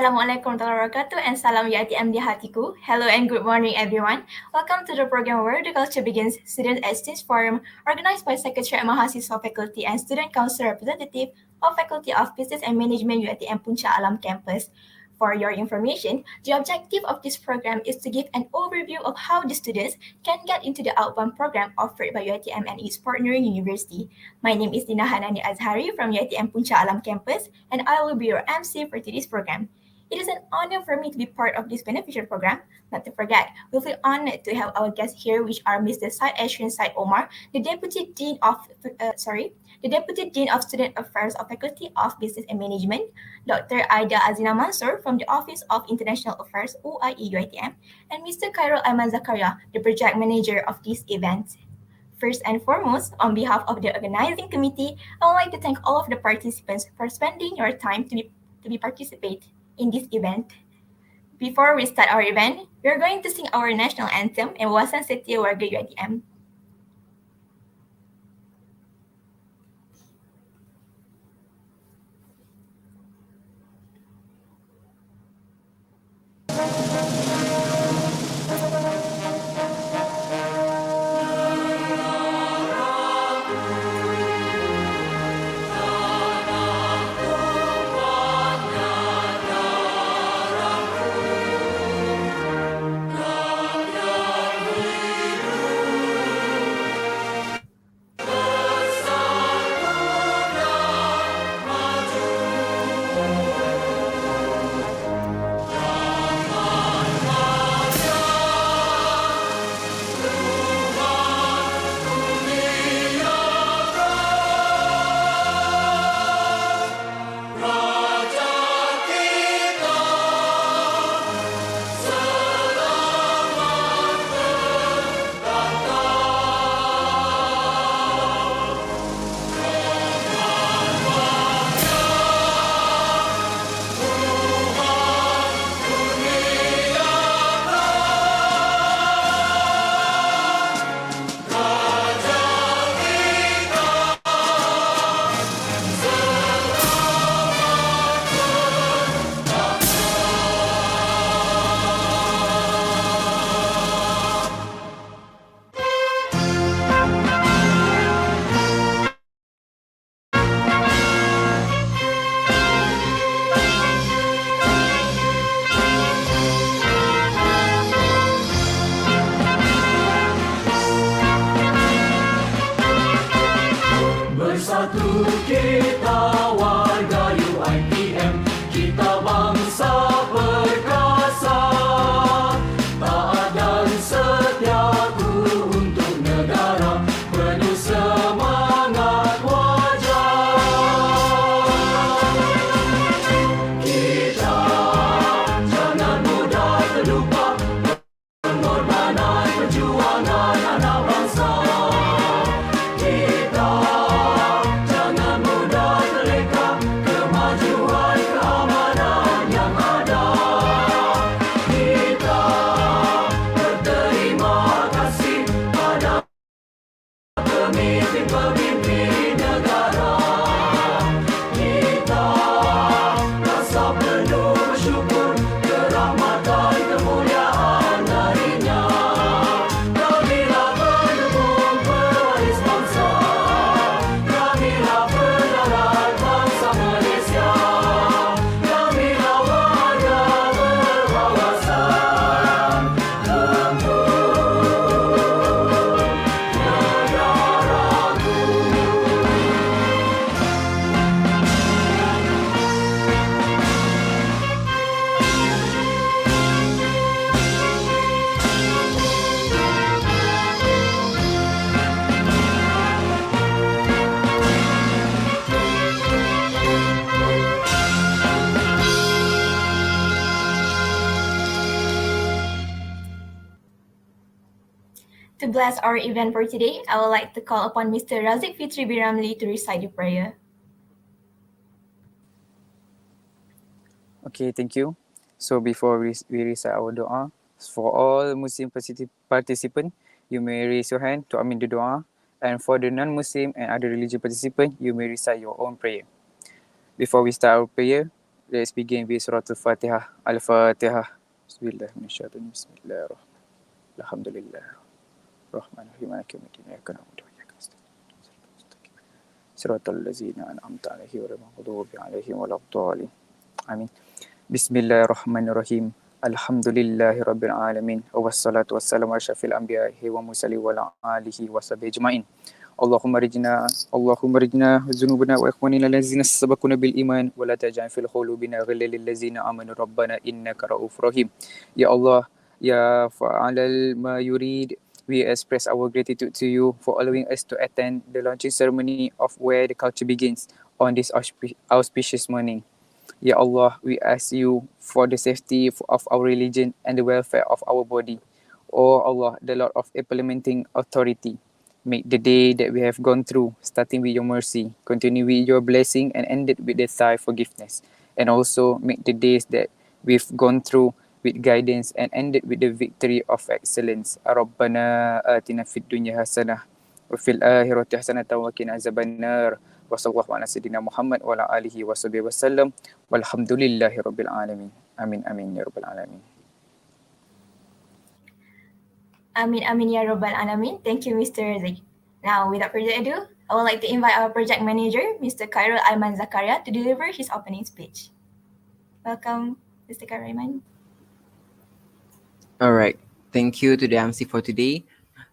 Assalamualaikum warahmatullahi wabarakatuh and salam YTM di hatiku. Hello and good morning everyone. Welcome to the program where the culture begins, Student Exchange Forum, organized by Secretary Mahasiswa Faculty and Student Council Representative of Faculty of Business and Management UiTM Puncak Alam Campus. For your information, the objective of this program is to give an overview of how the students can get into the outbound program offered by UiTM and its partnering university. My name is Dina Hanani Azhari from UiTM Puncak Alam Campus, and I will be your MC for today's program. It is an honor for me to be part of this beneficial program. Not to forget, we'll feel honored to have our guests here, which are Mr. Said Ashrin Said Omar, the the Deputy Dean of Student Affairs of Faculty of Business and Management, Dr. Aida Azina Mansour from the Office of International Affairs OIE UiTM, and Mr. Khairul Aiman Zakaria, the Project Manager of this event. First and foremost, on behalf of the organizing committee, I would like to thank all of the participants for spending your time to be participate in this event. Before we start our event, we are going to sing our national anthem and Wawasan Setia Warga UiTM. Kita warga UiTM, kita bangsa perkasa, taat dan setiaku untuk negara, penuh semangat wajar. Kita jangan mudah terlupa pengorbanan perjuangan anak bangsa. Kita jangan mudah terleka kemajuan keamanan yang ada. Kita berterima kasih pada pemimpin-pemimpin negara. Kita rasa penuh bersyukur kerahmatan kemuliaan darinya. Kamilah pendukung pewaris bangsa, kamilah pedarat bangsa Malaysia, kamilah warga berwawasan untuk negaraku. To bless our event for today, I would like to call upon Mr. Razik Fitri Biramli to recite the prayer. Okay, thank you. So before we recite our doa, for all Muslim participant, you may raise your hand to amin the doa. And for the non-Muslim and other religious participant, you may recite your own prayer. Before we start our prayer, let's begin with Surah Al-Fatihah. Al-Fatihah. Bismillahirrahmanirrahim. Bismillahirrahmanirrahim. Alhamdulillah. Rahmanirrahim. Maliki yawmiddin. Iyyaka na'budu wa iyyaka nasta'in. Siratal ladzina an'amta 'alaihim ghairil maghdubi 'alaihim waladdallin. Amin. Bismillahirrahmanirrahim. Alhamdulillahirabbil alamin. Wassalatu wassalamu ala asyrafil anbiya'i wa mursalin wa ala alihi washabihi ajmain. Allahumma rijna dzunubana wa ikhwanina allazina sabaquna bil iman wa la taj'al fil qulubina ghillan lil ladzina amanu rabbana innaka ra'ufur rahim. Ya Allah, ya fa'alal ma yurid, we express our gratitude to you for allowing us to attend the launching ceremony of Where the Culture Begins on this auspicious morning. Ya Allah, we ask you for the safety of our religion and the welfare of our body. Oh Allah, the Lord of implementing authority, make the day that we have gone through, starting with your mercy, continue with your blessing, and ended with the thy forgiveness. And also make the days that we've gone through with guidance and ended with the victory of excellence. Rabbana atina fid dunya hasanah wa fil akhirati hasanatan wa qina azabannar. Wa sallallahu ala sayyidina Muhammad wa ala alihi wa sahbihi wasallam. Walhamdulillahi rabbil alamin. Amin amin ya rabbal alamin. Amin amin ya rabbal alamin. Thank you, Mr. Razik. Now, without further ado, I would like to invite our project manager, Mr. Khairul Aiman Zakaria, to deliver his opening speech. Welcome, Mr. Khairul Aiman. Alright, thank you to the MC for today.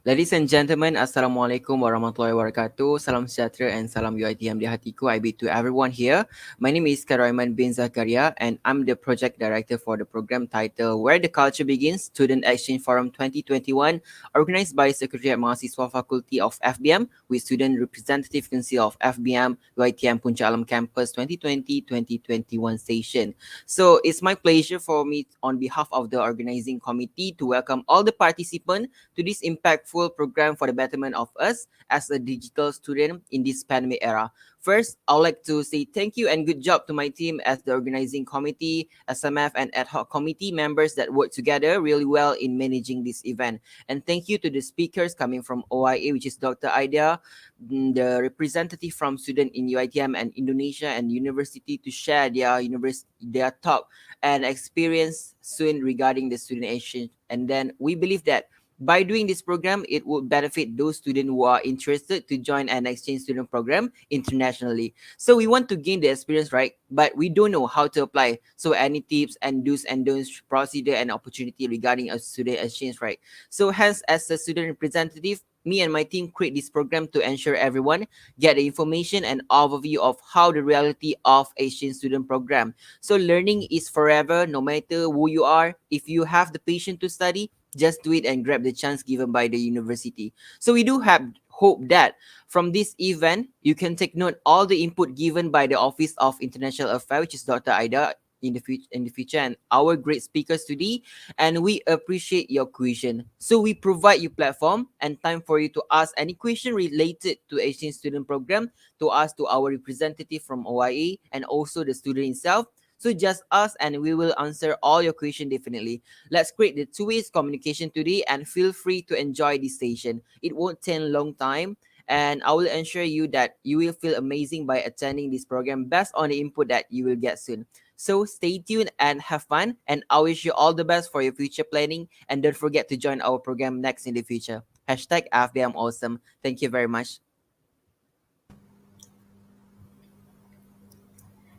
Ladies and gentlemen, Assalamualaikum warahmatullahi wabarakatuh. Salam sejahtera and salam UiTM di hatiku. I bid to everyone here. My name is Khairul bin Zakaria and I'm the project director for the program titled Where the Culture Begins, Student Exchange Forum 2021, organized by Secretariat Mahasiswa Faculty of FBM with Student Representative Council of FBM, UiTM Puncak Alam Campus 2020-2021 session. So it's my pleasure for me on behalf of the organizing committee to welcome all the participants to this impactful program for the betterment of us as a digital student in this pandemic era. First, I would like to say thank you and good job to my team as the organizing committee, SMF and ad hoc committee members that work together really well in managing this event. And thank you to the speakers coming from OIA, which is Dr. Aida, the representative from student in UiTM and Indonesia and university to share their talk and experience soon regarding the student exchange. And then we believe that by doing this program, it would benefit those students who are interested to join an exchange student program internationally. So we want to gain the experience, right? But we don't know how to apply. So any tips and do's and don'ts, procedure and opportunity regarding a student exchange, right? So hence, as a student representative, me and my team create this program to ensure everyone get the information and overview of how the reality of exchange student program. So learning is forever, no matter who you are. If you have the patience to study, just do it and grab the chance given by the university. So we do have hope that from this event, you can take note all the input given by the Office of International Affairs, which is Dr. Aida in the future, and our great speakers today, and we appreciate your question. So we provide you platform and time for you to ask any question related to exchange student program to ask to our representative from OIA and also the student itself. So just ask and we will answer all your question definitely. Let's create the two-way communication today and feel free to enjoy this session. It won't take a long time and I will ensure you that you will feel amazing by attending this program based on the input that you will get soon. So stay tuned and have fun, and I wish you all the best for your future planning, and don't forget to join our program next in the future. Hashtag FBM Awesome. Thank you very much.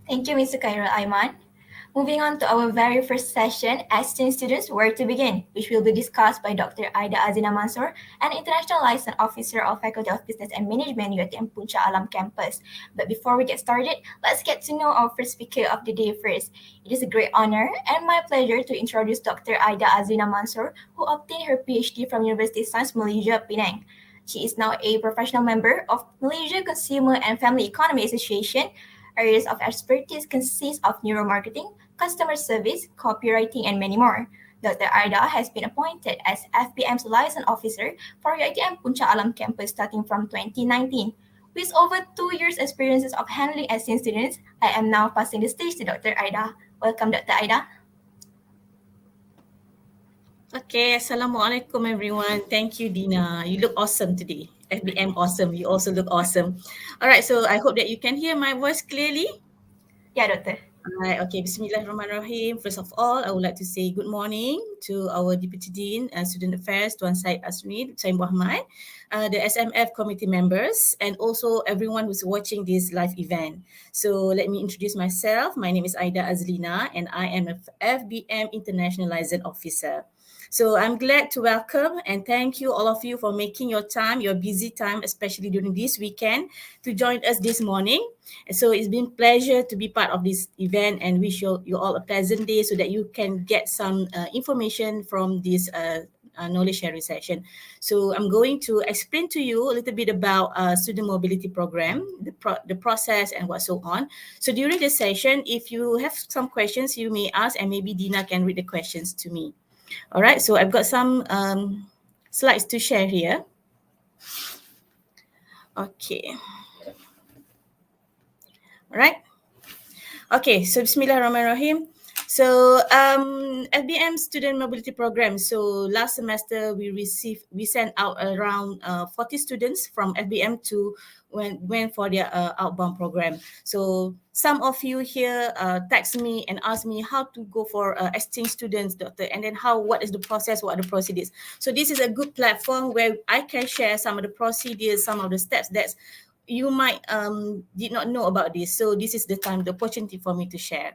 Thank you, Mr. Khairul Aiman. Moving on to our very first session, exchange students, where to begin, which will be discussed by Dr. Aida Azina Mansor, an International License Officer of Faculty of Business and Management, UiTM Puncak Alam campus. But before we get started, let's get to know our first speaker of the day first. It is a great honor and my pleasure to introduce Dr. Aida Azina Mansor, who obtained her PhD from University of Science Malaysia, Penang. She is now a professional member of Malaysia Consumer and Family Economy Association. Areas of expertise consist of neuromarketing, customer service, copywriting, and many more. Dr. Aida has been appointed as FBM's license officer for UiTM Puncak Alam campus starting from 2019. With over 2 years experiences of handling exchange students, I am now passing the stage to Dr. Aida. Welcome, Dr. Aida. Okay, Assalamualaikum everyone. Thank you, Dina. You look awesome today. FBM awesome. You also look awesome. All right, so I hope that you can hear my voice clearly. Yeah, Doctor. All right, okay. Bismillahirrahmanirrahim. First of all, I would like to say good morning to our Deputy Dean Student Affairs, Tuan Syed Asmi, Syed Muhammad, the SMF committee members, and also everyone who's watching this live event. So let me introduce myself. My name is Aida Azlina, and I am a FBM International License Officer. So I'm glad to welcome and thank you all of you for making your time, your busy time, especially during this weekend, to join us this morning. And so it's been a pleasure to be part of this event and wish you all a pleasant day so that you can get some information from this knowledge sharing session. So I'm going to explain to you a little bit about student mobility program, the process and what so on. So during this session, if you have some questions, you may ask and maybe Dina can read the questions to me. All right, so I've got some slides to share here. Okay. All right. Okay, so Bismillahirrahmanirrahim. So FBM Student Mobility Program. So last semester we sent out around 40 students from FBM to went for their outbound program. So some of you here text me and ask me how to go for exchange students, doctor, and then what is the process, what are the procedures. So this is a good platform where I can share some of the procedures, some of the steps that you might did not know about this. So this is the time, the opportunity for me to share.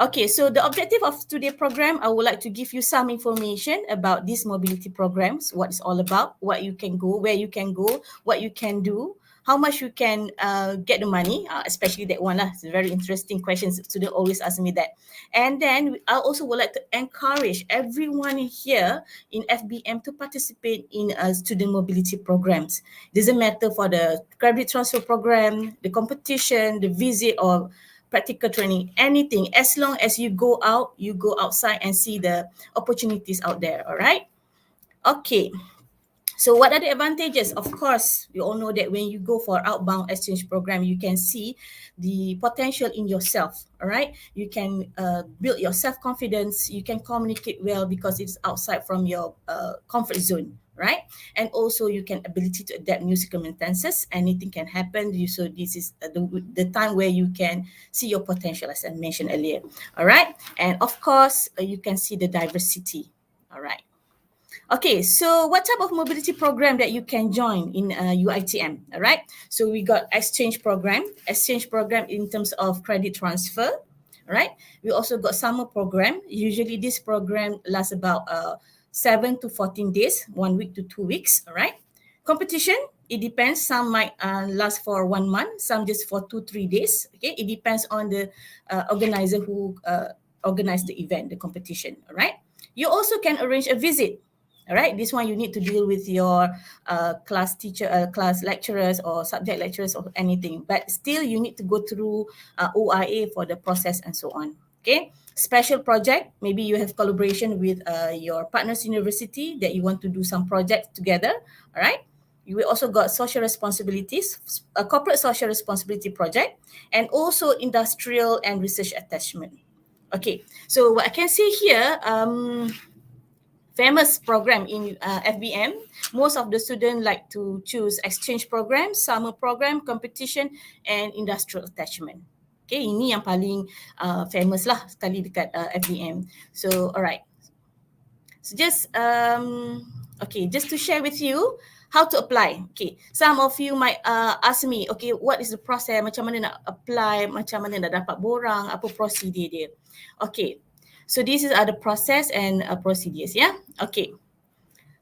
Okay, so the objective of today's program, I would like to give you some information about these mobility programs, what it's all about, what you can go, where you can go, what you can do, how much you can get the money, especially that one. It's a very interesting question. Students always ask me that. And then I also would like to encourage everyone here in FBM to participate in student mobility programs. It doesn't matter for the credit transfer program, the competition, the visit, or practical training, anything, as long as you go outside and see the opportunities out there. All right. Okay. So what are the advantages? Of course, you all know that when you go for outbound exchange program, you can see the potential in yourself. All right. You can build your self-confidence. You can communicate well because it's outside from your comfort zone. Right, and also you can ability to adapt new circumstances. Anything can happen. So this is the time where you can see your potential, as I mentioned earlier. All right, and of course you can see the diversity. All right. Okay, so what type of mobility program that you can join in UiTM? All right, so we got exchange program in terms of credit transfer. All right, we also got summer program. Usually this program lasts about 7 to 14 days, 1 week to 2 weeks. All right. Competition, it depends. Some might last for 1 month, some just for 2-3 days. Okay, it depends on the organizer who organized the event, the competition. All right. You also can arrange a visit. All right, this one you need to deal with your class teacher, class lecturers or subject lecturers or anything. But still, you need to go through OIA for the process and so on. Okay, special project. Maybe you have collaboration with your partners university that you want to do some projects together. All right. We also got social responsibilities, a corporate social responsibility project, and also industrial and research attachment. Okay, so what I can see here, famous program in FBM, most of the students like to choose exchange program, summer program, competition, and industrial attachment. Okay, ini yang paling famous lah sekali dekat FBM. So, alright. So just just to share with you how to apply. Okay, some of you might ask me, okay, what is the process? Macam mana nak apply? Macam mana nak dapat borang? Apa prosedur dia? Okay, so this is the process and procedures. Yeah. Okay.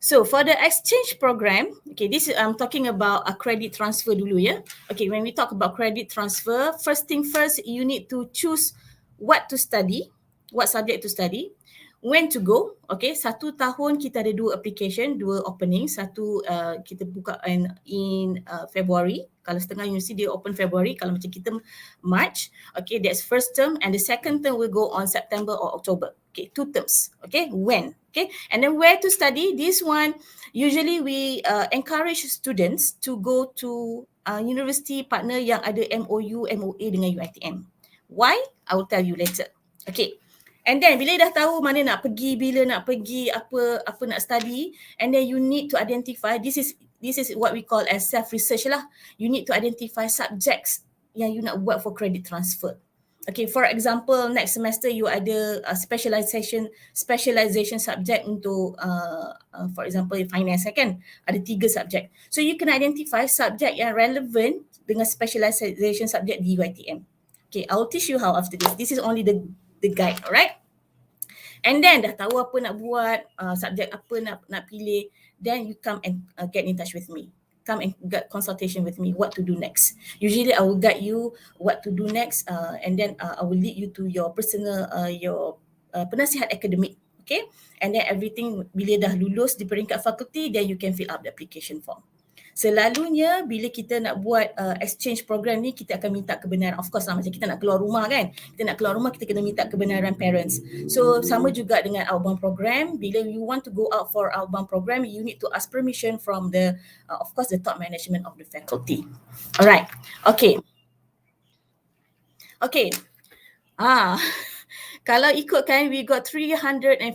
So for the exchange program, okay, this is I'm talking about a credit transfer dulu ya. Okay, when we talk about credit transfer, first thing first, you need to choose what to study, what subject to study, when to go. Okay, 1 tahun kita ada 2 application, 2 opening. Satu kita buka in February. Kalau setengah universiti dia open February, kalau macam kita March. Okay, that's first term, and the second term will go on September or October. Okay, 2 terms. Okay, when? Okay, and then where to study? This one, usually we encourage students to go to university partner yang ada MOU, MOA dengan UiTM. Why? I will tell you later. Okay. And then bila dah tahu mana nak pergi, bila nak pergi, apa nak study, and then you need to identify, this is what we call as self-research lah. You need to identify subjects yang you nak buat for credit transfer. Okay, for example, next semester you ada specialization subject untuk for example finance kan, ada 3 subjek. So you can identify subject yang relevant dengan specialization subject di UiTM. Okay, I will teach you how after this. This is only the guide, alright? And then dah tahu apa nak buat, subjek apa nak pilih, then you come and get in touch with me. Come and get consultation with me, what to do next. Usually I will guide you what to do next, and then I will lead you to your personal, your penasihat akademik. Okay, and then everything bila dah lulus di peringkat fakulti, then you can fill up the application form. Selalunya bila kita nak buat exchange program ni, kita akan minta kebenaran. Of course lah, macam kita nak keluar rumah kan. Kita nak keluar rumah, kita kena minta kebenaran parents. So sama juga dengan outbound program. Bila you want to go out for outbound program, you need to ask permission from the, of course, the top management of the faculty. Alright, okay. Okay, kalau ikutkan, we got 356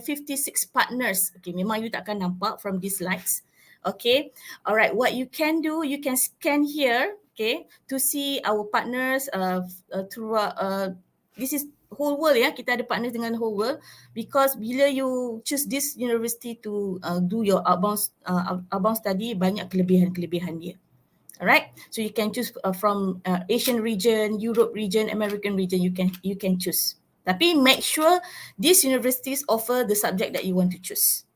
partners. Okay, memang you takkan nampak from these slides. Okay, alright, what you can do, you can scan here, okay, to see our partners throughout, this is whole world ya, kita ada partners dengan whole world, because bila you choose this university to do your outbound study, banyak kelebihan dia. Alright, so you can choose from Asian region, Europe region, American region, you can choose. Tapi make sure these universities offer the subject that you want to choose.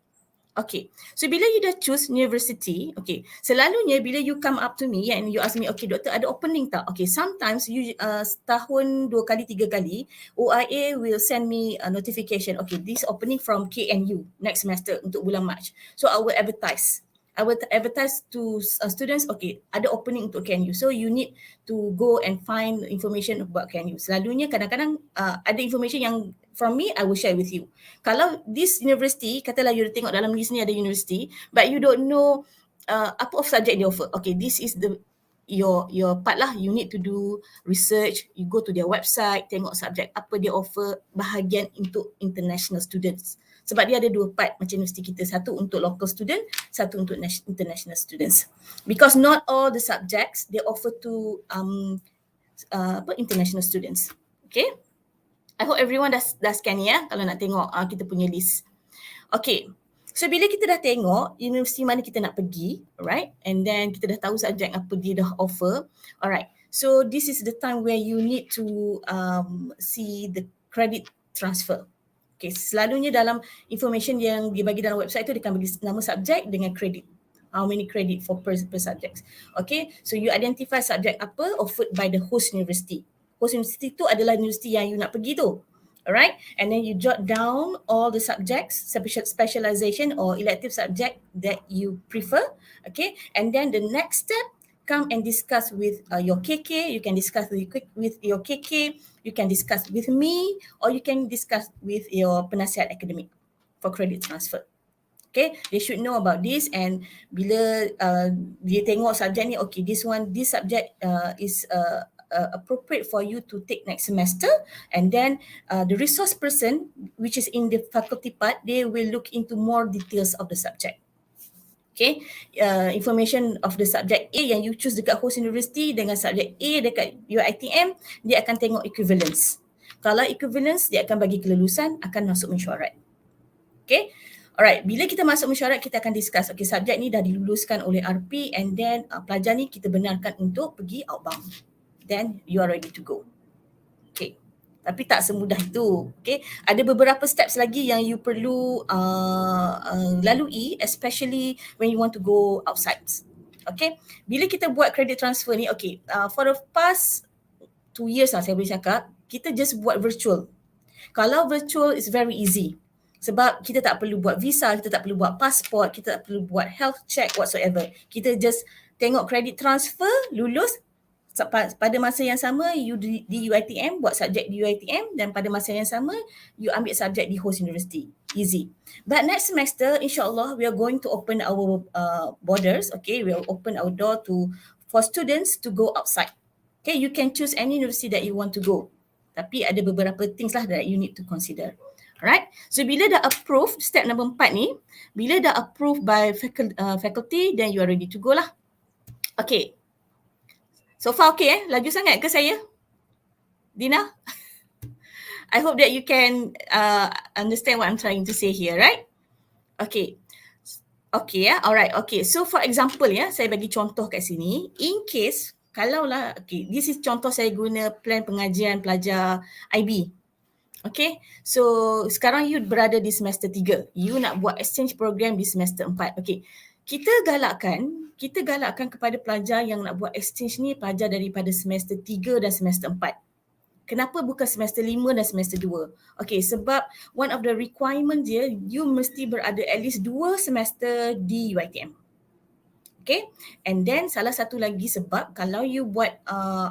Okay, so bila you dah choose university, okay, selalunya bila you come up to me and you ask me, okay doktor ada opening tak? Okay, sometimes you setahun 2 kali 3 kali, OIA will send me a notification, okay, this opening from KNU next semester untuk bulan March. So I will advertise to students, okay, ada opening untuk KNU. So you need to go and find information about KNU. Selalunya kadang-kadang ada information yang from me, I will share with you. Kalau this university, katalah you tengok dalam list ni ada university, but you don't know apa of subject they offer. Okay, this is your part lah. You need to do research. You go to their website, tengok subjek apa dia offer, bahagian untuk international students. Sebab dia ada 2 part macam universiti kita. Satu untuk local student, satu untuk international students. Because not all the subjects they offer to international students. Okay. I hope everyone dah scan ya kalau nak tengok kita punya list. Okay. So bila kita dah tengok universiti mana kita nak pergi, alright, and then kita dah tahu subjek apa dia dah offer, alright. So this is the time where you need to see the credit transfer. Okay, selalunya dalam information yang dibagi dalam website tu dia akan bagi nama subjek dengan credit. how many credit for per subject. Okay, so you identify subject apa offered by the host university. Host university tu adalah universiti yang you nak pergi tu. Alright, and then you jot down all the subjects, specialization or elective subject that you prefer. Okay, and then the next step, come and discuss with your KK. You can discuss with your KK. You can discuss with me, or you can discuss with your penasihat akademik for credit transfer. Okay, they should know about this, and bila dia tengok subjek ni, okay, this subject is appropriate for you to take next semester, and then the resource person, which is in the faculty part, they will look into more details of the subject. Okay, information of the subject A yang you choose dekat host university dengan subject A dekat UiTM, dia akan tengok equivalence. Kalau equivalence, dia akan bagi kelulusan, akan masuk mesyuarat. Okay, alright, bila kita masuk mesyuarat, kita akan discuss, okay, subjek ni dah diluluskan oleh RP, and then pelajar ni kita benarkan untuk pergi outbound. Then you are ready to go. Okay, tapi tak semudah itu. Okay, ada beberapa steps lagi yang you perlu lalui, especially when you want to go outside. Okay, bila kita buat credit transfer ni, okay, for the past 2 years lah saya boleh cakap, kita just buat virtual. Kalau virtual is very easy. Sebab kita tak perlu buat visa, kita tak perlu buat pasport, kita tak perlu buat health check whatsoever. Kita just tengok credit transfer, lulus, pada masa yang sama you di UiTM, buat subjek di UiTM, dan pada masa yang sama you ambil subjek di host university. Easy. But next semester, insyaAllah, we are going to open our borders. Okay, we will open our door for students to go outside. Okay, you can choose any university that you want to go. Tapi ada beberapa things lah that you need to consider. Alright, so bila dah approve, step number 4 ni, bila dah approved by faculty, then you are ready to go lah. Okay, so far okay laju sangat ke saya? Dina? I hope that you can understand what I'm trying to say here, right? Okay. Okay, alright, okay. So for example saya bagi contoh kat sini. In case, kalaulah, okay, this is contoh saya guna plan pengajian pelajar IB. Okay, so sekarang you berada di semester 3. You nak buat exchange program di semester 4. Okay, kita galakkan kepada pelajar yang nak buat exchange ni, pelajar daripada semester 3 dan semester 4. Kenapa bukan semester 5 dan semester 2? Okay, sebab one of the requirement dia, you mesti berada at least 2 semester di UiTM. Okay, and then salah satu lagi sebab kalau you buat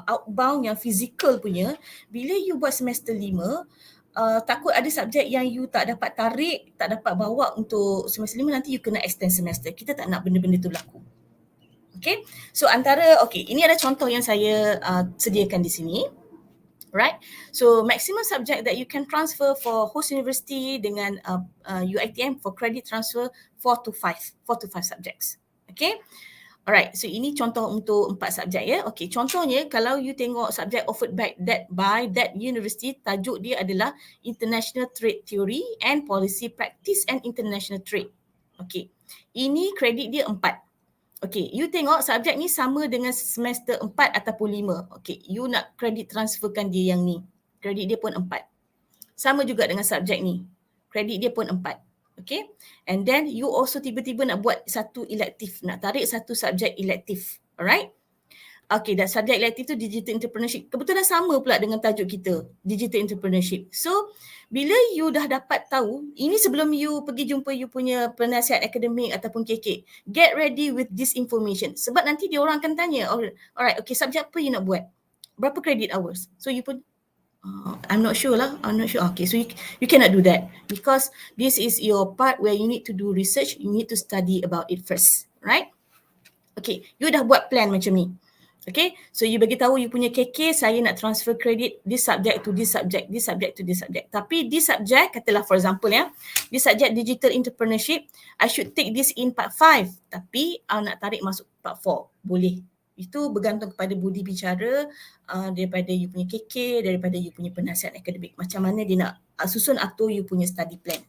outbound yang physical punya, bila you buat semester 5, takut ada subjek yang you tak dapat tarik, tak dapat bawa untuk semester 5, nanti you kena extend semester. Kita tak nak benda-benda tu berlaku. Okay, so ini ada contoh yang saya sediakan di sini. Right, so maximum subject that you can transfer for host university dengan UiTM for credit transfer 4 to 5 subjects. Okay, alright, so ini contoh untuk 4 subjek ya. Okay, contohnya kalau you tengok subjek offered by that university, tajuk dia adalah International Trade Theory and Policy Practice and International Trade. Okay, ini kredit dia 4. Okay, you tengok subjek ni sama dengan semester 4 ataupun 5. Okay, you nak kredit transferkan dia yang ni. Kredit dia pun 4. Sama juga dengan subjek ni. Kredit dia pun 4. Okay, and then you also tiba-tiba nak buat satu elective, nak tarik satu subjek elective. Alright? Okay, dan subjek elective tu digital entrepreneurship. Kebetulan sama pula dengan tajuk kita, digital entrepreneurship. So, bila you dah dapat tahu, ini sebelum you pergi jumpa you punya penasihat akademik ataupun KK, get ready with this information. Sebab nanti dia orang akan tanya, alright, okay, subjek apa you nak buat? Berapa credit hours? So, you pun, I'm not sure lah. Okay, so you cannot do that because this is your part where you need to do research, you need to study about it first, right? Okay, you dah buat plan macam ni. Okay, so you bagi tahu you punya KK, saya nak transfer credit this subject to this subject, this subject to this subject. Tapi this subject, katalah for example this subject digital entrepreneurship, I should take this in part 5. Tapi nak tarik masuk part 4, boleh. Itu bergantung kepada budi bicara daripada you punya KK, daripada you punya penasihat akademik. Macam mana dia nak susun atur you punya study plan.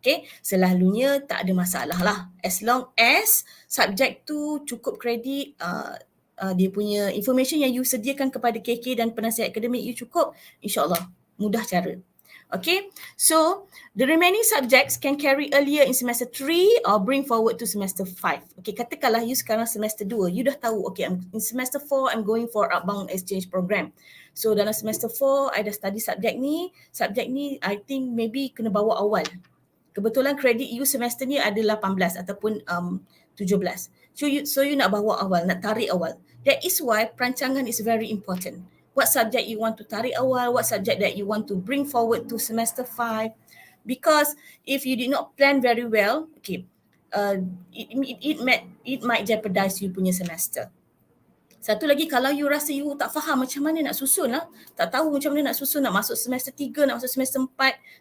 Okay, selalunya tak ada masalah lah. As long as subjek tu cukup kredit, dia punya information yang you sediakan kepada KK dan penasihat akademik you cukup, insyaAllah mudah cara. Okay, so the remaining subjects can carry earlier in semester 3 or bring forward to semester 5. Okay, katakanlah you sekarang semester 2, you dah tahu, okay, in semester 4, I'm going for outbound exchange program. So dalam semester 4, I dah study subjek ni I think maybe kena bawa awal. Kebetulan kredit you semester ni ada 18 ataupun 17. So you nak bawa awal, nak tarik awal. That is why perancangan is very important. What subject you want to tarik awal, what subject that you want to bring forward to semester 5. Because if you did not plan very well, okay, it might jeopardize you punya semester. Satu lagi, kalau you rasa you tak faham macam mana nak susun lah, tak tahu macam mana nak susun, nak masuk semester 3, nak masuk semester 4,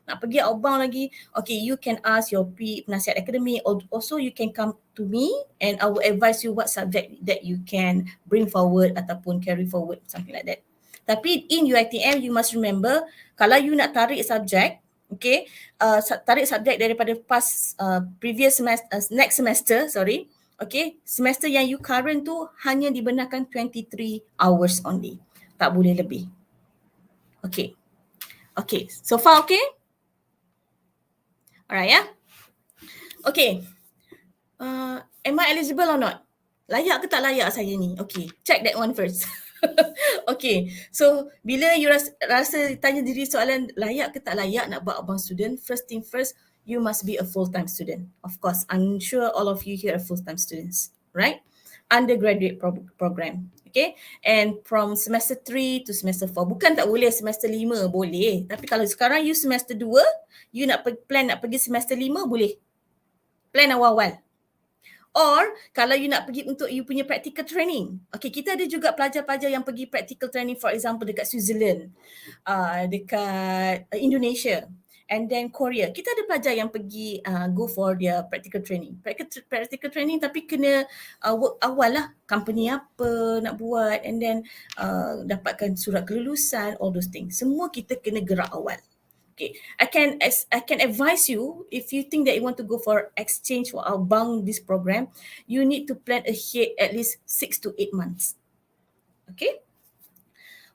nak pergi outbound lagi, okay, you can ask your penasihat akademik, also you can come to me and I will advise you what subject that you can bring forward ataupun carry forward, something like that. Tapi in UiTM, you must remember, kalau you nak tarik subjek, okay, tarik subjek daripada previous semester, next semester, okay, semester yang you current tu hanya dibenarkan 23 hours only. Tak boleh lebih. Okay. Okay, so far okay? Alright, yeah? Okay. Am I eligible or not? Layak ke tak layak saya ni? Okay, check that one first. Okay, so bila you rasa tanya diri soalan layak ke tak layak nak buat abang student, first thing first, you must be a full-time student. Of course, I'm sure all of you here are full-time students, right? Undergraduate program, okay? And from semester 3 to semester 4, bukan tak boleh semester 5, boleh. Tapi kalau sekarang you semester 2, you nak plan nak pergi semester 5, boleh. Plan awal-awal. Or kalau you nak pergi untuk you punya practical training. Okay, kita ada juga pelajar-pelajar yang pergi practical training, for example dekat Switzerland, dekat Indonesia, and then Korea. Kita ada pelajar yang pergi go for their practical training. Practical training tapi kena work awal lah. Company apa nak buat, and then dapatkan surat kelulusan, all those things. Semua kita kena gerak awal. Okay, I can advise you, if you think that you want to go for exchange or outbound this program, you need to plan ahead at least 6 to 8 months. Okay?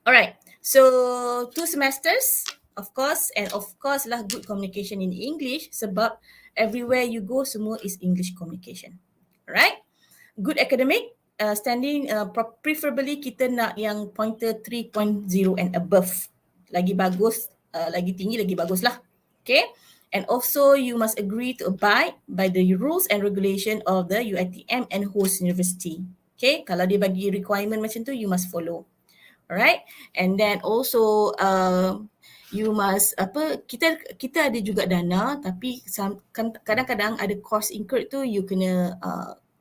Alright, so 2 semesters, of course, and of course lah good communication in English, sebab everywhere you go semua is English communication. Alright? Good academic standing, preferably kita nak yang pointer 3.0 and above. Lagi bagus, lagi tinggi lagi bagus lah. Okay, and also you must agree to abide by the rules and regulation of the UiTM and host university. Okay, kalau dia bagi requirement macam tu, you must follow. Alright, and then also you must kita ada juga dana, tapi kadang-kadang ada cost incurred tu you kena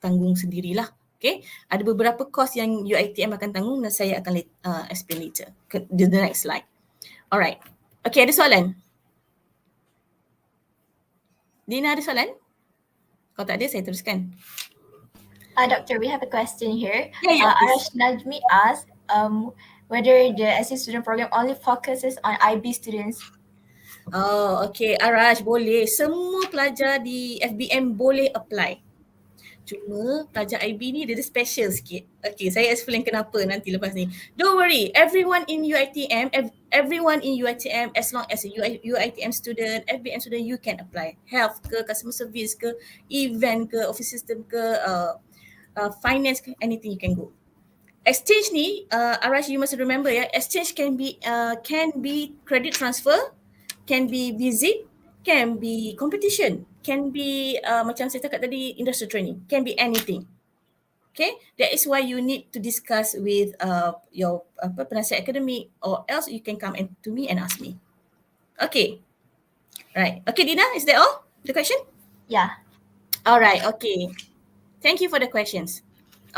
tanggung sendirilah. Okay, ada beberapa cost yang UiTM akan tanggung dan saya akan explain later. The next slide. Alright. Okay, ada soalan? Dina, ada soalan? Kalau tak ada, saya teruskan. Doctor, we have a question here. Yeah, Arash Najmi asked whether the SC student program only focuses on IB students. Oh, okay. Arash, boleh. Semua pelajar di FBM boleh apply. Cuma pelajar IB ni dia special sikit. Okay, saya explain kenapa nanti lepas ni. Don't worry, everyone in UiTM, as long as a UiTM student, FBM student, you can apply. Health ke, customer service ke, event ke, office system ke, finance ke, anything you can go. Exchange ni, Arash, you must remember ya, exchange can be credit transfer, can be visit, can be competition, can be macam saya cakap tadi, industrial training, can be anything. Okay, that is why you need to discuss with your penasihat akademik, or else you can come to me and ask me. Okay, right. Okay, Dina, is that all? The question? Yeah. All right. Okay. Thank you for the questions.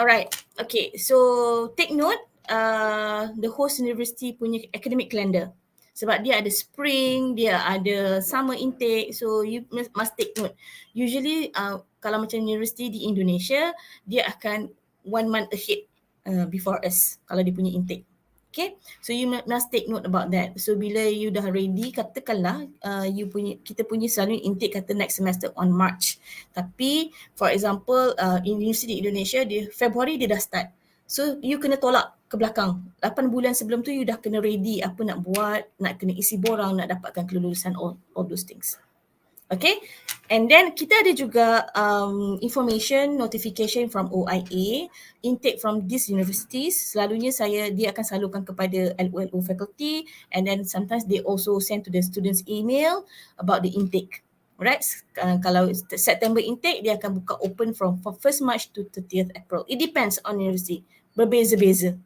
All right. Okay. So take note, the host university punya academic calendar. Sebab dia ada spring, dia ada summer intake, so you must take note. Usually kalau macam university di Indonesia, dia akan 1 month ahead before us kalau dia punya intake. Okay, so you must take note about that. So bila you dah ready, katakanlah kita punya selalu intake kata next semester on March. Tapi for example, university di Indonesia, February dia dah start. So you kena tolak ke belakang. 8 bulan sebelum tu you dah kena ready apa nak buat, nak kena isi borang, nak dapatkan kelulusan, all those things. Okay, and then kita ada juga information notification from OIA, intake from these universities. Selalunya dia akan salurkan kepada LO faculty, and then sometimes they also send to the students email about the intake. Right, kalau September intake, dia akan buka open from 1st March to 30th April. It depends on university, berbeza-beza.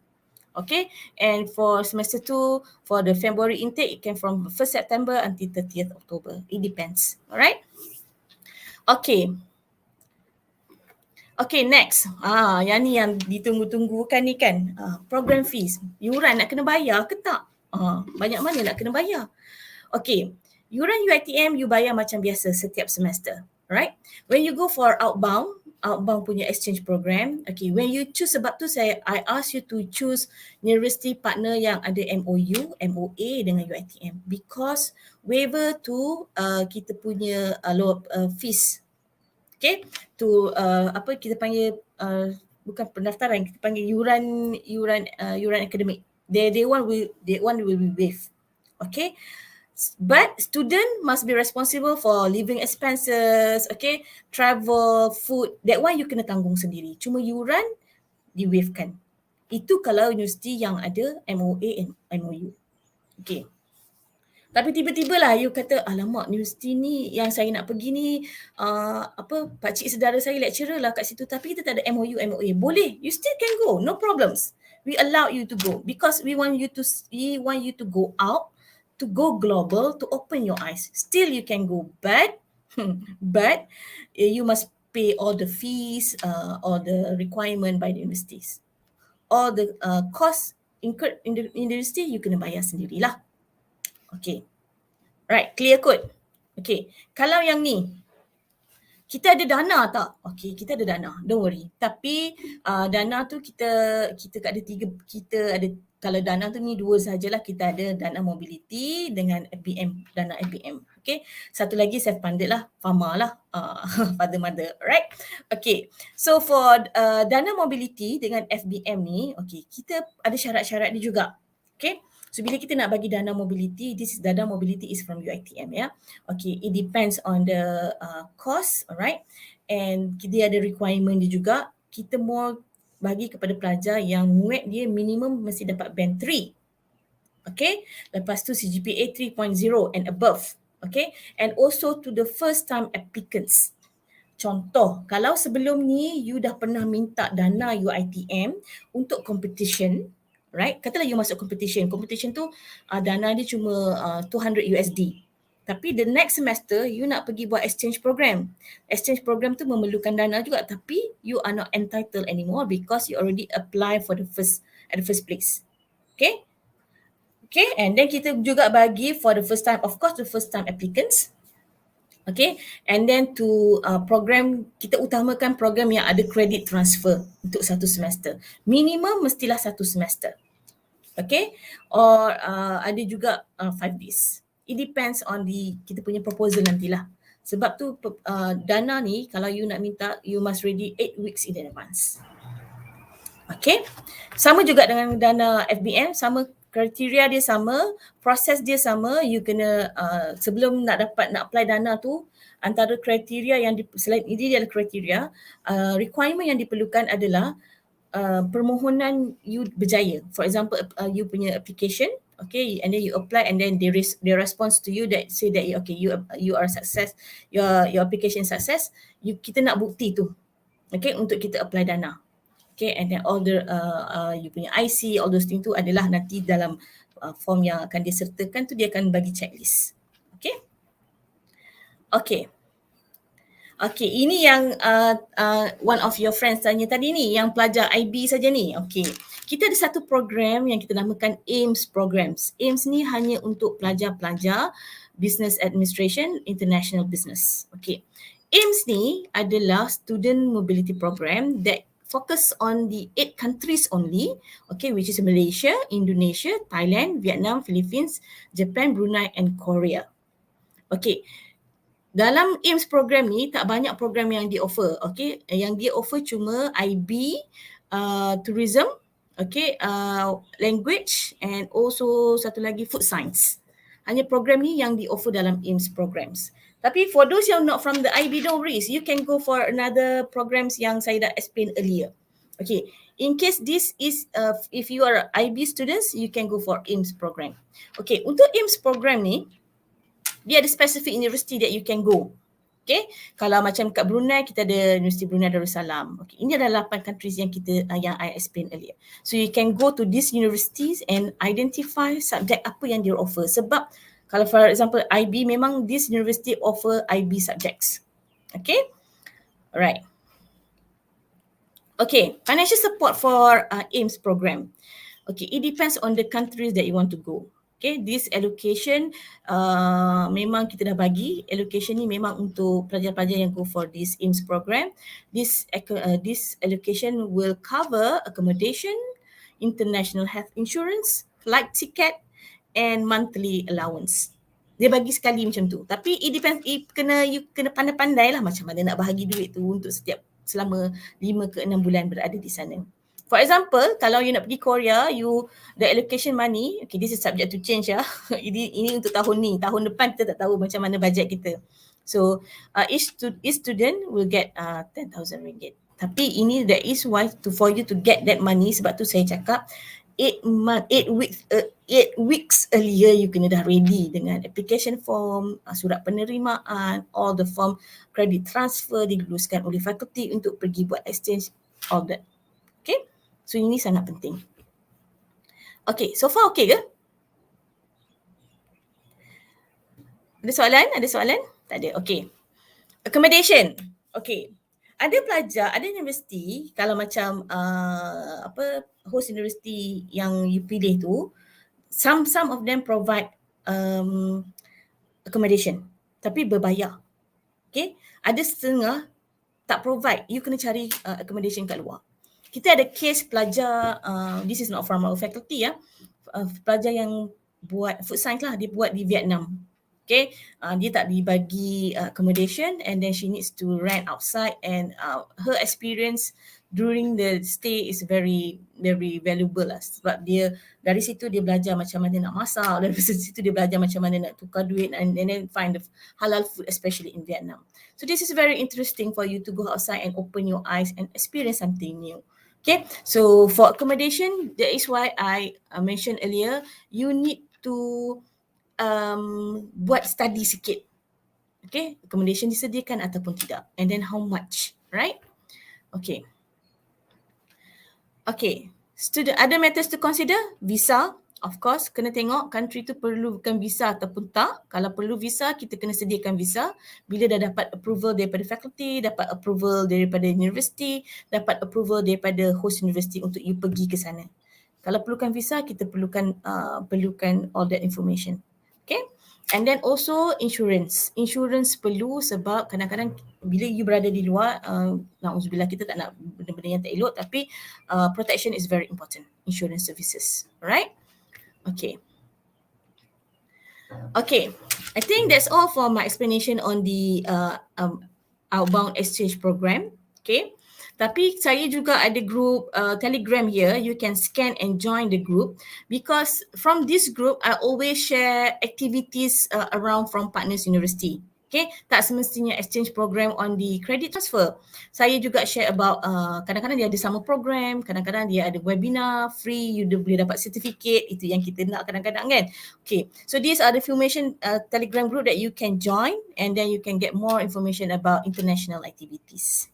Okay, and for semester 2, for the February intake, it can from 1st September until 30th October. It depends. Alright. Okay. Okay, next. Yang ni yang ditunggu-tunggu kan ni kan. Program fees. Yuran nak kena bayar ke tak? Banyak mana nak kena bayar? Okay. Yuran UiTM you bayar macam biasa setiap semester. Right? When you go for outbound punya exchange program, okay, when you choose, sebab tu I ask you to choose university partner yang ada MOU, MOA dengan UiTM, because waiver to kita punya fees, okay, to apa kita panggil bukan pendaftaran, kita panggil yuran akademik. They want will be waived, okay. But student must be responsible for living expenses, okay, travel, food. That one you kena tanggung sendiri. Cuma yuran di-waivekan. Itu kalau universiti yang ada MOA and MOU. Okay. Tapi tiba-tiba lah you kata, alamak, universiti ni yang saya nak pergi ni, pakcik saudara saya lecturer lah kat situ, tapi kita tak ada MOU, MOA. Boleh, you still can go, no problems. We allow you to go because we want you to go out, to go global, to open your eyes. Still you can go, but you must pay all the fees, all the requirement by the universities. All the cost incurred in the university, you kena bayar sendirilah. Okay. Right, clear code. Okay. Kalau yang ni, kita ada dana tak? Okay, kita ada dana. Don't worry. Tapi dana tu kita ada kalau dana tu ni dua sajalah. Kita ada dana mobility dengan FBM, dana FBM. Okay. Satu lagi self-funded lah, Fama lah, father mother. Right. Okay. So for dana mobility dengan FBM ni, okay, kita ada syarat-syarat dia juga. Okay. So bila kita nak bagi dana mobility, dana mobility is from UiTM, ya. Okay, it depends on the cost, alright. And dia ada requirement dia juga. Kita more bagi kepada pelajar yang muat dia minimum mesti dapat band 3. Okay, lepas tu CGPA 3.0 and above. Okay, and also to the first time applicants. Contoh, kalau sebelum ni you dah pernah minta dana UiTM untuk competition, right? Katalah you masuk competition. Competition tu dana dia cuma $200 USD. Tapi the next semester you nak pergi buat exchange program. Exchange program tu memerlukan dana juga, tapi you are not entitled anymore because you already apply for at the first place. Okay? Okay, and then kita juga bagi for the first time, of course the first time applicants. Okay, and then to program, kita utamakan program yang ada credit transfer untuk satu semester. Minimum mestilah satu semester. Okay, or ada juga 5 days. It depends on kita punya proposal nantilah. Sebab tu dana ni kalau you nak minta, you must ready 8 weeks in advance. Okay, sama juga dengan dana FBM, sama kriteria dia sama, proses dia sama. You kena sebelum nak apply dana tu, antara kriteria yang selain ini dia ada kriteria, requirement yang diperlukan adalah permohonan you berjaya. For example, you punya application, okay, and then you apply, and then they response to you that say that okay, you are success, your application success. Kita nak bukti tu, okay, untuk kita apply dana. Okay, and then all the you punya IC, all those things tu adalah nanti dalam form yang akan disertakan tu, dia akan bagi checklist. Okay. Okay. Okay, ini yang one of your friends tanya tadi ni, yang pelajar IB saja ni. Okay, kita ada satu program yang kita namakan AIMS programs. AIMS ni hanya untuk pelajar-pelajar Business Administration, International Business. Okay, AIMS ni adalah Student Mobility Program that focus on the 8 countries only, okay, which is Malaysia, Indonesia, Thailand, Vietnam, Philippines, Japan, Brunei and Korea. Okay, dalam AIMS program ni tak banyak program yang di offer, okay. Yang dia offer cuma IB, tourism, Okay, language and also satu lagi food science. Hanya program ni yang di-offer dalam AIMS programs. Tapi for those yang not from the IB, don't worry, you can go for another programs yang saya dah explain earlier. Okay, in case this is, if you are IB students, you can go for AIMS program. Okay, untuk AIMS program ni, dia ada specific university that you can go. Okay, kalau macam kat Brunei, kita ada Universiti Brunei Darussalam. Okay, ini adalah 8 countries yang kita yang I explain earlier. So you can go to these universities and identify subjek apa yang dia offer. Sebab kalau for example IB, memang this university offer IB subjects. Okay, alright. Okay, financial support for AIMS program. Okay, it depends on the countries that you want to go. Okay, this allocation memang kita dah bagi. Allocation ni memang untuk pelajar-pelajar yang go for this AIMS program. This allocation will cover accommodation, international health insurance, flight ticket and monthly allowance. Dia bagi sekali macam tu. Tapi it depends, you kena pandai-pandai lah macam mana nak bahagi duit tu untuk selama 5 ke 6 bulan berada di sana. For example, kalau you nak pergi Korea, the allocation money, okay, this is subject to change ya. Ini untuk tahun ni. Tahun depan kita tak tahu macam mana bajet kita. So each student will get 10,000 ringgit. Tapi ini that is why for you to get that money, sebab tu saya cakap 8 weeks earlier you kena dah ready dengan application form, surat penerimaan, all the form credit transfer diluluskan oleh fakulti untuk pergi buat exchange, all that. Okay, so ini sangat penting. Okay, so far okay ke? Ada soalan? Tak ada, okay. Accommodation, okay. Ada pelajar, ada universiti, kalau macam host university yang you pilih tu, some of them provide accommodation tapi berbayar. Okay, ada setengah tak provide, you kena cari accommodation kat luar. Kita ada case pelajar, this is not from our faculty ya, pelajar yang buat food science lah, dia buat di Vietnam. Okay, dia tak dibagi accommodation and then she needs to rent outside, and her experience during the stay is very very valuable lah, sebab dia dari situ dia belajar macam mana nak masak, dari situ dia belajar macam mana nak tukar duit and then find the halal food, especially in Vietnam. So this is very interesting for you to go outside and open your eyes and experience something new. Okay, so for accommodation, that is why I mentioned earlier, you need to buat study sikit. Okay, accommodation disediakan ataupun tidak, and then how much, right? Okay. Okay, student, other matters to consider, visa, of course, kena tengok country tu perlukan visa ataupun tak. Kalau perlu visa, kita kena sediakan visa. Bila dah dapat approval daripada faculty, dapat approval daripada university, dapat approval daripada host university untuk you pergi ke sana. Kalau perlukan visa, kita perlukan all that information. Okay, and then also insurance. Insurance perlu sebab kadang-kadang bila you berada di luar, na'udzubillah, kita tak nak benda-benda yang tak elok, tapi protection is very important, insurance services. Alright? Okay. Okay, I think that's all for my explanation on the outbound exchange program. Okay. Tapi saya juga ada group Telegram here. You can scan and join the group, because from this group I always share activities around from partners university. Okay, tak semestinya exchange program on the credit transfer. Saya juga share about kadang-kadang dia ada summer program, kadang-kadang dia ada webinar free, you boleh dapat certificate, itu yang kita nak kadang-kadang kan. Okay, so these are the information Telegram group that you can join, and then you can get more information about international activities.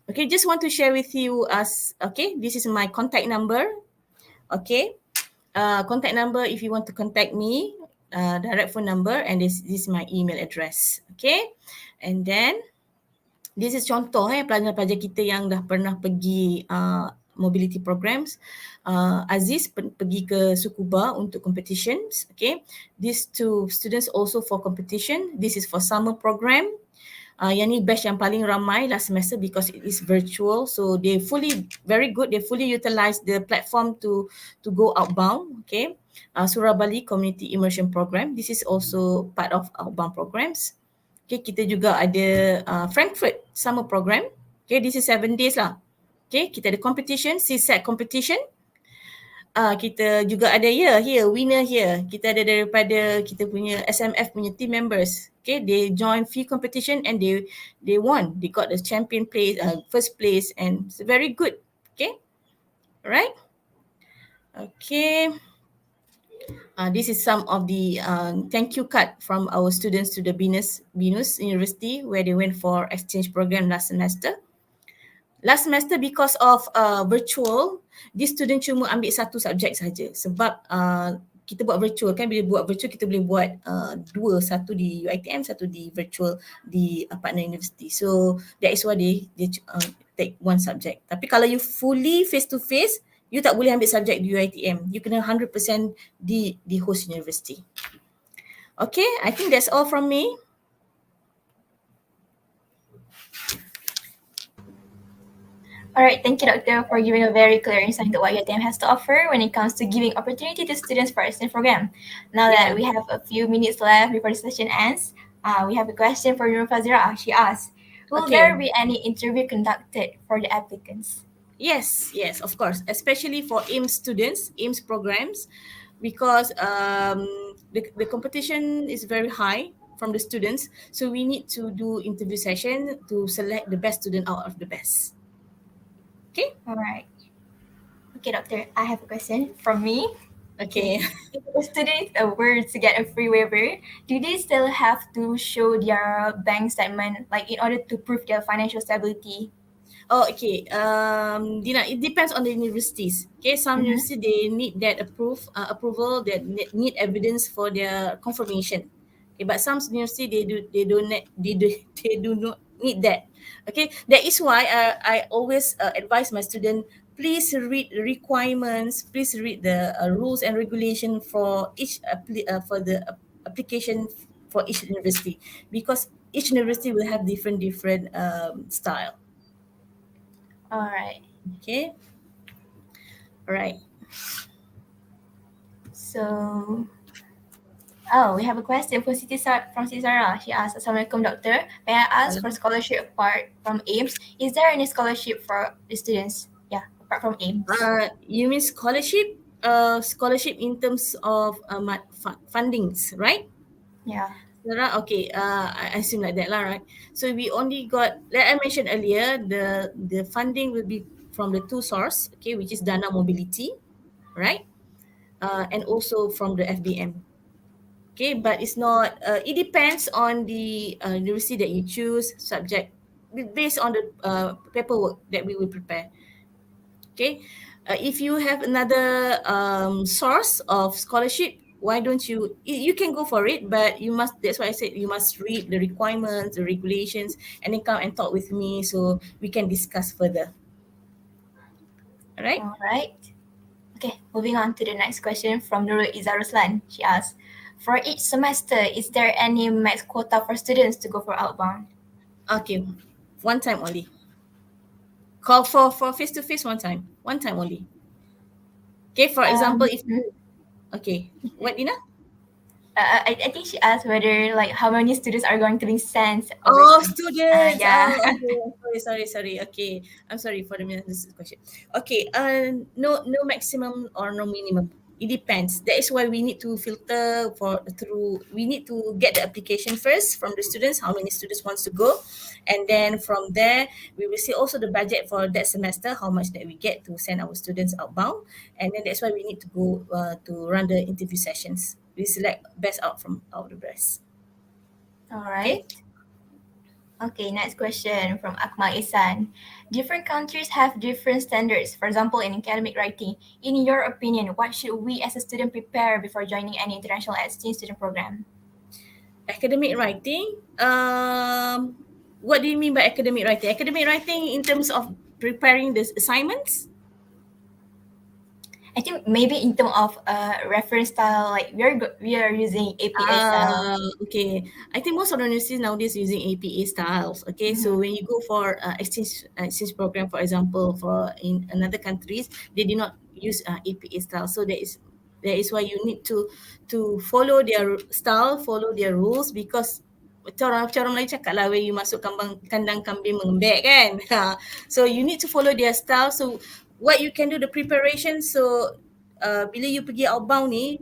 Okay, just want to share with you okay, this is my contact number. Okay, contact number if you want to contact me, direct phone number, and this is my email address. Okay, and then this is contoh pelajar-pelajar kita yang dah pernah pergi mobility programs. Aziz pergi ke Sukuba untuk competitions. Okay, these two students also for competition. This is for summer program. Yang ni batch yang paling ramai last semester because it is virtual, so they very good, they fully utilize the platform to go outbound. Okay, Surabali Community Immersion Program, this is also part of outbound programs. Okay, kita juga ada Frankfurt Summer Program. Okay, this is 7 days lah. Okay, kita ada competition, CSAT competition. kita juga ada winner here. Kita ada daripada kita punya SMF punya team members. Okay, they join few competition and they won. They got the champion place, first place, and it's very good. Okay, right? Okay. This is some of the thank you card from our students to the BINUS University where they went for exchange program last semester. Last semester because of virtual, this student cuma ambil satu subjek saja sebab kita buat virtual kan, bila buat virtual kita boleh buat dua, satu di UiTM, satu di virtual di partner university. So that is why they take one subject. Tapi kalau you fully face to face, you tak boleh ambil subjek di UiTM. You kena 100% di host university. Okay, I think that's all from me. Alright, thank you, Doctor, for giving a very clear insight into what UiTM has to offer when it comes to giving opportunity to students for exchange program. Now that we have a few minutes left before the session ends, we have a question for Nur Fazira. She asks, will there be any interview conducted for the applicants? Yes, of course, especially for AIMS students, AIMS programs, because the competition is very high from the students. So we need to do interview session to select the best student out of the best. Okay. All right. Okay, Doctor, I have a question from me. Okay. If the students were to get a free waiver, do they still have to show their bank statement, like in order to prove their financial stability? Oh, okay. Dina, it depends on the universities. Okay, some universities they need that approval, that need evidence for their confirmation. Okay, but some universities they do not need that. Okay, that is why I always advise my student, please read the requirements, please read the rules and regulation for each for the application for each university, because each university will have different style. All right. Okay. All right. So, we have a question from Siti Sarah. She asks, Assalamualaikum, Doctor. May I ask for scholarship apart from AIMS? Is there any scholarship for the students? Yeah, apart from AIMS. You mean scholarship? Scholarship in terms of fundings, right? Yeah. Sarah, okay, I assume like that lah, right? So we only got, like I mentioned earlier, the funding will be from the two source, okay, which is Dana Mobility, right? And also from the FBM. Okay, but it's not, it depends on the university that you choose, subject, based on the paperwork that we will prepare. Okay, if you have another source of scholarship, why don't you can go for it, but you must, that's why I said you must read the requirements, the regulations, and then come and talk with me so we can discuss further. All right? All right. Okay, moving on to the next question from Nurul Izzah Ruslan. She asks, for each semester, is there any max quota for students to go for outbound? Okay, one time only. Call for face-to-face one time only. Okay, for example, if okay, what, Dina? I think she asked whether, like, how many students are going to be sent. Oh, students. Yeah. Okay. Sorry. Okay, I'm sorry for the misunderstood question. Okay, no maximum or no minimum. It depends. That is why we need to filter we need to get the application first from the students, how many students wants to go. And then from there, we will see also the budget for that semester, how much that we get to send our students outbound. And then that's why we need to go to run the interview sessions. We select best out of the best. All right. Okay, next question from Akmal Ihsan. Different countries have different standards, for example, in academic writing. In your opinion, what should we as a student prepare before joining any international exchange student program? Academic writing? What do you mean by academic writing? Academic writing in terms of preparing the assignments? I think maybe in terms of reference style, like we are using APA style. Okay, I think most of the universities nowadays using APA styles. Okay, so when you go for exchange program, for example, for in another countries, they do not use APA style. So that is why you need to follow their style, follow their rules, because orang Melayu cakap lah, when you masuk kandang kambing mengembek kan. So you need to follow their style. So what you can do, the preparation, so bila you pergi outbound ni,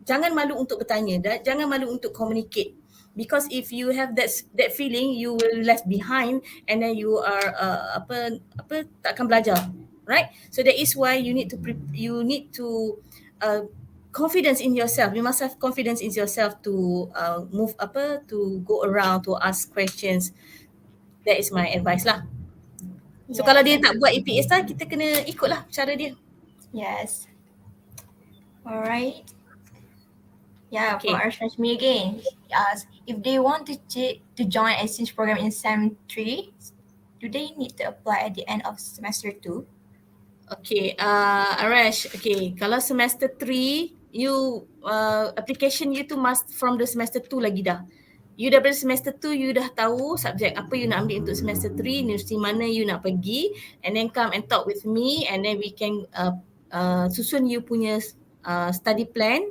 jangan malu untuk bertanya, jangan malu untuk communicate. Because if you have that feeling, you will left behind and then you are tak akan belajar, right? So that is why you need to confidence in yourself. You must have confidence in yourself to to go around to ask questions. That is my advice lah. So kalau dia tak buat APA style, kita kena ikutlah cara dia. Yes. Alright. Yeah, Okay. from Arshashmi again. She asks, if they want to join exchange program in SEM 3, do they need to apply at the end of semester 2? Okay, Arash, okay, kalau semester 3, you application you tu must from the semester 2 lagi dah. You daripada semester 2, you dah tahu subjek apa you nak ambil untuk semester 3, universiti mana you nak pergi, and then come and talk with me, and then we can susun you punya study plan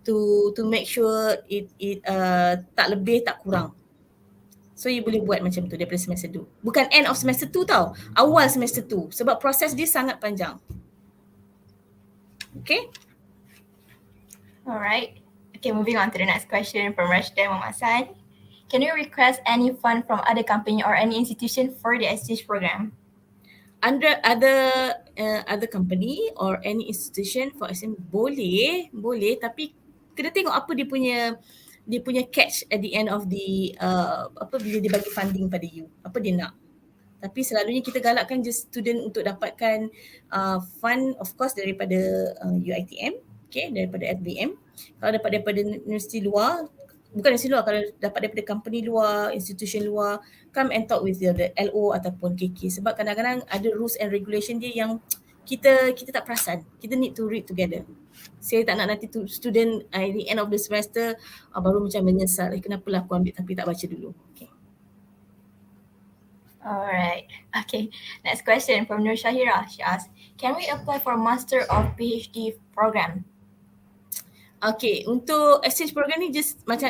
to make sure it tak lebih tak kurang. So you boleh buat macam tu daripada semester 2. Bukan end of semester 2 tau, awal semester 2, sebab proses dia sangat panjang. Okay? Alright. Okay, moving on to the next question from Rashdan Mamasan. Can you request any fund from other company or any institution for the exchange program? Under other company or any institution for example, boleh, tapi kena tengok apa dia punya catch at the end of the bila dia bagi funding pada you, apa dia nak. Tapi selalunya kita galakkan je student untuk dapatkan fund, of course daripada UiTM, okay, daripada FBM. Kalau dapat daripada universiti luar, bukan universiti luar, kalau dapat daripada company luar, institution luar, come and talk with the LO ataupun KK. Sebab kadang-kadang ada rules and regulation dia yang kita tak perasan. Kita need to read together. Saya tak nak nanti student at the end of the semester baru macam menyesal, kenapalah aku ambil tapi tak baca dulu. Okay. Alright. Okay. Next question from Nur Shahira. She asks, can we apply for Master or PhD program? Okay, untuk exchange program ni just macam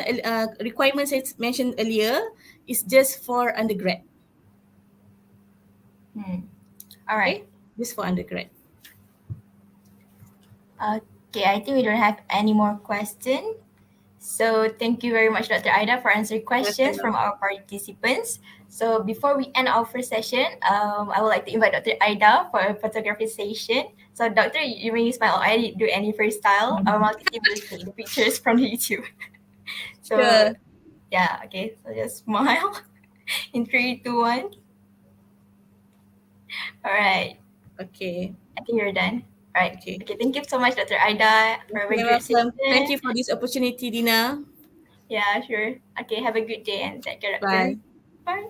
requirement saya mention earlier is just for undergrad. Alright. Okay? Just for undergrad. Okay, I think we don't have any more questions. So thank you very much, Dr. Aida, for answering questions from our participants. So before we end our first session, I would like to invite Dr. Aida for a photography session. So Doctor, you may smile. I do any freestyle or multi-ability, the pictures from the YouTube. So Sure. yeah, okay. So just smile in 3, 2, 1. All right. Okay. I think you're done. All right. Okay. Okay. Thank you so much, Dr. Aida, for a very You're great session. welcome. Thank you for this opportunity, Dina. Yeah, sure. Okay. Have a good day and take care, Doctor. Bye. Bye.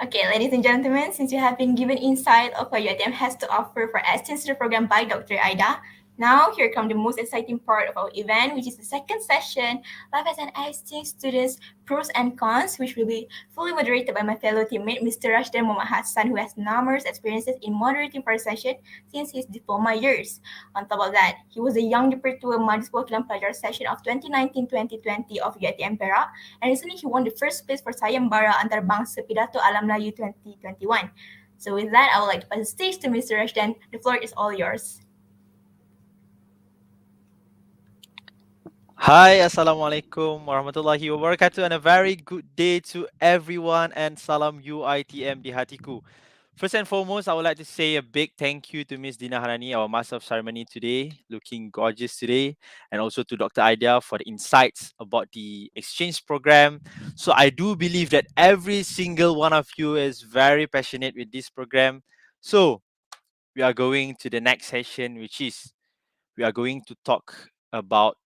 Okay, ladies and gentlemen, since you have been given insight of what UiTM has to offer for exchange student program by Dr. Aida, now here comes the most exciting part of our event, which is the second session, Life as an Exchange Students, Pros and Cons, which will be fully moderated by my fellow teammate, Mr. Rashdan Muhammad Hassan, who has numerous experiences in moderating for a session since his diploma years. On top of that, he was the Young Dipertua Majlis Perwakilan Pelajar session of 2019-2020 of UiTM Perak, and recently he won the first place for Sayembara Antarabangsa Pidato Alam Melayu 2021. So with that, I would like to pass the stage to Mr. Rashdan. The floor is all yours. Hi, Assalamualaikum warahmatullahi wabarakatuh, and a very good day to everyone, and salam UiTM di hatiku. First and foremost, I would like to say a big thank you to Miss Dina Harani, our Master of Ceremony today, looking gorgeous today, and also to Dr. Aida for the insights about the exchange program. So I do believe that every single one of you is very passionate with this program. So we are going to the next session, which is we are going to talk about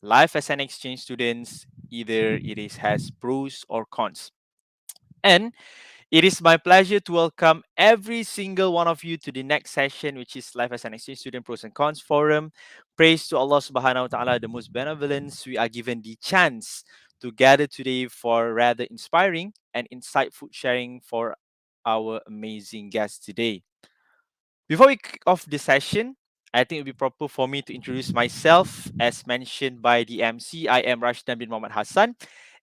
life as an exchange student, either has pros or cons. And it is my pleasure to welcome every single one of you to the next session, which is Life as an Exchange Student Pros and Cons Forum. Praise to Allah Subhanahu wa Ta'ala, the most benevolent. We are given the chance to gather today for rather inspiring and insightful sharing for our amazing guests today. Before we kick off the session, I think it would be proper for me to introduce myself. As mentioned by the MC, I am Rashdan bin Muhammad Hassan,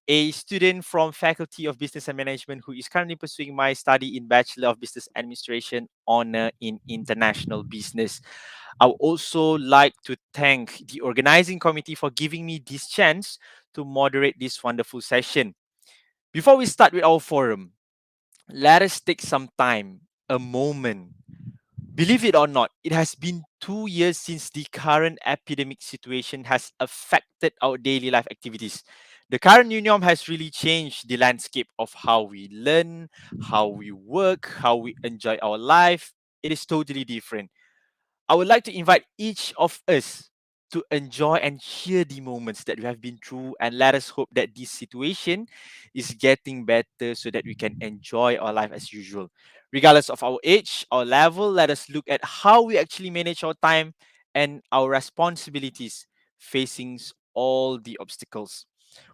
a student from Faculty of Business and Management who is currently pursuing my study in Bachelor of Business Administration honor in International Business. I would also like to thank the organizing committee for giving me this chance to moderate this wonderful session. Before we start with our forum, let us take some time, a moment. Believe it or not, it has been 2 years since the current epidemic situation has affected our daily life activities. The current new norm has really changed the landscape of how we learn, how we work, how we enjoy our life. It is totally different. I would like to invite each of us to enjoy and share the moments that we have been through, and let us hope that this situation is getting better so that we can enjoy our life as usual. Regardless of our age or level, let us look at how we actually manage our time and our responsibilities facing all the obstacles.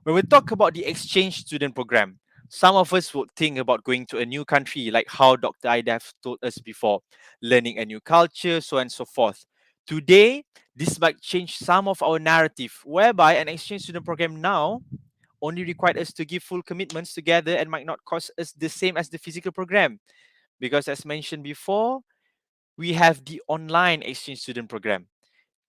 When we talk about the exchange student program, some of us would think about going to a new country, like how Dr. Aidaf told us before, learning a new culture, so on and so forth. Today, this might change some of our narrative, whereby an exchange student program now only requires us to give full commitments together and might not cost us the same as the physical program. Because as mentioned before, we have the online exchange student program.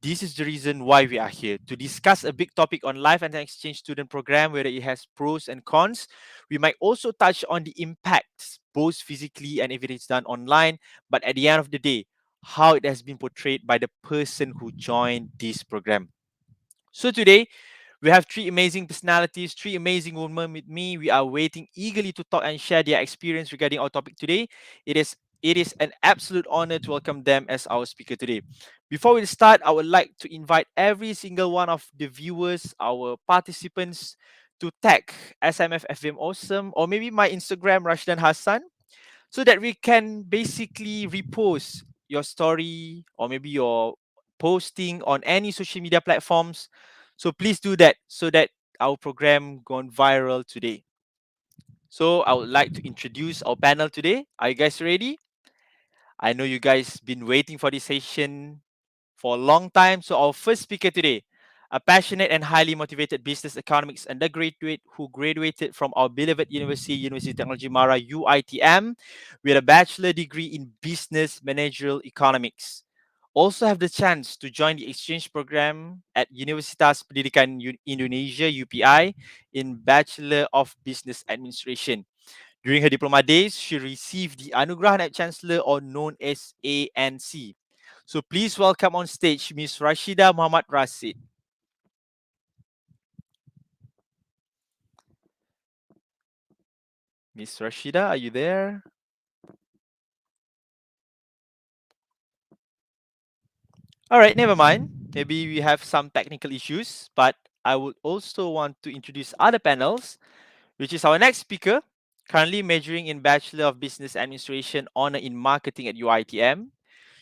This is the reason why we are here to discuss a big topic on life and exchange student program, whether it has pros and cons. We might also touch on the impacts, both physically and if it is done online. But at the end of the day, how it has been portrayed by the person who joined this program. So today, we have three amazing personalities, three amazing women with me. We are waiting eagerly to talk and share their experience regarding our topic today. It is it is an absolute honor to welcome them as our speaker today. Before we start, I would like to invite every single one of the viewers, our participants, to tag SMF FVM Awesome or maybe my Instagram Rashdan Hassan, so that we can basically repost your story or maybe your posting on any social media platforms. So please do that so that our program gone viral today. So I would like to introduce our panel today. Are you guys ready? I know you guys been waiting for this session for a long time. So our first speaker today, a passionate and highly motivated business economics undergraduate who graduated from our beloved university, University of Technology Mara UITM, with a bachelor degree in business managerial economics. Also have the chance to join the exchange program at Universitas Pendidikan Indonesia UPI in Bachelor of Business Administration. During her diploma days, she received the Anugerah Naib Chancellor, or known as ANC. So please welcome on stage Miss Rashida Muhammad Rasid. Miss Rashida, are you there? All right, never mind. Maybe we have some technical issues, but I would also want to introduce other panels, which is our next speaker, currently majoring in Bachelor of Business Administration honor in marketing at UITM.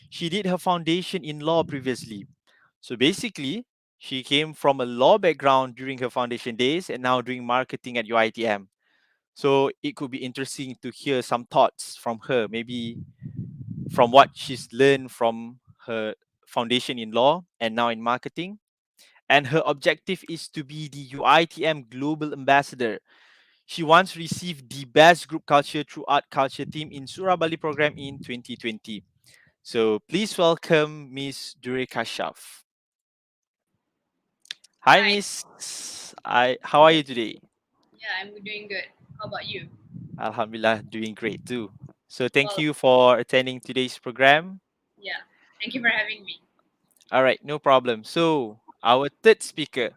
She did her foundation in law previously. So basically, she came from a law background during her foundation days and now doing marketing at UITM. So it could be interesting to hear some thoughts from her, maybe from what she's learned from her foundation in law and now in marketing. And her objective is to be the UITM Global Ambassador. She once received the Best Group Culture through Art Culture Team in Surabali program in 2020. So please welcome Miss Dure Kashaf. Hi, Hi. Miss. How are you today? Yeah, I'm doing good. How about you? Alhamdulillah, doing great too. So thank Well, you for attending today's program. yeah. Thank you for having me. All right, no problem. So our third speaker,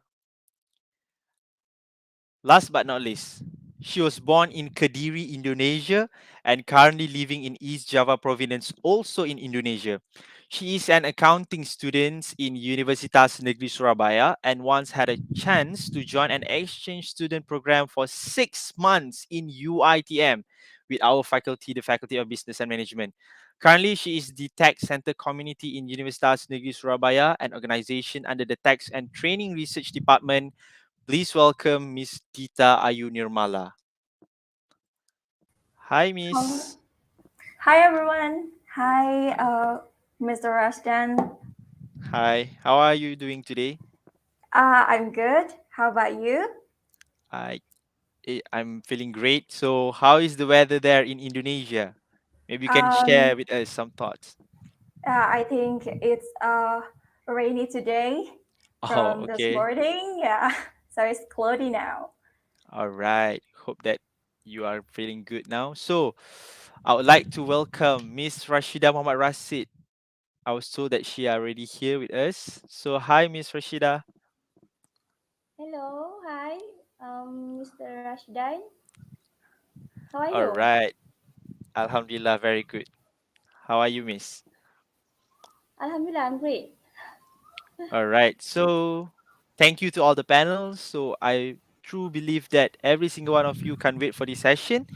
last but not least, she was born in Kediri, Indonesia, and currently living in East Java Province, also in Indonesia. She is an accounting student in Universitas Negeri Surabaya and once had a chance to join an exchange student program for 6 months in UITM with our faculty, the Faculty of Business and Management. Currently, she is the Tax Center Community in Universitas Negeri Surabaya, an organization under the Tax and Training Research Department. Please welcome Miss Tita Ayu Nirmala. Hi, Hello. Miss. Hi everyone. Hi, Mr. Rashdan. Hi. How are you doing today? I'm good. How about you? I I'm feeling great. So, how is the weather there in Indonesia? Maybe you can share Um, with us some thoughts. I think it's rainy today Oh, from this okay. morning. Yeah, so it's cloudy now. All right. Hope that you are feeling good now. So, I would like to welcome Miss Rashida Muhammad Rasid. I was told that she already here with us. So, hi, Miss Rashida. Hello, hi, Mr. Rashdan. How are All you? right. Alhamdulillah, very good. How are you, Miss? Alhamdulillah, I'm great. All right. So, thank you to all the panels. So, I truly believe that every single one of you can wait for this session.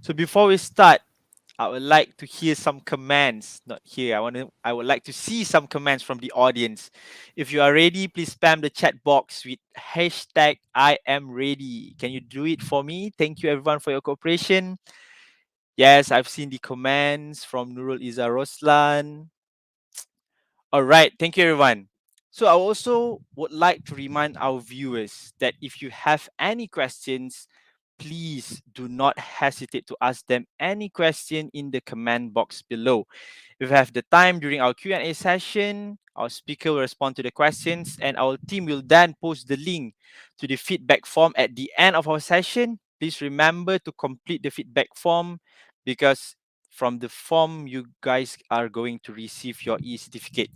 So, before we start, I would like to hear some commands. Not here. I would like to see some commands from the audience. If you are ready, please spam the chat box with hashtag I am ready. Can you do it for me? Thank you everyone for your cooperation. Yes, I've seen the commands from Nurul Iza Roslan. All right, thank you everyone. So I also would like to remind our viewers that if you have any questions, please do not hesitate to ask them any question in the comment box below. If we have the time during our Q&A session, our speaker will respond to the questions and our team will then post the link to the feedback form at the end of our session. Please remember to complete the feedback form because from the form you guys are going to receive your e-certificate.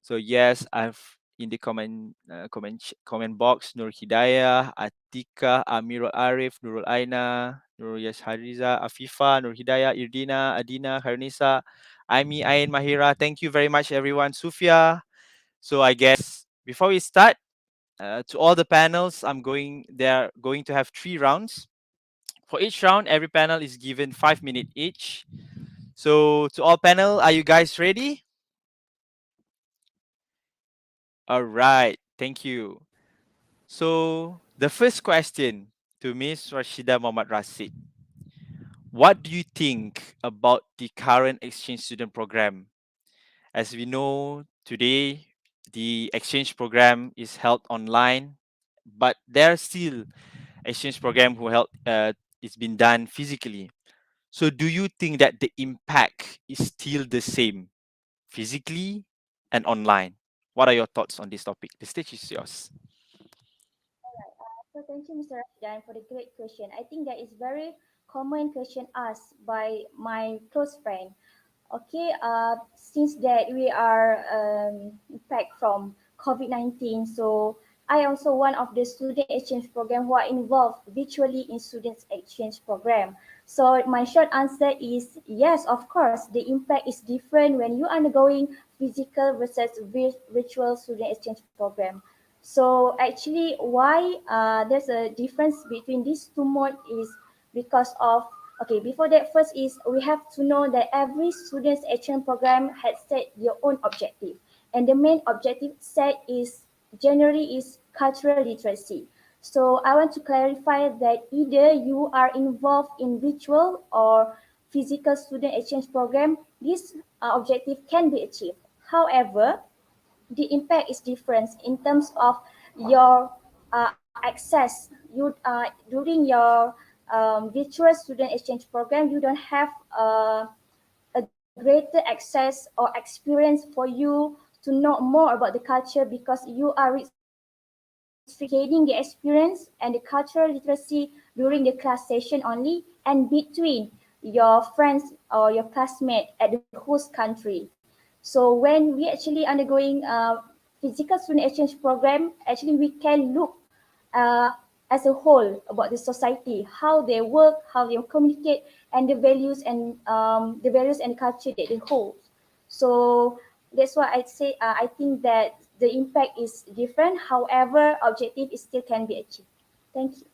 So yes, I've in the comment box Nur Hidayah, Atika, Amirul Arif, Nurul Aina, Nurul Yash Hariza, Afifa, Nur Hidayah, Irdina, Adina, Karnisa, Aimi, Ain, Mahira. Thank you very much, everyone. Sufia. So I guess before we start, to all the panels, they're going to have 3 rounds. For each round, every panel is given 5 minutes each. So to all panel, are you guys ready? All right. Thank you. So the first question to Miss Rashida Muhammad Rasid. What do you think about the current exchange student program? As we know, today the exchange program is held online, but there are still exchange program who held it's been done physically. So do you think that the impact is still the same physically and online? What are your thoughts on this topic? The stage is yours. So thank you, Mr. Rashdan, for the great question. I think that is very common question asked by my close friend. Okay, since that we are impact from COVID-19, so I also one of the student exchange program who are involved virtually in students exchange program. So my short answer is yes, of course, the impact is different when you undergoing physical versus virtual student exchange program. So actually, why there's a difference between these two modes is because of okay. Before that, first is we have to know that every student's exchange program has set their own objective, and the main objective set is generally is cultural literacy. So I want to clarify that either you are involved in virtual or physical student exchange program, this objective can be achieved. However, the impact is different in terms of your access. You during your virtual student exchange program, you don't have a greater access or experience for you to know more about the culture because you are restricted to gaining the experience and the cultural literacy during the class session only and between your friends or your classmate at the host country. So when we actually undergoing physical student exchange program, actually we can look uh, as a whole about the society, how they work, how they communicate, and the values and culture that they hold. So that's why I say I think that the impact is different. However, objective is still can be achieved. Thank you.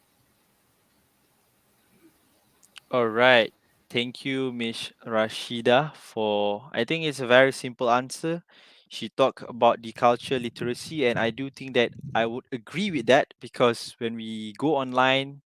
All right. Thank you, Miss Rashida, for I think it's a very simple answer. She talked about the culture literacy, and I do think that I would agree with that because when we go online,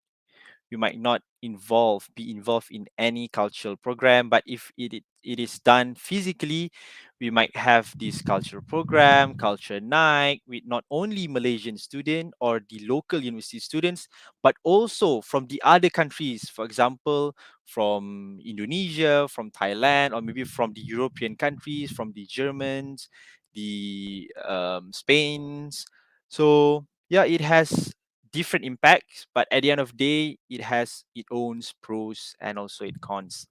we might not be involved in any cultural program, but if it is done physically, we might have this cultural program, culture night, with not only Malaysian student or the local university students, but also from the other countries, for example, from Indonesia, from Thailand, or maybe from the European countries, from the Germans, the Spain's. So yeah, it has different impacts, but at the end of the day, it has its own pros and also its cons.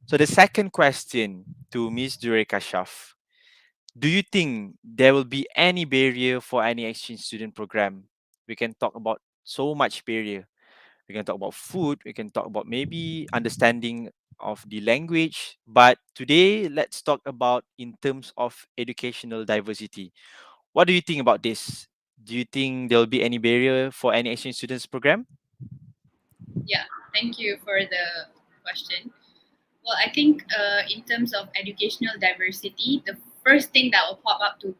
So the second question to Ms. Dure Kashaf: do you think there will be any barrier for any exchange student program? We can talk about so much barrier. We can talk about food. We can talk about maybe understanding of the language. But today, let's talk about in terms of educational diversity. What do you think about this? Do you think there will be any barrier for any exchange students program? Yeah, thank you for the question. Well, I think in terms of educational diversity, the first thing that will pop up to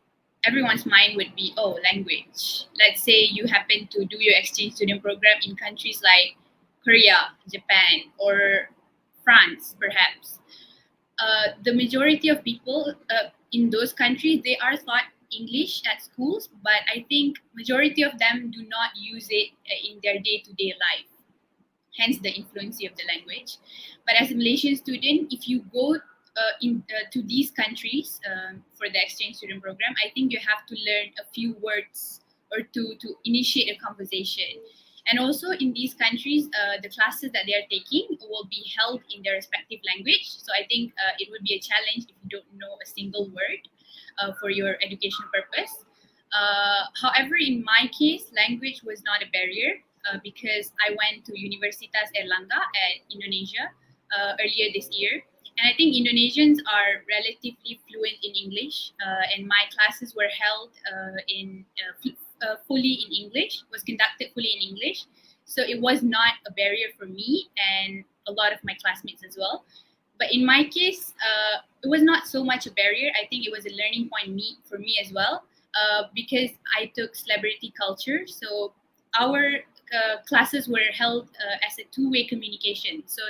everyone's mind would be, oh, language. Let's say you happen to do your exchange student program in countries like Korea, Japan, or France, perhaps. The majority of people in those countries, they are taught English at schools, but I think majority of them do not use it in their day-to-day life, hence the influence of the language. But as a Malaysian student, if you go to these countries for the exchange student program, I think you have to learn a few words or to initiate a conversation. And also in these countries, the classes that they are taking will be held in their respective language. So I think it would be a challenge if you don't know a single word for your education purpose. However, in my case, language was not a barrier because I went to Universitas Erlangga at Indonesia earlier this year. And I think Indonesians are relatively fluent in English, and my classes were held fully in English, was conducted fully in English. So it was not a barrier for me and a lot of my classmates as well. But in my case, it was not so much a barrier. I think it was a learning point for me as well, because I took celebrity culture. So our classes were held as a two-way communication. So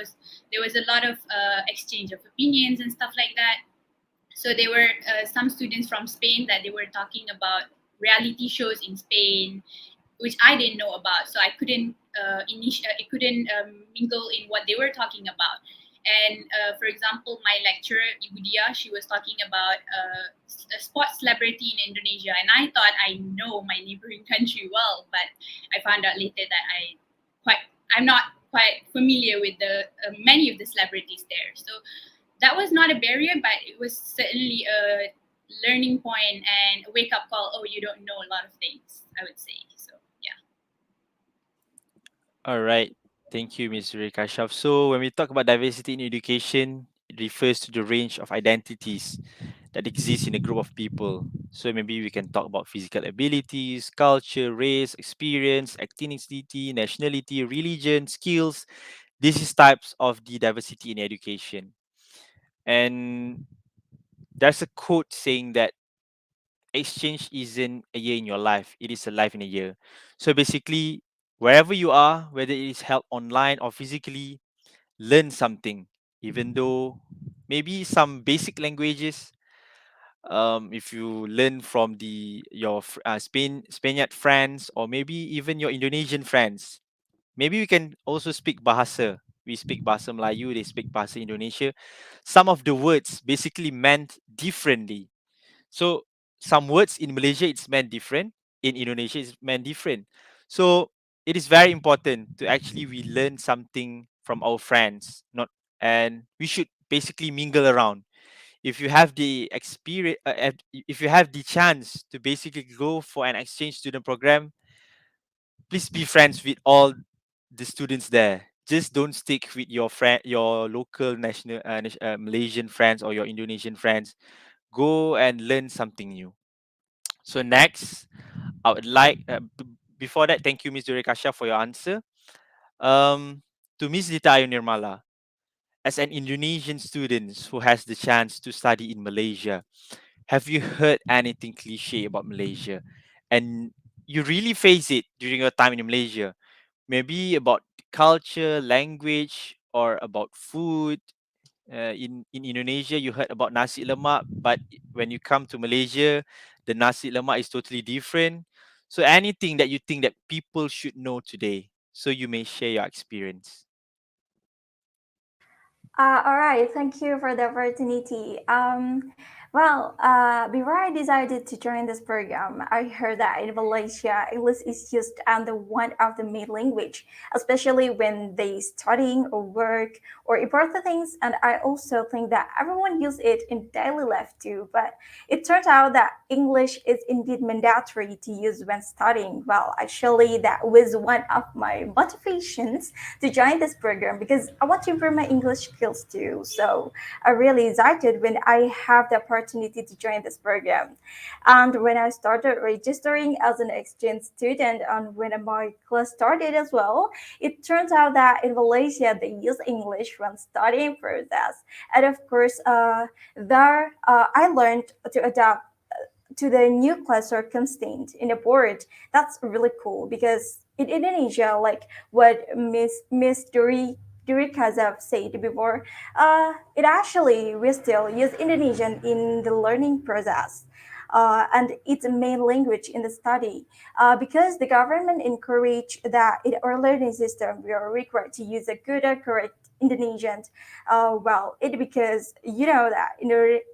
there was a lot of exchange of opinions and stuff like that. So there were some students from Spain that they were talking about reality shows in Spain, which I didn't know about. So I couldn't mingle in what they were talking about. And for example, my lecturer Ibu Dia, she was talking about a sports celebrity in Indonesia, and I thought I know my neighboring country well, but I found out later that I'm not quite familiar with the many of the celebrities there. So that was not a barrier, but it was certainly a learning point and a wake up call. Oh, you don't know a lot of things, I would say. So yeah. All right. Thank you, Ms. Rekashaf. So when we talk about diversity in education, it refers to the range of identities that exist in a group of people. So maybe we can talk about physical abilities, culture, race, experience, ethnicity, nationality, religion, skills. This is types of the diversity in education. And there's a quote saying that exchange isn't a year in your life, it is a life in a year. So basically, wherever you are, whether it is held online or physically, learn something, even though maybe some basic languages. If you learn from Spaniard friends, or maybe even your Indonesian friends, maybe we can also speak bahasa. We speak bahasa Melayu, they speak bahasa Indonesia. Some of the words basically meant differently. So some words in Malaysia it's meant different, in Indonesia it's meant different. So it is very important to actually we learn something from our friends, not and we should basically mingle around. If you have the experience, if you have the chance to basically go for an exchange student program, please be friends with all the students there. Just don't stick with your your local Malaysian friends or your Indonesian friends. Go and learn something new. So next, I would like before that, thank you, Ms. Durekasha, for your answer. To Ms. Dita Ayu Nirmala, as an Indonesian student who has the chance to study in Malaysia, have you heard anything cliche about Malaysia? And you really face it during your time in Malaysia? Maybe about culture, language, or about food. In Indonesia, you heard about nasi lemak, but when you come to Malaysia, the nasi lemak is totally different. So anything that you think that people should know today, so you may share your experience. All right, thank you for the opportunity. Before I decided to join this program, I heard that in Malaysia, English is used as the one of the main language, especially when they studying or work or important things. And I also think that everyone use it in daily life too. But it turns out that English is indeed mandatory to use when studying. Well, actually, that was one of my motivations to join this program because I want to improve my English skills too. So I'm really excited when I have the opportunity to join this program. And when I started registering as an exchange student and when my class started as well, it turns out that in Malaysia they use English when studying process. And of course, I learned to adapt to the new class circumstance in the board. That's really cool because in Indonesia, like what Miss Duri Kazab said before, it actually we still use Indonesian in the learning process. And it's a main language in the study because the government encouraged that in our learning system we are required to use a good and correct Indonesian. It because you know that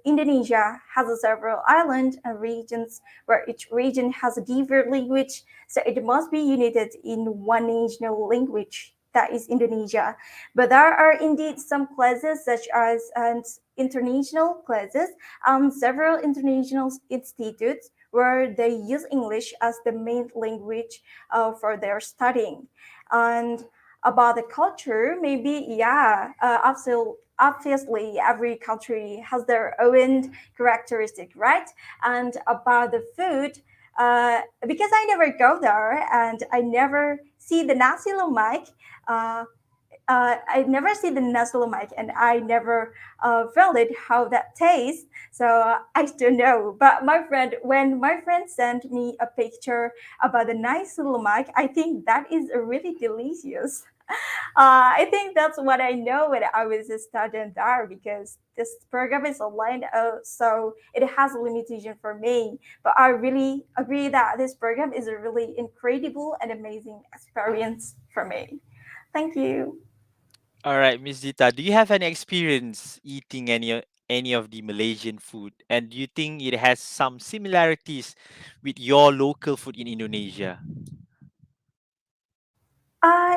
Indonesia has several islands and regions where each region has a different language, so it must be united in one national language that is Indonesia. But there are indeed some classes such as international classes, several international institutes where they use English as the main language for their studying. And about the culture, maybe yeah, absolutely. Obviously, every country has their own characteristic, right? And about the food, because I never go there and I never see the nasi lemak, uh, I never see the nasi lemak and I never felt it how that tastes. So I don't know. But when my friend sent me a picture about the nasi lemak, I think that is really delicious. I think that's what I know when I was studying there because this program is online, so it has a limitation for me. But I really agree that this program is a really incredible and amazing experience for me. Thank you. All right, Miss Dita, do you have any experience eating any of the Malaysian food, and do you think it has some similarities with your local food in Indonesia?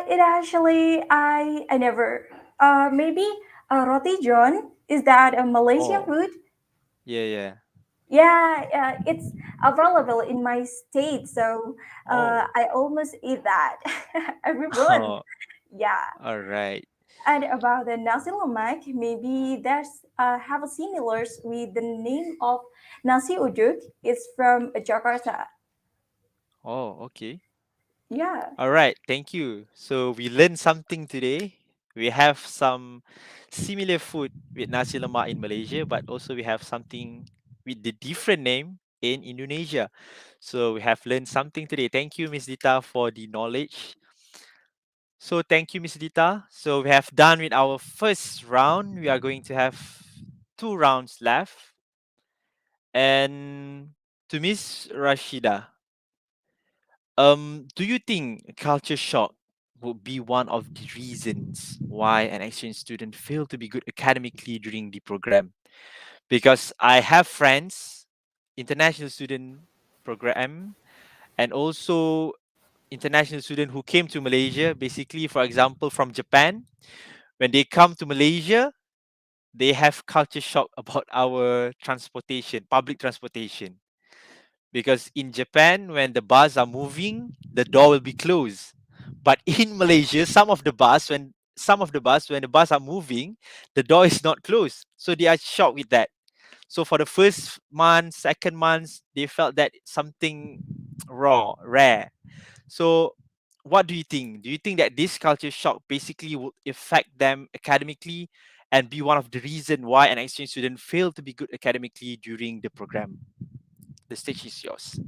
It actually I never maybe roti john, is that a Malaysian Oh, food? yeah, yeah. Yeah, it's available in my state, so Oh, I almost eat that every month. oh, Yeah, all right. and about the nasi lemak, maybe there's have a similars with the name of nasi uduk. It's from Jakarta. Oh, okay. Yeah. All right, thank you. So we learned something today. We have some similar food with nasi lemak in Malaysia, but also we have something with the different name in Indonesia. So we have learned something today. Thank you, Miss Dita, for the knowledge. So thank you, Miss Dita. So we have done with our first round. We are going to have two rounds left. And to Miss Rashida, do you think culture shock would be one of the reasons why an exchange student failed to be good academically during the program? Because I have friends, international student program, and also international student who came to Malaysia, basically, for example, from Japan. When they come to Malaysia, they have culture shock about our transportation, public transportation. Because in Japan, when the bus are moving, the door will be closed. But in Malaysia, some of the bus when the bus are moving, the door is not closed. So they are shocked with that. So for the first month, second month, they felt that something rare. So what do you think? Do you think that this culture shock basically would affect them academically and be one of the reason why an exchange student failed to be good academically during the program? The stage is yours.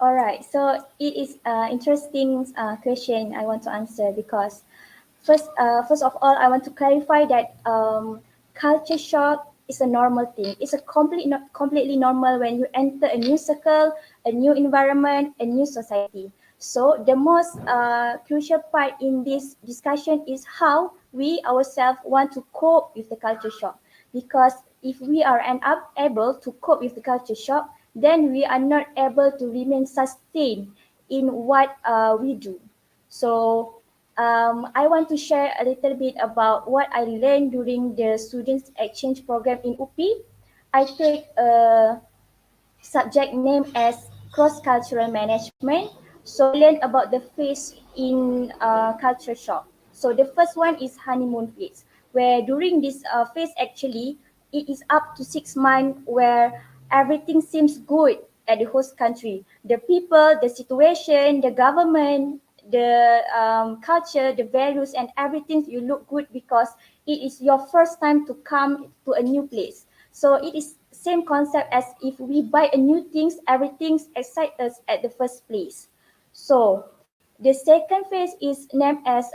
All right. So it is an interesting question I want to answer because first of all, I want to clarify that culture shock is a normal thing. It's a completely normal when you enter a new circle, a new environment, a new society. So the most crucial part in this discussion is how we ourselves want to cope with the culture shock. Because if we are unable to cope with the culture shock, then we are not able to remain sustained in what we do. So I want to share a little bit about what I learned during the students exchange program in UPI. I take a subject named as cross-cultural management. So we learn about the phase in culture shock. So the first one is honeymoon phase, where during this phase actually it is up to 6 months where everything seems good at the host country. The people, the situation, the government, the culture, the values, and everything you look good because it is your first time to come to a new place. So it is same concept as if we buy a new things, everything excites us at the first place. So the second phase is named as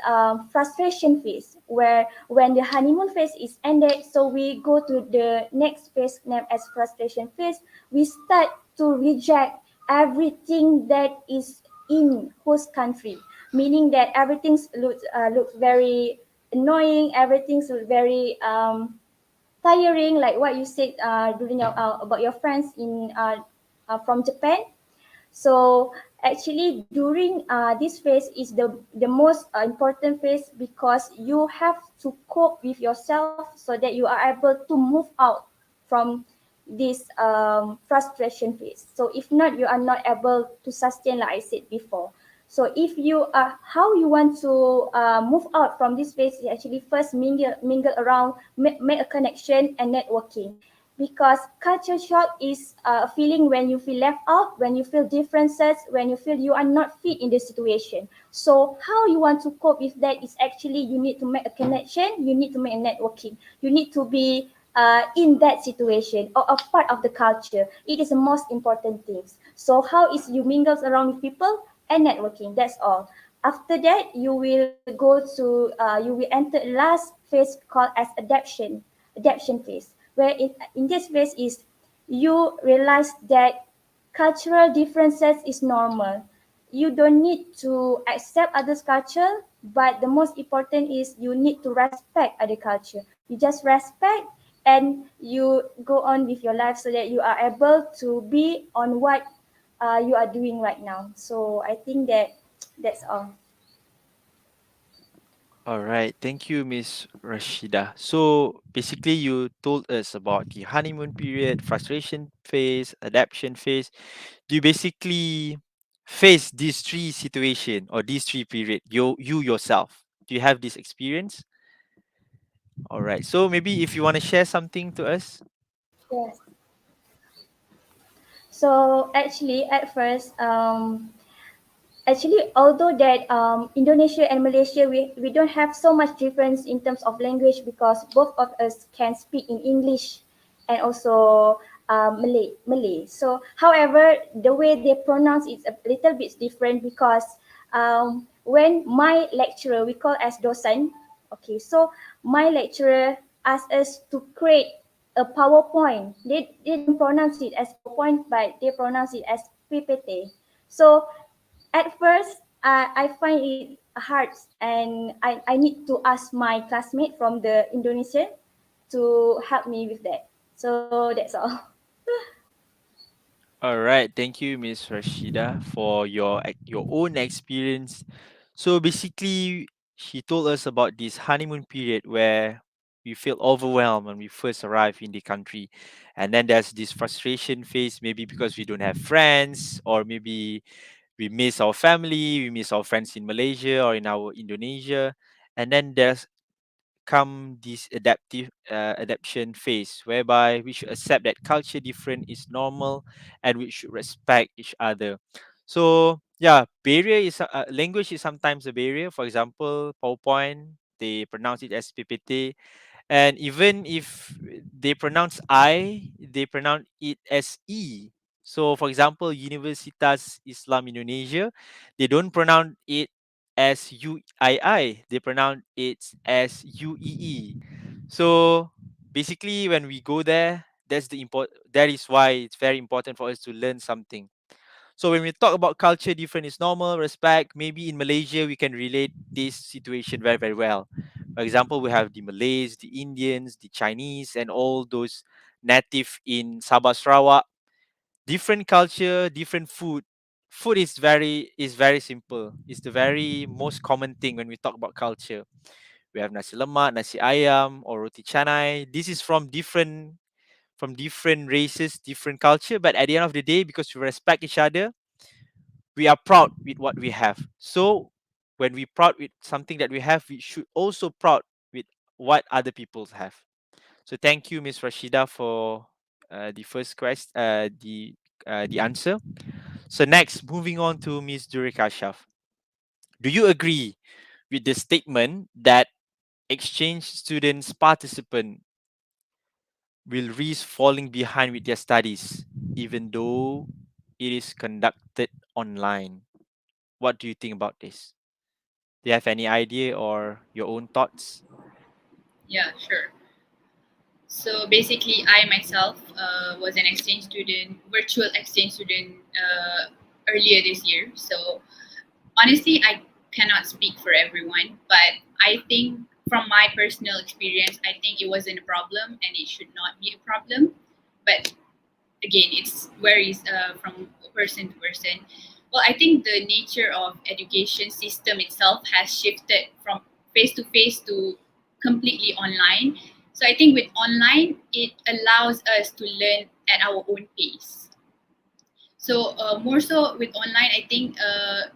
frustration phase, where when the honeymoon phase is ended, so we go to the next phase named as frustration phase. We start to reject everything that is in host country, meaning that everything looks very annoying, everything's very tiring, like what you said during your about your friends in from Japan. So actually, during this phase is the most important phase because you have to cope with yourself so that you are able to move out from this frustration phase. So if not, you are not able to sustain, like I said before. So if you are how you want to move out from this phase is actually first mingle around, make a connection and networking, because culture shock is a feeling when you feel left out, when you feel differences, when you feel you are not fit in the situation. So how you want to cope with that is actually you need to make a connection, you need to make a networking, you need to be in that situation or a part of the culture. It is the most important things. So how is you mingle around with people and networking, that's all. After that, you will go to you will enter last phase called as adaptation phase, where in this phase is you realize that cultural differences is normal. You don't need to accept others' culture, but the most important is you need to respect other culture. You just respect and you go on with your life so that you are able to be on what you are doing right now. So I think that that's all. All right, thank you, Miss Rashida. So basically, you told us about the honeymoon period, frustration phase, adaptation phase. Do you basically face these three situation or these three period? You yourself. Do you have this experience? All right. So maybe if you want to share something to us. Yes. So actually, at first, actually, although that Indonesia and Malaysia, we don't have so much difference in terms of language because both of us can speak in English and also Malay. So, however, the way they pronounce it's a little bit different because when my lecturer, we call as dosan, okay, so my lecturer asked us to create a PowerPoint. They don't pronounce it as PowerPoint, but they pronounce it as PPT. So at first, I find it hard and I need to ask my classmate from the Indonesian to help me with that. So that's all. All right. Thank you, Miss Rashida, for your own experience. So basically, she told us about this honeymoon period where we feel overwhelmed when we first arrive in the country. And then there's this frustration phase, maybe because we don't have friends, or maybe we miss our family, we miss our friends in Malaysia or in our Indonesia. And then there's come this adaptation phase whereby we should accept that culture different is normal and we should respect each other. So yeah, barrier is language is sometimes a barrier. For example, PowerPoint, they pronounce it as PPT, and even if they pronounce I, they pronounce it as E. So, for example, Universitas Islam Indonesia, they don't pronounce it as UII, they pronounce it as UEE. So, basically, when we go there, that is why it's very important for us to learn something. So when we talk about culture different is normal, respect, maybe in Malaysia we can relate this situation very, very well. For example, we have the Malays, the Indians, the Chinese, and all those native in Sabah Sarawak. Different culture, different food. Food is very simple. It's the very most common thing when we talk about culture. We have nasi lemak, nasi ayam, or roti canai. This is from different races, different culture. But at the end of the day, because we respect each other, we are proud with what we have. So when we proud with something that we have, we should also proud with what other people have. So thank you, Miss Rashida, for the first question, the answer. So next, moving on to Miss Durika Shaf. Do you agree with the statement that exchange students participant will risk falling behind with their studies, even though it is conducted online? What do you think about this? Do you have any idea or your own thoughts? Yeah, sure. So basically, I myself was an exchange student, virtual exchange student earlier this year. So honestly, I cannot speak for everyone, but I think from my personal experience, I think it wasn't a problem and it should not be a problem. But again, it's varies from person to person. Well, I think the nature of education system itself has shifted from face to face to completely online. So I think with online, it allows us to learn at our own pace. So more so with online, I think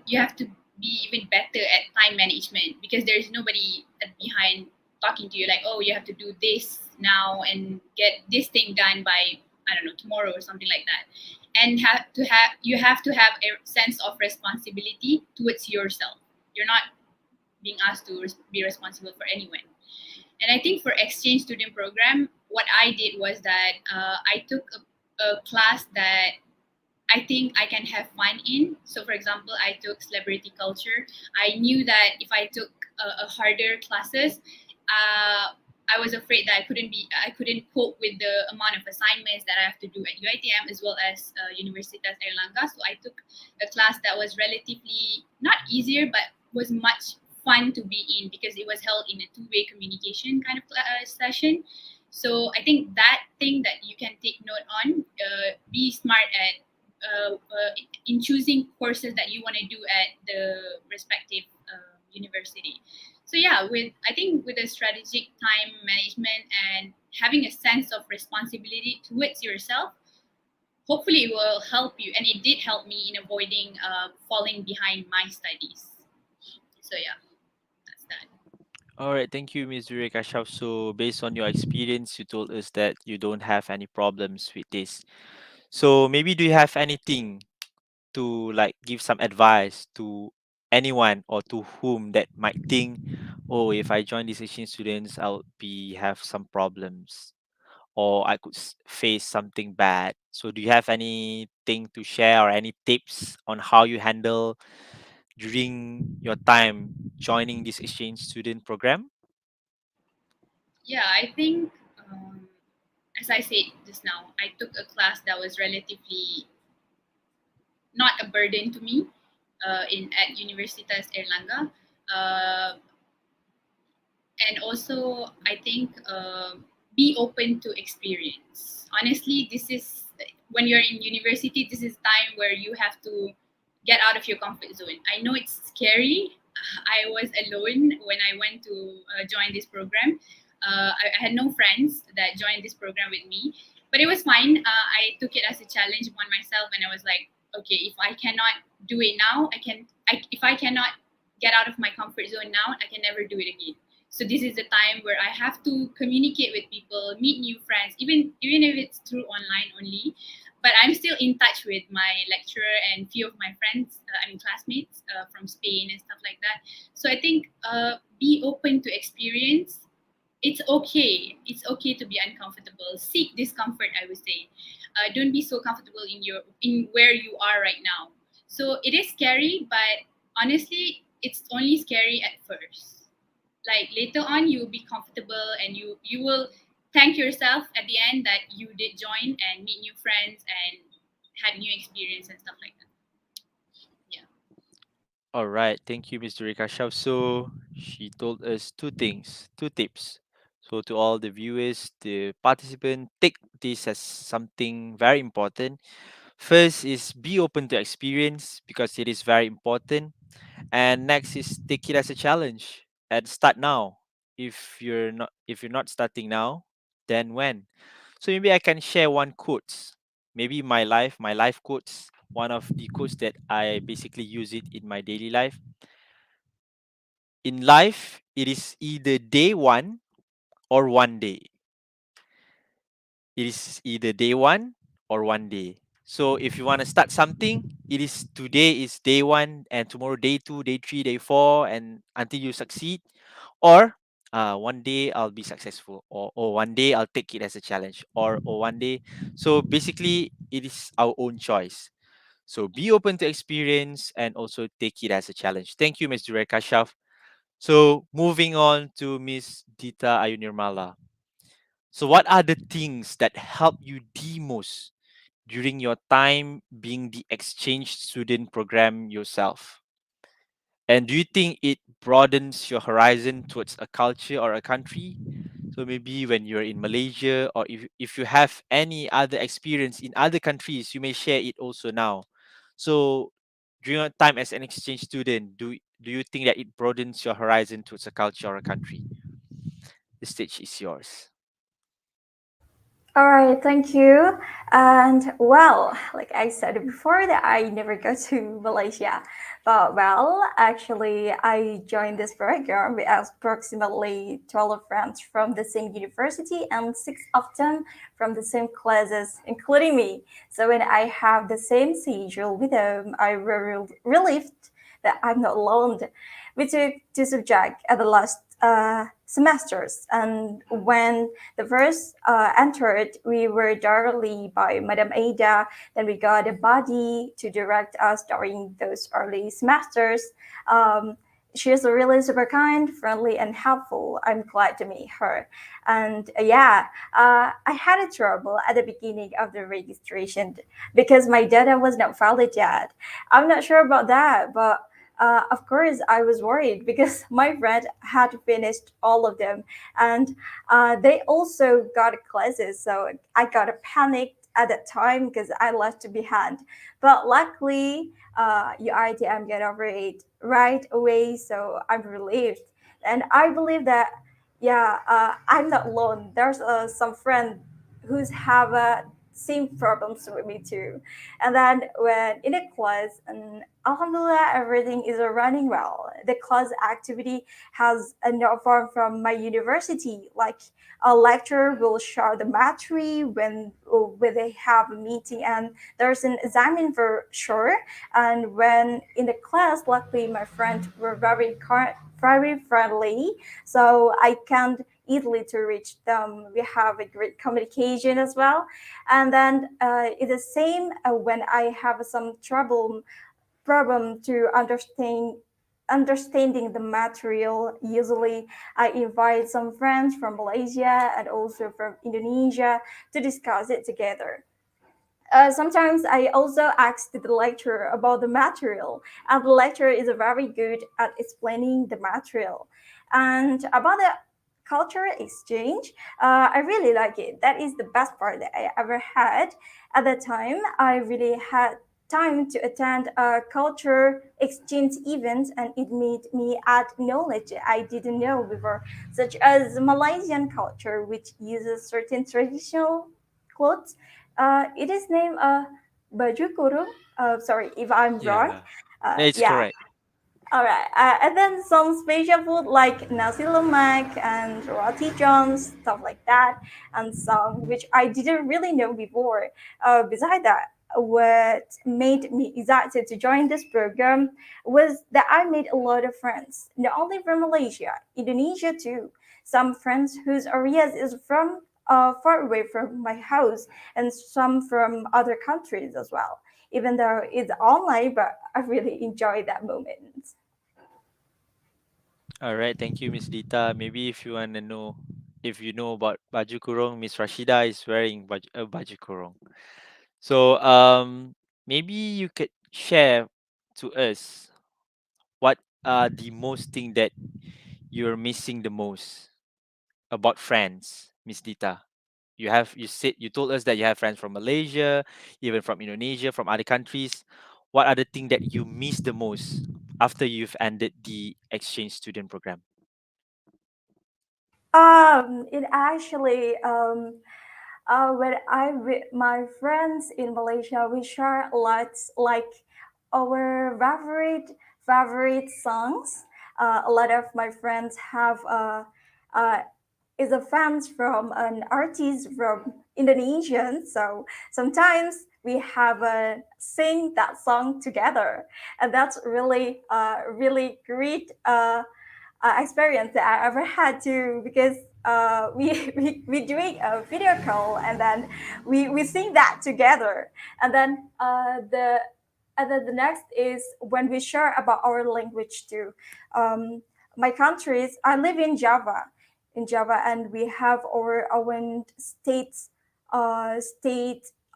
you have to be even better at time management because there's nobody behind talking to you like, oh, you have to do this now and get this thing done by I don't know tomorrow or something like that. And you have to have a sense of responsibility towards yourself. You're not being asked to be responsible for anyone. And I think for exchange student program, what I did was that I took a class that I think I can have fun in. So, for example, I took celebrity culture. I knew that if I took a harder classes, I was afraid that I couldn't cope with the amount of assignments that I have to do at UiTM as well as Universitas Airlangga. So I took a class that was relatively not easier, but was much fun to be in because it was held in a two-way communication kind of session. So I think that thing that you can take note on, be smart at in choosing courses that you want to do at the respective university. So yeah, I think with the strategic time management and having a sense of responsibility towards yourself, hopefully it will help you, and it did help me in avoiding falling behind my studies. So yeah, that's that. All right, thank you, Ms. Durika Shaf. So, based on your experience, you told us that you don't have any problems with this. So, maybe do you have anything to like give some advice to anyone or to whom that might think, oh, if I join these exchange students, I'll be have some problems or I could face something bad. So, do you have anything to share or any tips on how you handle during your time joining this exchange student program? Yeah, I think as I said just now, I took a class that was relatively not a burden to me in at Universitas Erlangga. Uh, and also, I think be open to experience. Honestly, this is when you're in university, this is time where you have to get out of your comfort zone. I know it's scary. I was alone when I went to join this program. I had no friends that joined this program with me, but it was fine. I took it as a challenge upon myself, and I was like, okay, if I cannot do it now, if I cannot get out of my comfort zone now, I can never do it again. So this is the time where I have to communicate with people, meet new friends, even if it's through online only. But I'm still in touch with my lecturer and few of my friends, classmates from Spain and stuff like that. So I think be open to experience, it's okay. It's okay to be uncomfortable. Seek discomfort, I would say. Don't be so comfortable in where you are right now. So it is scary, but honestly, it's only scary at first. Like later on, you'll be comfortable, and you will thank yourself at the end that you did join and meet new friends and had new experience and stuff like that. Yeah. All right, thank you, Mr. Rikashav. So she told us two things, two tips. So to all the viewers, the participant, take this as something very important. First is be open to experience because it is very important. And next is take it as a challenge and start now. If you're not starting now, then when? So maybe I can share one quotes. Maybe my life quotes, one of the quotes that I basically use it in my daily life. In life, it is either day one or one day. It is either day one or one day. So if you want to start something, it is today is day one and tomorrow day two, day three, day four, and until you succeed. Or one day I'll be successful, or one day I'll take it as a challenge, or one day. So basically, it is our own choice. So be open to experience and also take it as a challenge. Thank you, Ms. Durek Kashaf. So moving on to Miss Dita Ayunirmala. So what are the things that help you the most during your time being the exchange student program yourself? And do you think it broadens your horizon towards a culture or a country? So maybe when you're in Malaysia, or if you have any other experience in other countries, you may share it also now. So during your time as an exchange student, do you think that it broadens your horizon towards a culture or a country? The stage is yours. All right, thank you. And well, like I said before, that I never go to Malaysia. But well, actually, I joined this program with approximately 12 friends from the same university and six of them from the same classes, including me. So when I have the same schedule with them, I relieved that I'm not alone. We took two subjects at the last semesters, and when the first entered, we were directly by Madam Ada. Then we got a buddy to direct us during those early semesters. She is really super kind, friendly, and helpful. I'm glad to meet her. And I had a trouble at the beginning of the registration because my data was not valid yet. I'm not sure about that, but of course, I was worried because my friend had finished all of them, and they also got classes. So I got a panic at that time because I left behind. But luckily, UITM get over it right away, so I'm relieved. And I believe that, I'm not alone. There's some friend who's have same problems with me too. And then when in a class, and Alhamdulillah, everything is running well. The class activity has a no form from my university. Like a lecturer will share the material when they have a meeting, and there's an exam for sure. And when in the class, luckily my friends were very friendly, so I can't easily to reach them. We have a great communication as well. And then it's the same when I have some problem to understanding the material. Usually I invite some friends from Malaysia and also from Indonesia to discuss it together. Sometimes I also ask the lecturer about the material, and the lecturer is very good at explaining the material. And about the cultural exchange, I really like it. That is the best part that I ever had. At that time, I really had time to attend a culture exchange event, and it made me add knowledge I didn't know before, such as Malaysian culture, which uses certain traditional clothes. It is named baju kurung. Sorry if I'm wrong. Yeah, it's Yeah. correct. All right. And then some special food like nasi lemak and roti john, stuff like that, and some which I didn't really know before. Besides that, what made me excited to join this program was that I made a lot of friends, not only from Malaysia, Indonesia too. some friends whose areas is from far away from my house, and some from other countries as well. Even though it's online, but I really enjoy that moment. All right, thank you, Miss Dita. Maybe if you want to know, if you know about baju kurung, Miss Rashida is wearing baju kurung. So maybe you could share to us what are the most thing that you're missing the most about friends, Miss Dita. You told us that you have friends from Malaysia, even from Indonesia, from other countries. What are the thing that you miss the most after you've ended the exchange student program? It actually when I with my friends in Malaysia, we share a lot, like our favorite songs. A lot of my friends have uh, is a fans from an artist from Indonesian, so sometimes we have sing that song together, and that's really really great experience that I ever had to, because we doing a video call, and then we sing that together, and then the next is when we share about our language too. My countries, I live in Java, and we have our own state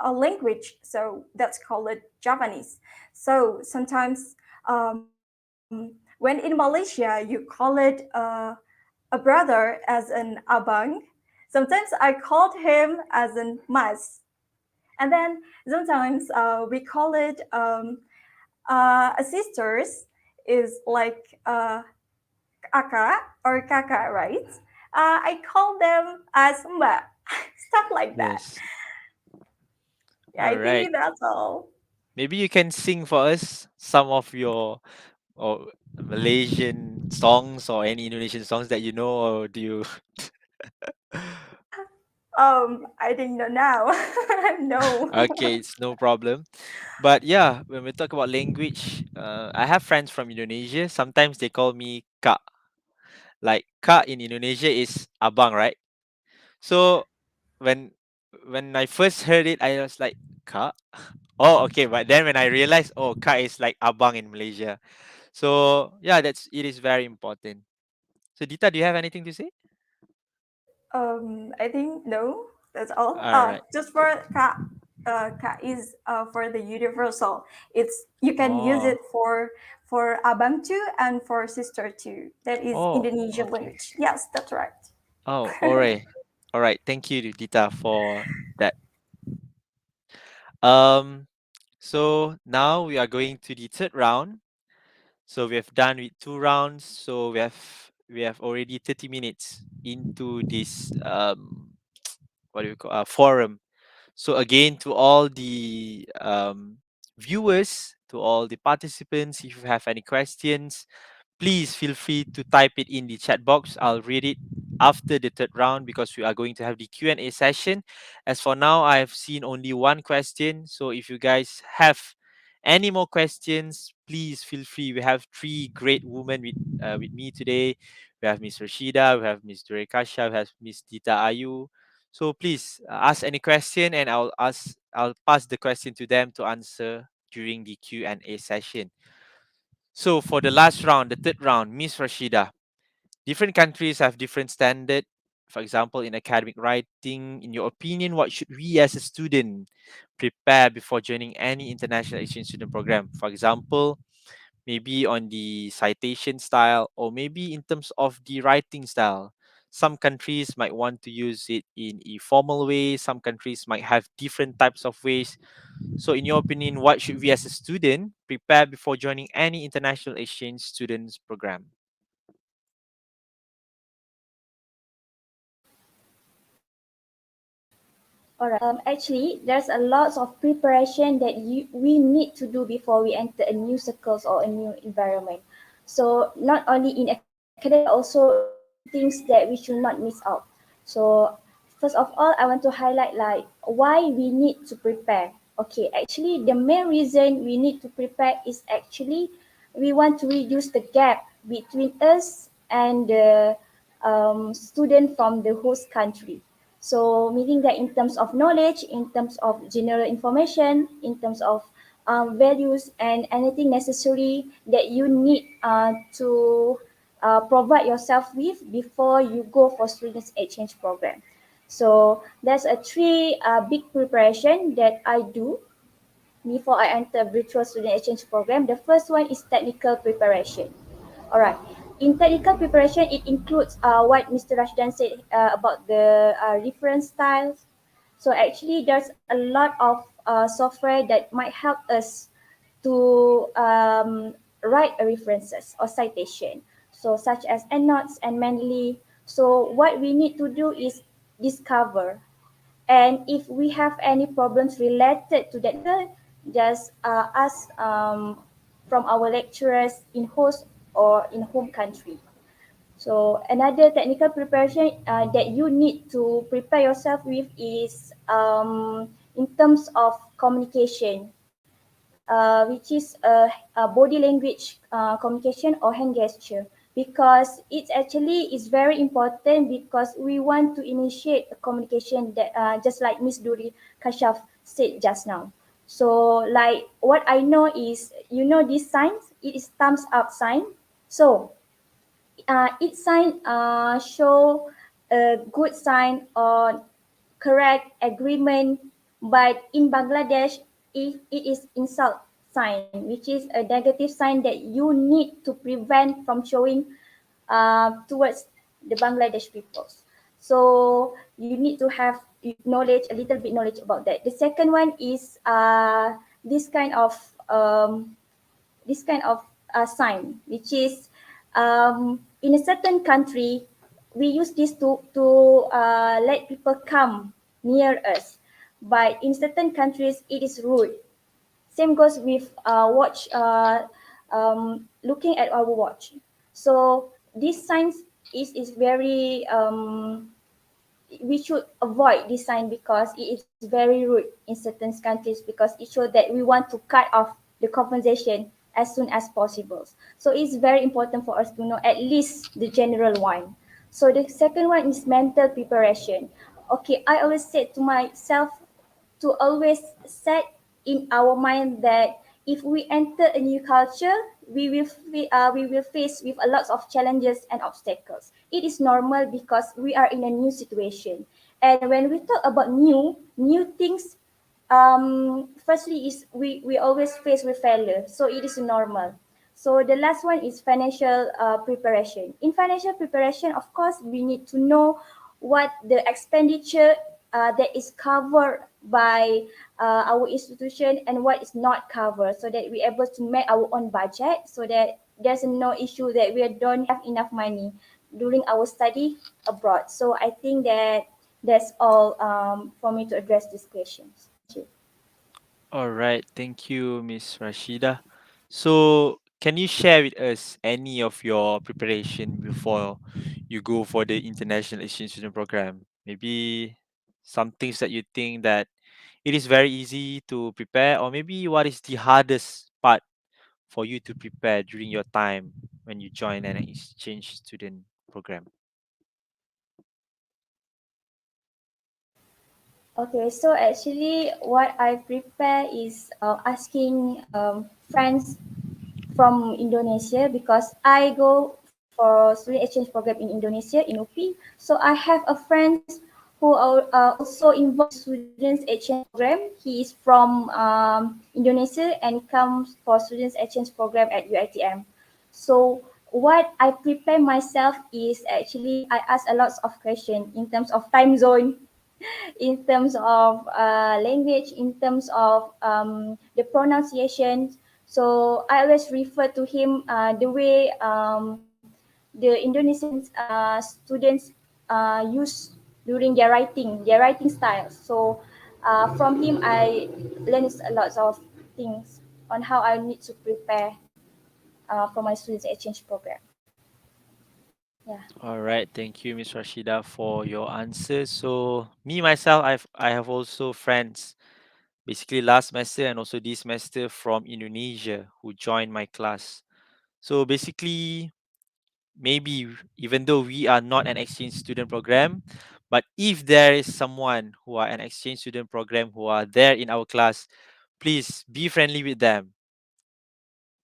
language, so that's called Javanese. So sometimes when in Malaysia you call it a brother as an abang. Sometimes I called him as an mas, and then sometimes we call it a sisters is like aka or kaka, right? I call them as mbak, stuff like that. Yes. Yeah, All I right. think that's all. Maybe you can sing for us some of your or Malaysian songs or any Indonesian songs that you know, or do you? I didn't know now. No. Okay, it's no problem. But yeah, when we talk about language, I have friends from Indonesia. Sometimes they call me Kak. Like Kak in Indonesia is abang, right? So when when I first heard it, I was like, Kak? Oh, okay. But then when I realized, oh, Kak is like abang in Malaysia. So yeah, it is very important. So Dita, do you have anything to say? I think no. That's all. All right. Just for ka, ka is for the universal. It's you can use Oh, it for abang too and for sister too. That is oh, Indonesian okay. language. Yes, that's right. Oh, all right. All right. Thank you, Dita, for that. Um, so now we are going to the third round. So we have done with 2 rounds. So we have already 30 minutes into this what do you call forum. So again, to all the viewers, to all the participants, if you have any questions, please feel free to type it in the chat box. I'll read it after the third round because we are going to have the Q&A session. As for now, I have seen only one question. So if you guys have any more questions, please feel free. We have three great women with me today. We have Miss Rashida, we have Miss Durekasha, we have Miss Dita Ayu. So please ask any question, and I'll pass the question to them to answer during the Q&A session. So for the last round, the third round, Miss Rashida, different countries have different standard. For example, in academic writing, in your opinion, what should we as a student prepare before joining any international exchange student program? For example, maybe on the citation style, or maybe in terms of the writing style. Some countries might want to use it in a formal way. Some countries might have different types of ways. So, in your opinion, what should we as a student prepare before joining any international exchange students program? Alright. Actually, there's a lot of preparation that we need to do before we enter a new circles or a new environment. So not only in academic, also things that we should not miss out. So first of all, I want to highlight like why we need to prepare. Okay, actually the main reason we need to prepare is actually we want to reduce the gap between us and the student from the host country. So meaning that in terms of knowledge, in terms of general information, in terms of values and anything necessary that you need to provide yourself with before you go for students exchange program. So there's a three big preparation that I do before I enter virtual student exchange program. The first one is technical preparation. All right. In technical preparation, it includes what Mr. Rashdan said about the reference styles. So actually, there's a lot of software that might help us to write a references or citation. So such as EndNotes and Mendeley. So what we need to do is discover, and if we have any problems related to that, just ask from our lecturers in host or in home country. So another technical preparation that you need to prepare yourself with is in terms of communication, which is a body language communication or hand gesture, because it actually is very important because we want to initiate a communication that just like Miss Duri Kashaf said just now. So like what I know is, you know, this sign, it is thumbs up sign. So each sign show a good sign or correct agreement, but in Bangladesh, it is insult sign, which is a negative sign that you need to prevent from showing towards the Bangladesh peoples. So you need to have knowledge, a little bit knowledge about that. The second one is this kind of um, sign, which is in a certain country, we use this to let people come near us. But in certain countries, it is rude. Same goes with watch, looking at our watch. So this signs is very we should avoid this sign because it is very rude in certain countries, because it shows that we want to cut off the conversation as soon as possible. So it's very important for us to know at least the general one. So the second one is mental preparation. Okay, I always said to myself to always set in our mind that if we enter a new culture, we will face with a lot of challenges and obstacles. It is normal because we are in a new situation. And when we talk about new things, firstly is we always face with failure. So it is normal. So the last one is financial preparation. In financial preparation, of course, we need to know what the expenditure that is covered by our institution and what is not covered, so that we're able to make our own budget, so that there's no issue that we don't have enough money during our study abroad. So I think that that's all for me to address these questions. Thank you. All right, thank you, Miss Rashida. So, can you share with us any of your preparation before you go for the international exchange student program? Maybe some things that you think that it is very easy to prepare, or maybe what is the hardest part for you to prepare during your time when you join an exchange student program? Okay, so actually what I prepare is asking friends from Indonesia, because I go for student exchange program in Indonesia in UPI. So I have a friend who are also involved in students exchange program. He is from Indonesia and comes for students exchange program at UiTM. So what I prepare myself is actually I ask a lot of questions in terms of time zone, in terms of language, in terms of the pronunciation. So I always refer to him the way the Indonesian students use during their writing style. So from him, I learned a lot of things on how I need to prepare for my students exchange program. Yeah. All right, thank you, Miss Rashida, for your answer. So, me myself, I have also friends, basically last semester and also this semester from Indonesia who joined my class. So basically, maybe even though we are not an exchange student program, but if there is someone who are an exchange student program who are there in our class, please be friendly with them.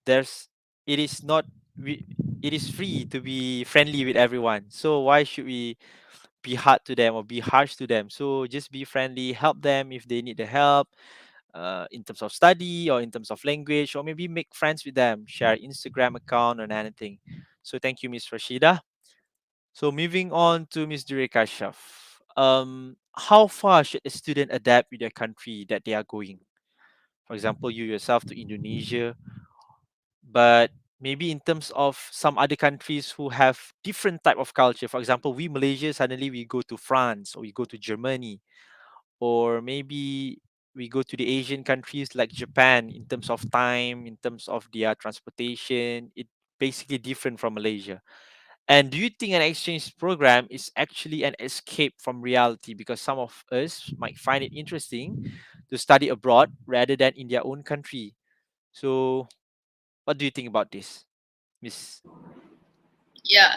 There's it is not we it is free to be friendly with everyone. So why should we be hard to them or be harsh to them? So just be friendly, help them if they need the help, in terms of study or in terms of language, or maybe make friends with them, share Instagram account or anything. So thank you, Miss Rashida. So moving on to Miss Dureka Shaf. How far should a student adapt with their country that they are going? For example, you yourself to Indonesia, but maybe in terms of some other countries who have different type of culture. For example, we Malaysia, suddenly we go to France or we go to Germany, or maybe we go to the Asian countries like Japan. In terms of time, in terms of their transportation, it basically different from Malaysia. And do you think an exchange program is actually an escape from reality? Because some of us might find it interesting to study abroad rather than in their own country. So what do you think about this, Miss? Yeah,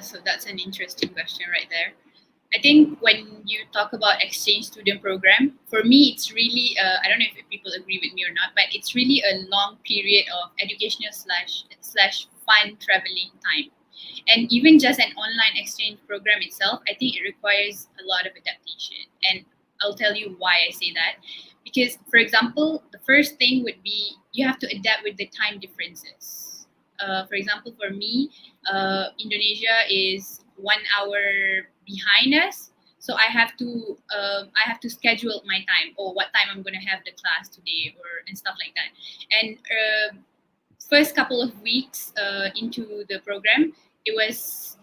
so that's an interesting question right there. I think when you talk about exchange student program, for me, it's really, I don't know if people agree with me or not, but it's really a long period of educational slash fun traveling time. And even just an online exchange program itself, I think it requires a lot of adaptation. And I'll tell you why I say that. Because, for example, the first thing would be you have to adapt with the time differences. For example, for me, Indonesia is 1 hour behind us, so I have to schedule my time or what time I'm going to have the class today or and stuff like that. And first couple of weeks into the program, it was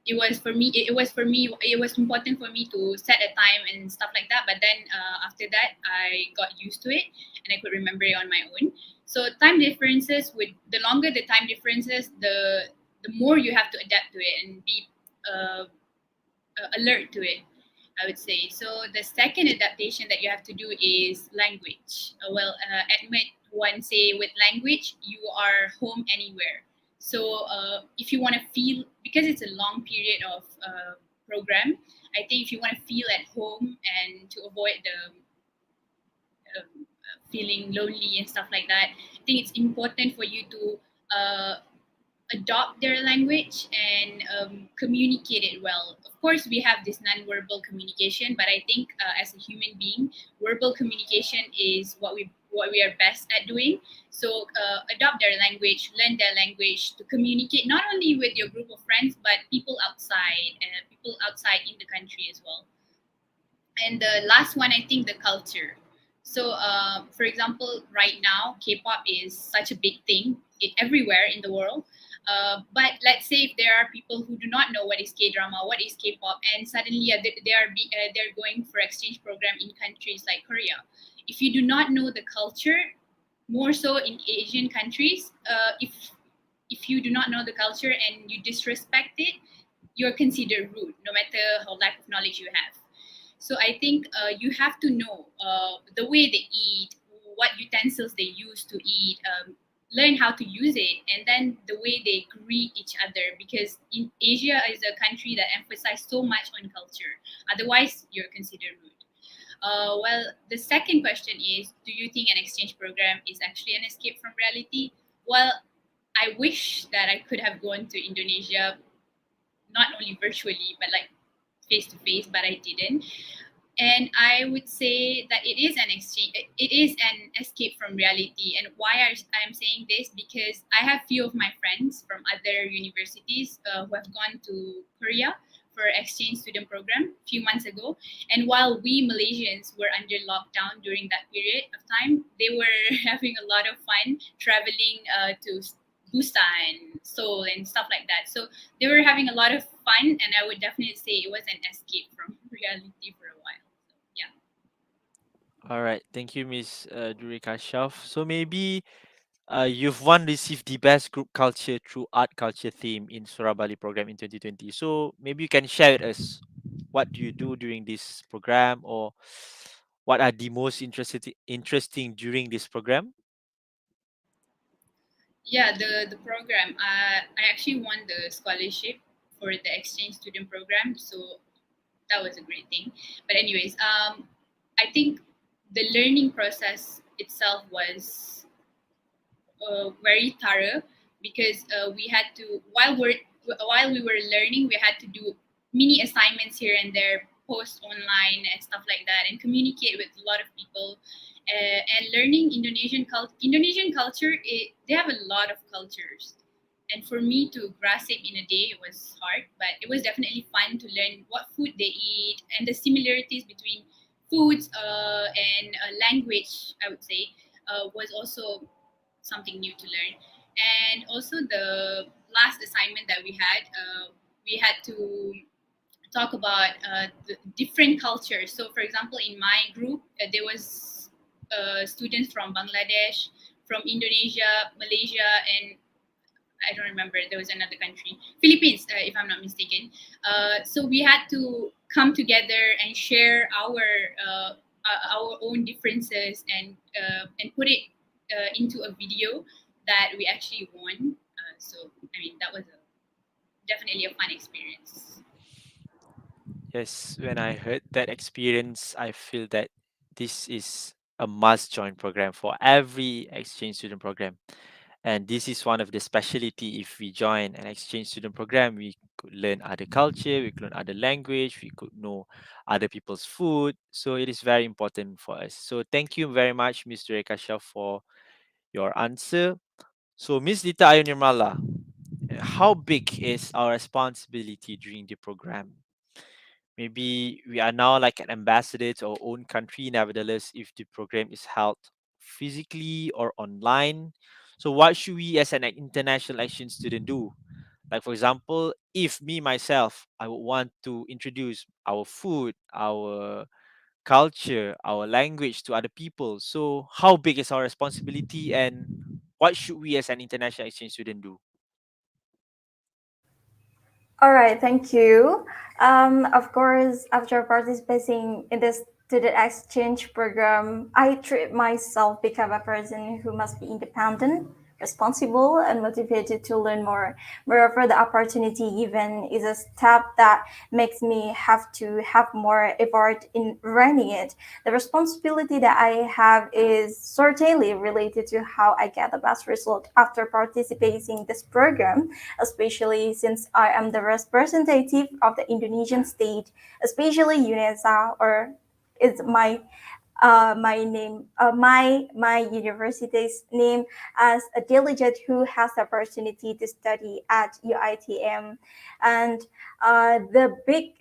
it was important for me to set a time and stuff like that. But then after that, I got used to it and I could remember it on my own. So time differences, with the longer the time differences, the more you have to adapt to it and be alert to it, I would say. So the second adaptation that you have to do is language. Admit one say with language, you are home anywhere. So if you want to feel, because it's a long period of program, I think if you want to feel at home and to avoid the feeling lonely and stuff like that, I think it's important for you to adopt their language and communicate it well. Of course, we have this non-verbal communication, but I think as a human being, verbal communication is what we are best at doing. So adopt their language, learn their language to communicate not only with your group of friends, but people outside and people outside in the country as well. And the last one, I think the culture. So, for example, right now, K-pop is such a big thing everywhere in the world. But let's say if there are people who do not know what is K-drama, what is K-pop, and suddenly they're going for exchange program in countries like Korea. If you do not know the culture, more so in Asian countries, if you do not know the culture and you disrespect it, you're considered rude, no matter how lack of knowledge you have. So I think you have to know the way they eat, what utensils they use to eat, learn how to use it, and then the way they greet each other. Because in Asia is a country that emphasizes so much on culture. Otherwise, you're considered rude. Well, the second question is, do you think an exchange program is actually an escape from reality? Well, I wish that I could have gone to Indonesia, not only virtually, but like face to face, but I didn't. And I would say that it is an exchange. It is an escape from reality. And why I'm saying this, because I have few of my friends from other universities who have gone to Korea for exchange student program a few months ago. And while we Malaysians were under lockdown during that period of time, they were having a lot of fun traveling to Busan, Seoul, and stuff like that. So they were having a lot of fun, and I would definitely say it was an escape from reality for a while. So, yeah. All right, thank you, Miss Durika Shaf. So maybe you've won received the best group culture through art culture theme in Surabali program in 2020. So maybe you can share with us what do you do during this program, or what are the most interesting during this program? Yeah, the program. I actually won the scholarship for the exchange student program, so that was a great thing. But anyways, I think the learning process itself was very thorough because we had to while we were learning, we had to do mini assignments here and there, post online and stuff like that, and communicate with a lot of people. And learning Indonesian culture, they have a lot of cultures. And for me to grasp it in a day, it was hard, but it was definitely fun to learn what food they eat and the similarities between foods language, I would say, was also something new to learn. And also the last assignment that we had to talk about the different cultures. So, for example, in my group, there was students from Bangladesh, from Indonesia, Malaysia, and I don't remember. There was another country, Philippines, if I'm not mistaken. So we had to come together and share our own differences and put it into a video that we actually won. So I mean that was definitely a fun experience. Yes, when I heard that experience, I feel that this is a must join program for every exchange student program. And this is one of the specialty. If we join an exchange student program, we could learn other culture, we could learn other language, we could know other people's food. So it is very important for us. So thank you very much, Mr. Rekasha, for your answer. So Miss Dita Ayonirmala, how big is our responsibility during the program? Maybe we are now like an ambassador to our own country, nevertheless, if the program is held physically or online. So, what should we as an international exchange student do? Like, for example, if me myself, I would want to introduce our food, our culture, our language to other people. So, how big is our responsibility and what should we as an international exchange student do? All right, thank you. Of course, after participating in this student exchange program, I treat myself become a person who must be independent, responsible, and motivated to learn more. Moreover, the opportunity given is a step that makes me have to have more effort in running it. The responsibility that I have is certainly related to how I get the best result after participating in this program, especially since I am the representative of the Indonesian state, especially UNESA, or is my name, my university's name, as a delegate who has the opportunity to study at UITM. And the big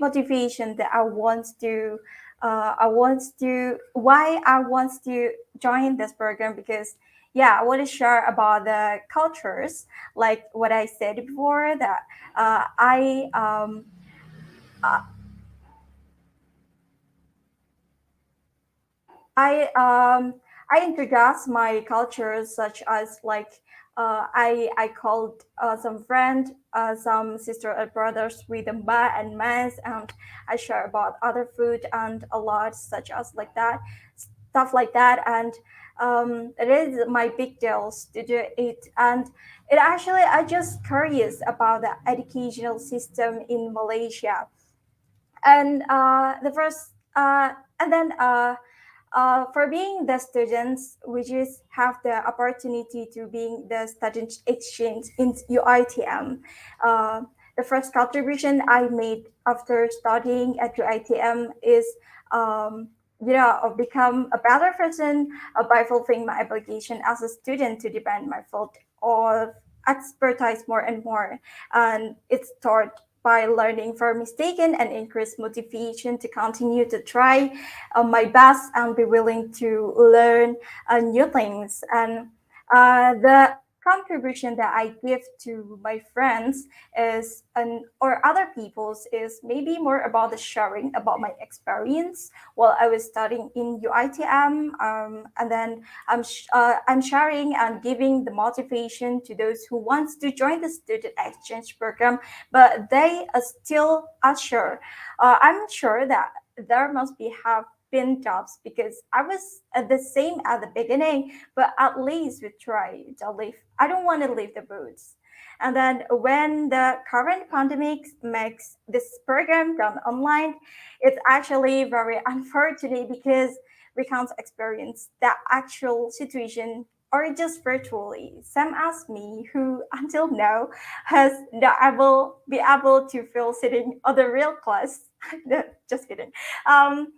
motivation that why I want to join this program, because yeah, I want to share about the cultures, like what I said before, that uh, I um, uh, I I introduced my cultures, such as like I called some friend, some sister and brothers with mba and mas, and I share about other food and a lot such as like that, stuff like that. And it is my big deals to do it. And it actually, I just curious about the educational system in Malaysia. And the first and then for being the students, we just have the opportunity to being the student exchange in UITM. Uh, the first contribution I made after studying at UITM is, become a better person by fulfilling my obligation as a student to depend my field or expertise more and more. And it started by learning from mistaken and increase motivation to continue to try my best and be willing to learn new things. And the contribution that I give to my friends is, and or other people's, is maybe more about the sharing about my experience while I was studying in UITM, and then I'm sharing and giving the motivation to those who wants to join the student exchange program, but they are still unsure. I'm sure that there must be have been tough because I was at the same at the beginning, but at least we try to leave. I don't want to leave the boots. And then when the current pandemic makes this program done online, it's actually very unfortunate because we can't experience that actual situation or just virtually. Same as me, who until now has not be able to feel sitting on the real class. No, just kidding. Um,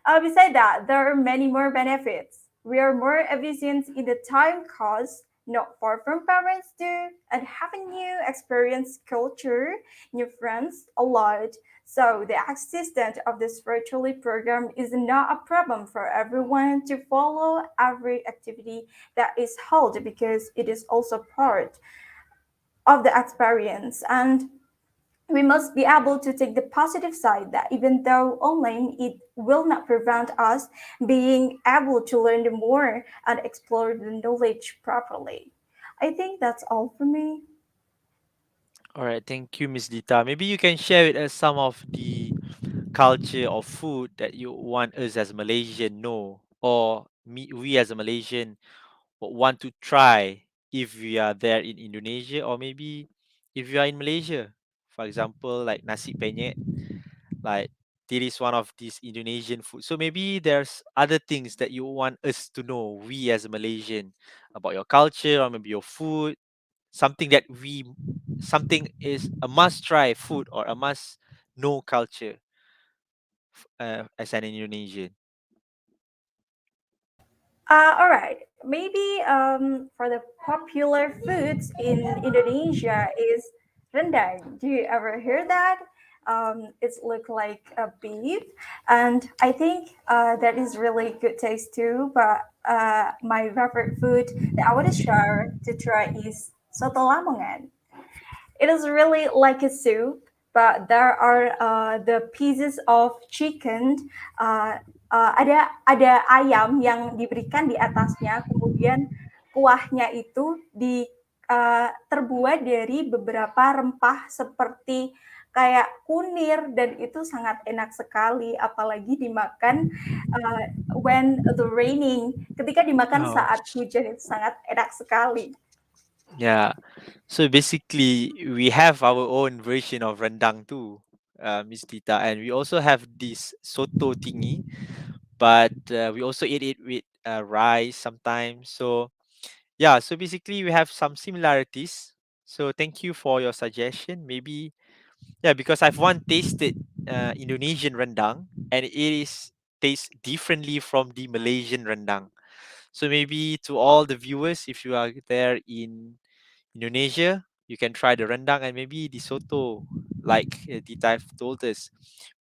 Besides that, there are many more benefits. We are more efficient in the time cost, not far from parents too, and having new experience culture, new friends a lot. So the existence of this virtually program is not a problem for everyone to follow every activity that is held because it is also part of the experience. And we must be able to take the positive side that even though online, it will not prevent us being able to learn more and explore the knowledge properly. I think that's all for me. All right, thank you, Miss Dita. Maybe you can share with us some of the culture or food that you want us as Malaysian know, or we as a Malaysian want to try if we are there in Indonesia, or maybe if you are in Malaysia. For example, like nasi penyet, like it is one of these Indonesian food. So maybe there's other things that you want us to know, we as a Malaysian, about your culture or maybe your food, something that something is a must try food or a must know culture as an Indonesian. All right. Maybe for the popular foods in Indonesia is rendang. Do you ever hear that? It's look like a beef, and I think that is really good taste too. But my favorite food that I want to share to try is soto Lamongan. It is really like a soup, but there are the pieces of chicken. Ada ayam yang diberikan di atasnya, kemudian kuahnya itu terbuat dari beberapa rempah seperti kayak kunir dan itu sangat enak sekali apalagi dimakan when the raining ketika dimakan Oh. saat hujan itu sangat enak sekali. Yeah. So basically, we have our own version of rendang too, Miss Tita, and we also have this soto thingy, but we also eat it with rice sometimes. So yeah, so basically we have some similarities. So thank you for your suggestion. Maybe yeah, because I've one tasted Indonesian rendang, and it is tastes differently from the Malaysian rendang. So maybe to all the viewers, if you are there in Indonesia, you can try the rendang and maybe the soto, like Dita have told us.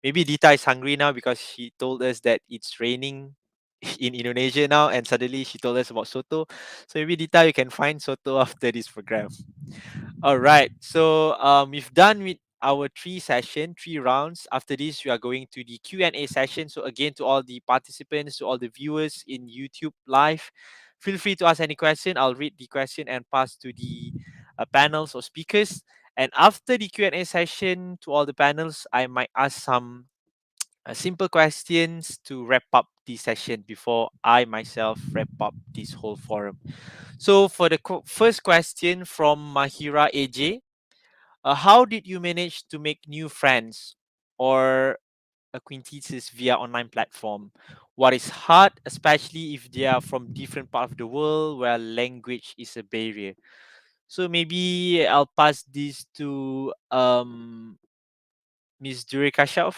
Maybe Dita is hungry now because she told us that it's raining in Indonesia now, and suddenly she told us about soto. So maybe Dita, you can find soto after this program. All right. So we've done with our three rounds. After this, we are going to the Q&A session. So again, to all the participants, to all the viewers in YouTube live, feel free to ask any question. I'll read the question and pass to the panels or speakers. And after the Q&A session, to all the panels, I might ask some simple questions to wrap up the session before I myself wrap up this whole forum. So for the first question from Mahira AJ, how did you manage to make new friends or acquaintances via online platform? What is hard, especially if they are from different part of the world where language is a barrier? So maybe I'll pass this to Miss Duri Kashaf,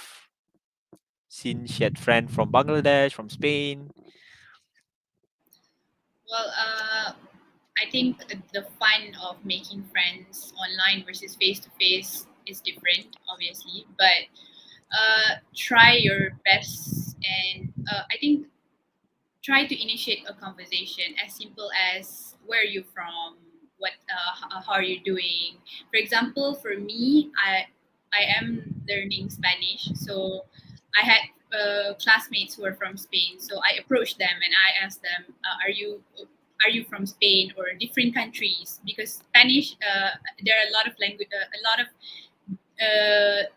since she had friend from Bangladesh, from Spain. Well, I think the fun of making friends online versus face to face is different, obviously, but try your best, and I think try to initiate a conversation as simple as where are you from, what how are you doing. For example, for me, I am learning Spanish, so I had classmates who are from Spain, so I approached them and I asked them, are you from Spain or different countries? Because Spanish, there are a lot of language, a lot of uh,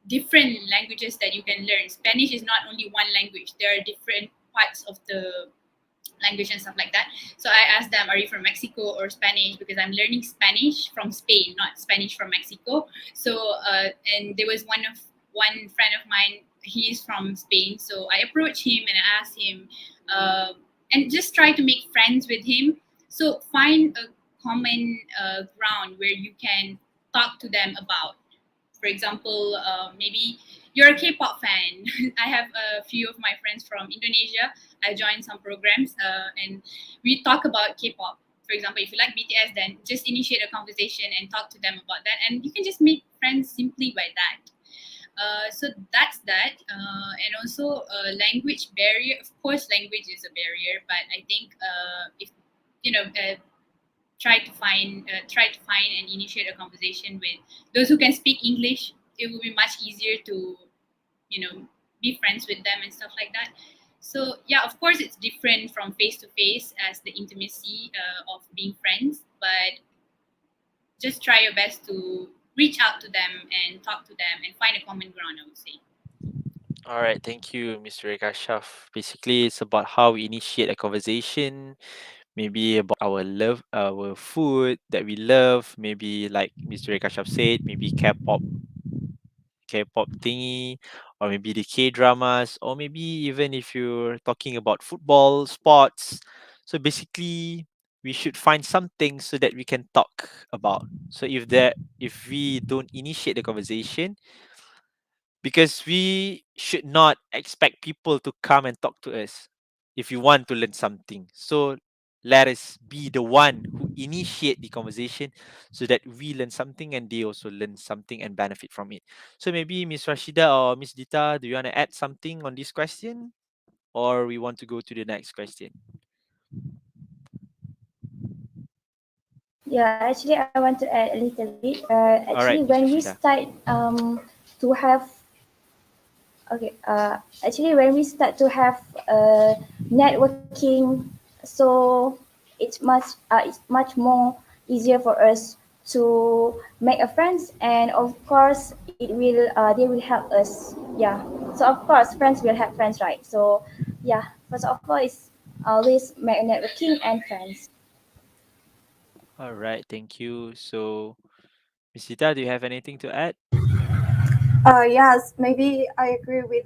different languages that you can learn. Spanish is not only one language. There are different parts of the language and stuff like that. So I asked them, are you from Mexico or Spanish? Because I'm learning Spanish from Spain, not Spanish from Mexico. So and there was one friend of mine, he's from Spain. So I approached him and I asked him, and just try to make friends with him. So find a common ground where you can talk to them about. For example, maybe you're a K-pop fan. I have a few of my friends from Indonesia. I joined some programs and we talk about K-pop. For example, if you like BTS, then just initiate a conversation and talk to them about that. And you can just make friends simply by that. So that's that. And also language barrier. Of course, language is a barrier, but I think if you know try to find and initiate a conversation with those who can speak English, it will be much easier to be friends with them and stuff like that. So yeah, of course it's different from face to face as the intimacy of being friends, but just try your best to reach out to them and talk to them and find a common ground, I would say. All right, thank you, Mr. Rekashaf. Basically, it's about how we initiate a conversation, maybe about our love, our food that we love, maybe like Mr. Rekashaf said, maybe K-pop thingy, or maybe the K-dramas, or maybe even if you're talking about football, sports. So basically, we should find something so that we can talk about. So if we don't initiate the conversation, because we should not expect people to come and talk to us if you want to learn something. So let us be the one who initiate the conversation so that we learn something and they also learn something and benefit from it. So maybe Miss Rashida or Miss Dita, do you want to add something on this question, or we want to go to the next question? Yeah, actually, I want to add a little bit. All Actually, right, Miss when we Rashida. start to have okay, actually, when we start to have networking, so it's much more easier for us to make a friends, and of course, they will help us. Yeah. So of course, friends will help friends, right? So yeah, first of all, it's always make networking and friends. All right, thank you. So, Miss Dita, do you have anything to add? Yes, maybe I agree with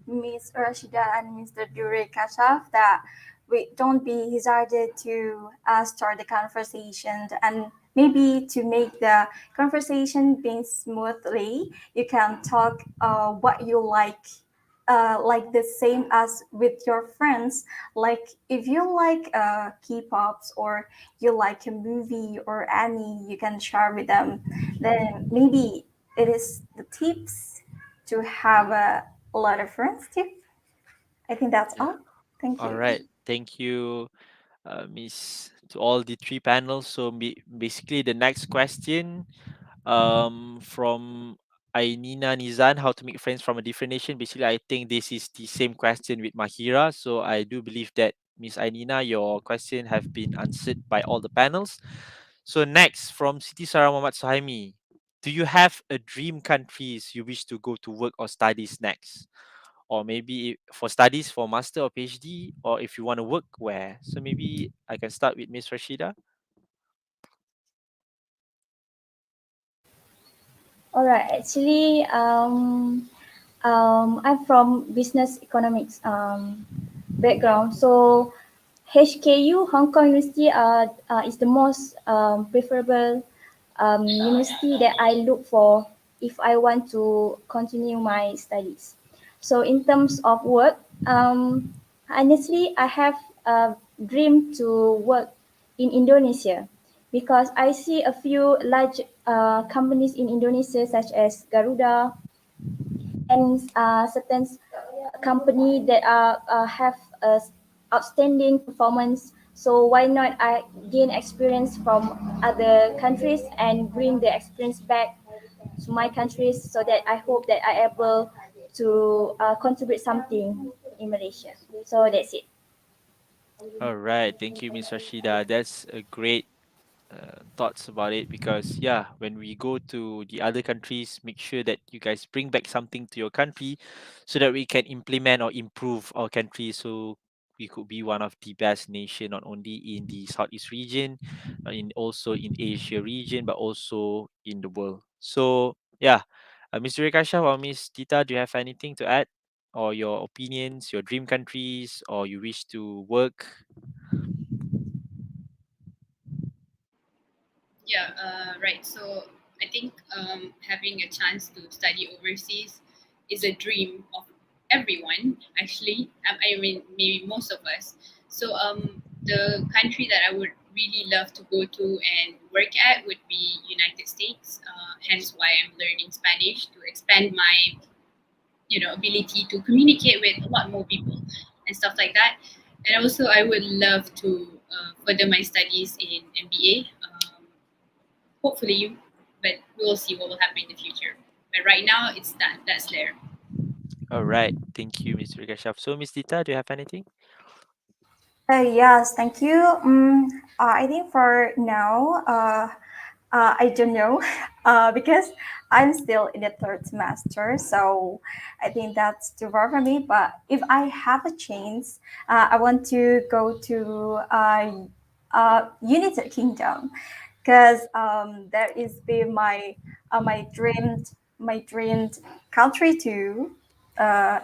Miss Rashida and Mr. Dure Kashaf that we don't be hesitant to start the conversation, and maybe to make the conversation being smoothly, you can talk what you like the same as with your friends. Like if you like K-pops or you like a movie or any, you can share with them. Then maybe it is the tips to have a lot of friends tip. I think that's Yeah. all. Thank All you. right. Thank you, Miss, to all the three panels. So basically, the next question from Ainina Nizan, how to make friends from a different nation. Basically, I think this is the same question with Mahira. So I do believe that Miss Ainina, your question have been answered by all the panels. So next from Siti Sarah Muhammad Suhaimi, do you have a dream countries you wish to go to work or studies next? Or maybe for studies for master or PhD, or if you want to work where? So maybe I can start with Miss Rashida. All right. Actually, I'm from business economics background. So HKU, Hong Kong University, is the most preferable university that I look for if I want to continue my studies. So in terms of work, honestly, I have a dream to work in Indonesia because I see a few large companies in Indonesia such as Garuda and certain company that have outstanding performance. So why not I gain experience from other countries and bring the experience back to my countries so that I hope that I able to contribute something in Malaysia. So that's it. All right, thank you, Miss Rashida. That's a great thoughts about it, because yeah, when we go to the other countries, make sure that you guys bring back something to your country so that we can implement or improve our country, so we could be one of the best nation, not only in the Southeast region, in also in Asia region, but also in the world. So yeah, Mr. Rekasha or Miss Tita, do you have anything to add, or your opinions, your dream countries, or you wish to work? Yeah, right. So I think having a chance to study overseas is a dream of everyone, actually. I mean, maybe most of us. So the country that I would really love to go to and work at would be United States. Hence why I'm learning Spanish to expand my ability to communicate with a lot more people and stuff like that. And also, I would love to further my studies in MBA. Hopefully, but we'll see what will happen in the future. But right now, it's that's there. All right, thank you, Mr. Rekasha. So Miss Tita, do you have anything? Yes, thank you. I think for now, I don't know, because I'm still in the third semester, so I think that's too far for me. But if I have a chance, I want to go to United Kingdom, because that is be my dreamed country too.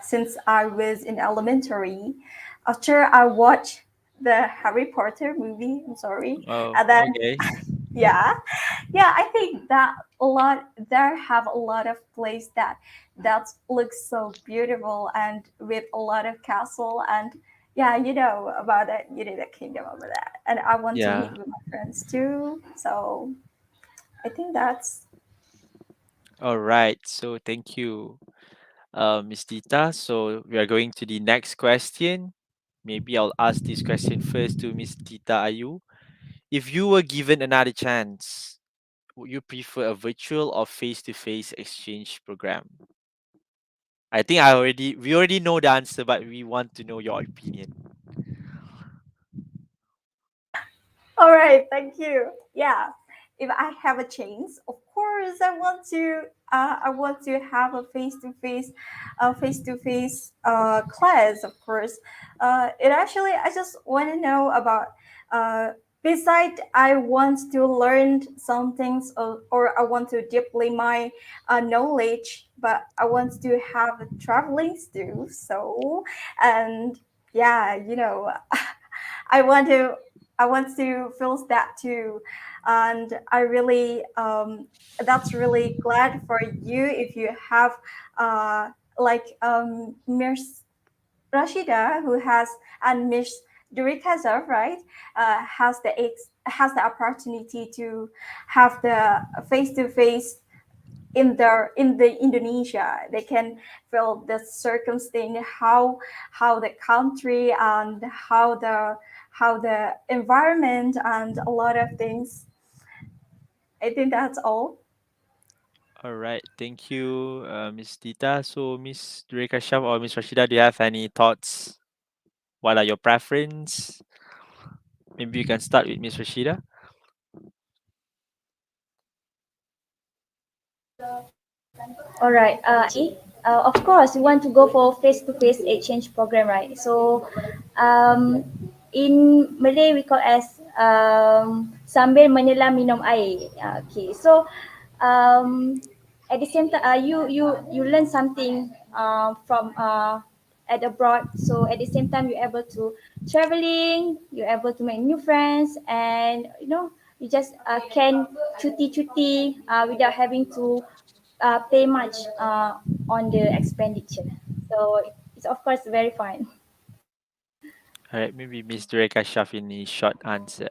Since I was in elementary, after I watched the Harry Potter movie, I'm sorry, Oh, and then okay. yeah, I think that a lot there have a lot of place that looks so beautiful and with a lot of castle, and yeah, you know about it, you know the kingdom over that, and I want to Yeah. meet with my friends too, so I think that's All right. So thank you, Miss Tita. So we are going to the next question. Maybe I'll ask this question first to Miss Tita Ayu. If you were given another chance, would you prefer a virtual or face-to-face exchange program? I think we already know the answer, but we want to know your opinion. all right. Thank you. Yeah, if I have a chance, of course I want to have a face to face class. Of course, it actually I just want to know about. Besides, I want to learn some things, or I want to deeply my knowledge, but I want to have traveling too. So, and yeah, you know, I want to I want to feel that too, and I really that's really glad for you if you have like Miss Rashida who has and Miss Durikaza, right, has the opportunity to have the face to face in the Indonesia. They can feel the circumstance, how the country and how the environment and a lot of things. I think that's all. All right. Thank you, Miss Tita. So Miss Dureka Sham or Miss Rashida, do you have any thoughts? What are your preference? Maybe you can start with Miss Rashida. All right. Of course, we want to go for face-to-face exchange program, right? So, in Malay we call as sambil menyelam minum air. Okay. So, um, at the same time, you learn something from at abroad. So at the same time, you're able to traveling, you're able to make new friends, and you just can cuti without having to pay much on the expenditure. So it's of course very fine. All right. Maybe Miss Dureka Shaf in a short answer.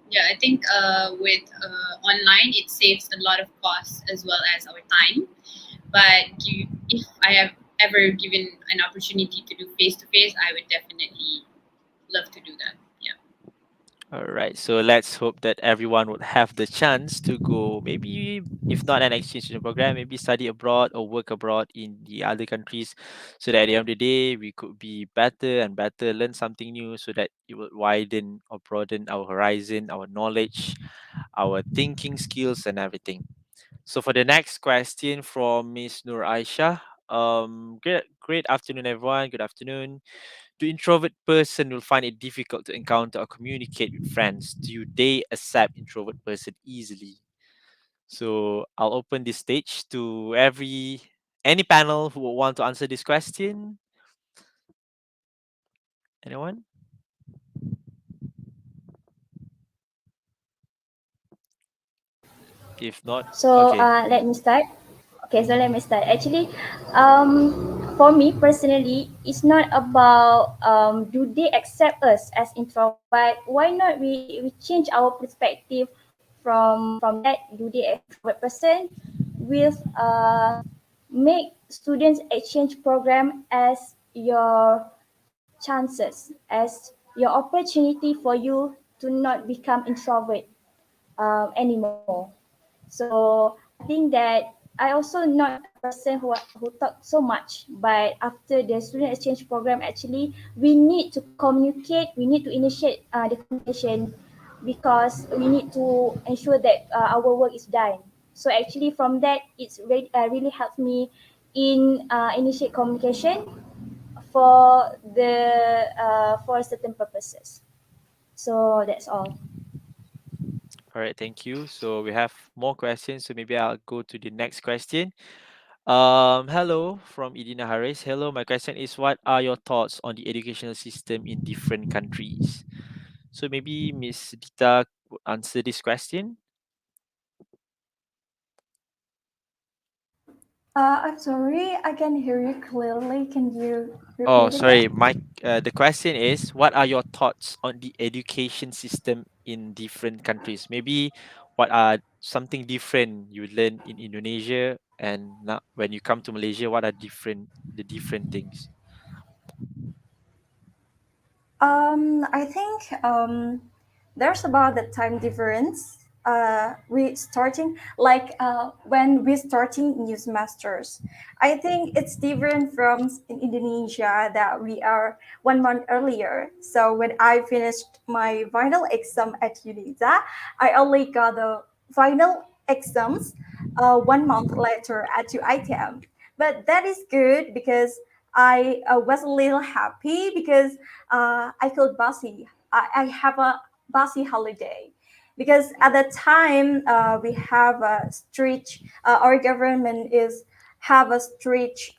Yeah, I think with online, it saves a lot of costs as well as our time. But if I have ever given an opportunity to do face to face, I would definitely love to do that. Yeah. All right, so let's hope that everyone would have the chance to go, maybe if not an exchange student program, maybe study abroad or work abroad in the other countries, so that at the end of the day we could be better and better, learn something new, so that it would widen or broaden our horizon, our knowledge, our thinking skills, and everything. So for the next question from Miss Nur Aisha, great afternoon, everyone. Good afternoon. Do introvert person will find it difficult to encounter or communicate with friends? Do they accept introvert person easily? So I'll open this stage to any panel who will want to answer this question. Anyone? If not, So okay. let me start. Okay, so let me start. Actually, for me personally, it's not about do they accept us as introvert, but why not we change our perspective from that do they extrovert person with make students exchange program as your chances, as your opportunity for you to not become introvert anymore. So I think that I also not a person who talk so much, but after the student exchange program, actually we need to communicate, we need to initiate the communication because we need to ensure that our work is done. So actually from that, really helped me in initiate communication for certain purposes. So that's all. All right, thank you. So we have more questions. So maybe I'll go to the next question. Hello from Edina Harris. Hello, my question is, what are your thoughts on the educational system in different countries? So maybe Miss Dita would answer this question. I'm sorry, I can hear you clearly. Can you Oh, repeat again? sorry. The question is, what are your thoughts on the education system in different countries? Maybe what are something different you learn in Indonesia, and now when you come to Malaysia, what are the different things? I think there's about the time difference. We starting like when we starting new semesters. I think it's different from in Indonesia that we are 1 month earlier. So when I finished my final exam at UNISA, I only got the final exams 1 month later at UITM. But that is good because I was a little happy because I could bossy. I have a bossy holiday because at that time we have a strict. Our government is have a strict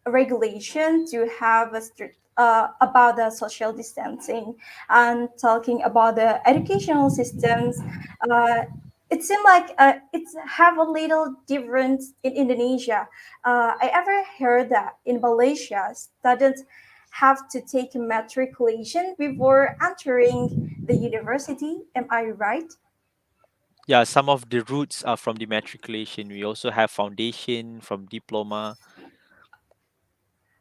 regulation to have a strict about the social distancing and talking about the educational systems. Uh, it seemed like it's have a little difference in Indonesia. I ever heard that in Malaysia, students have to take matriculation before entering the university. Am I right? Yeah, some of the roots are from the matriculation. We also have foundation from diploma.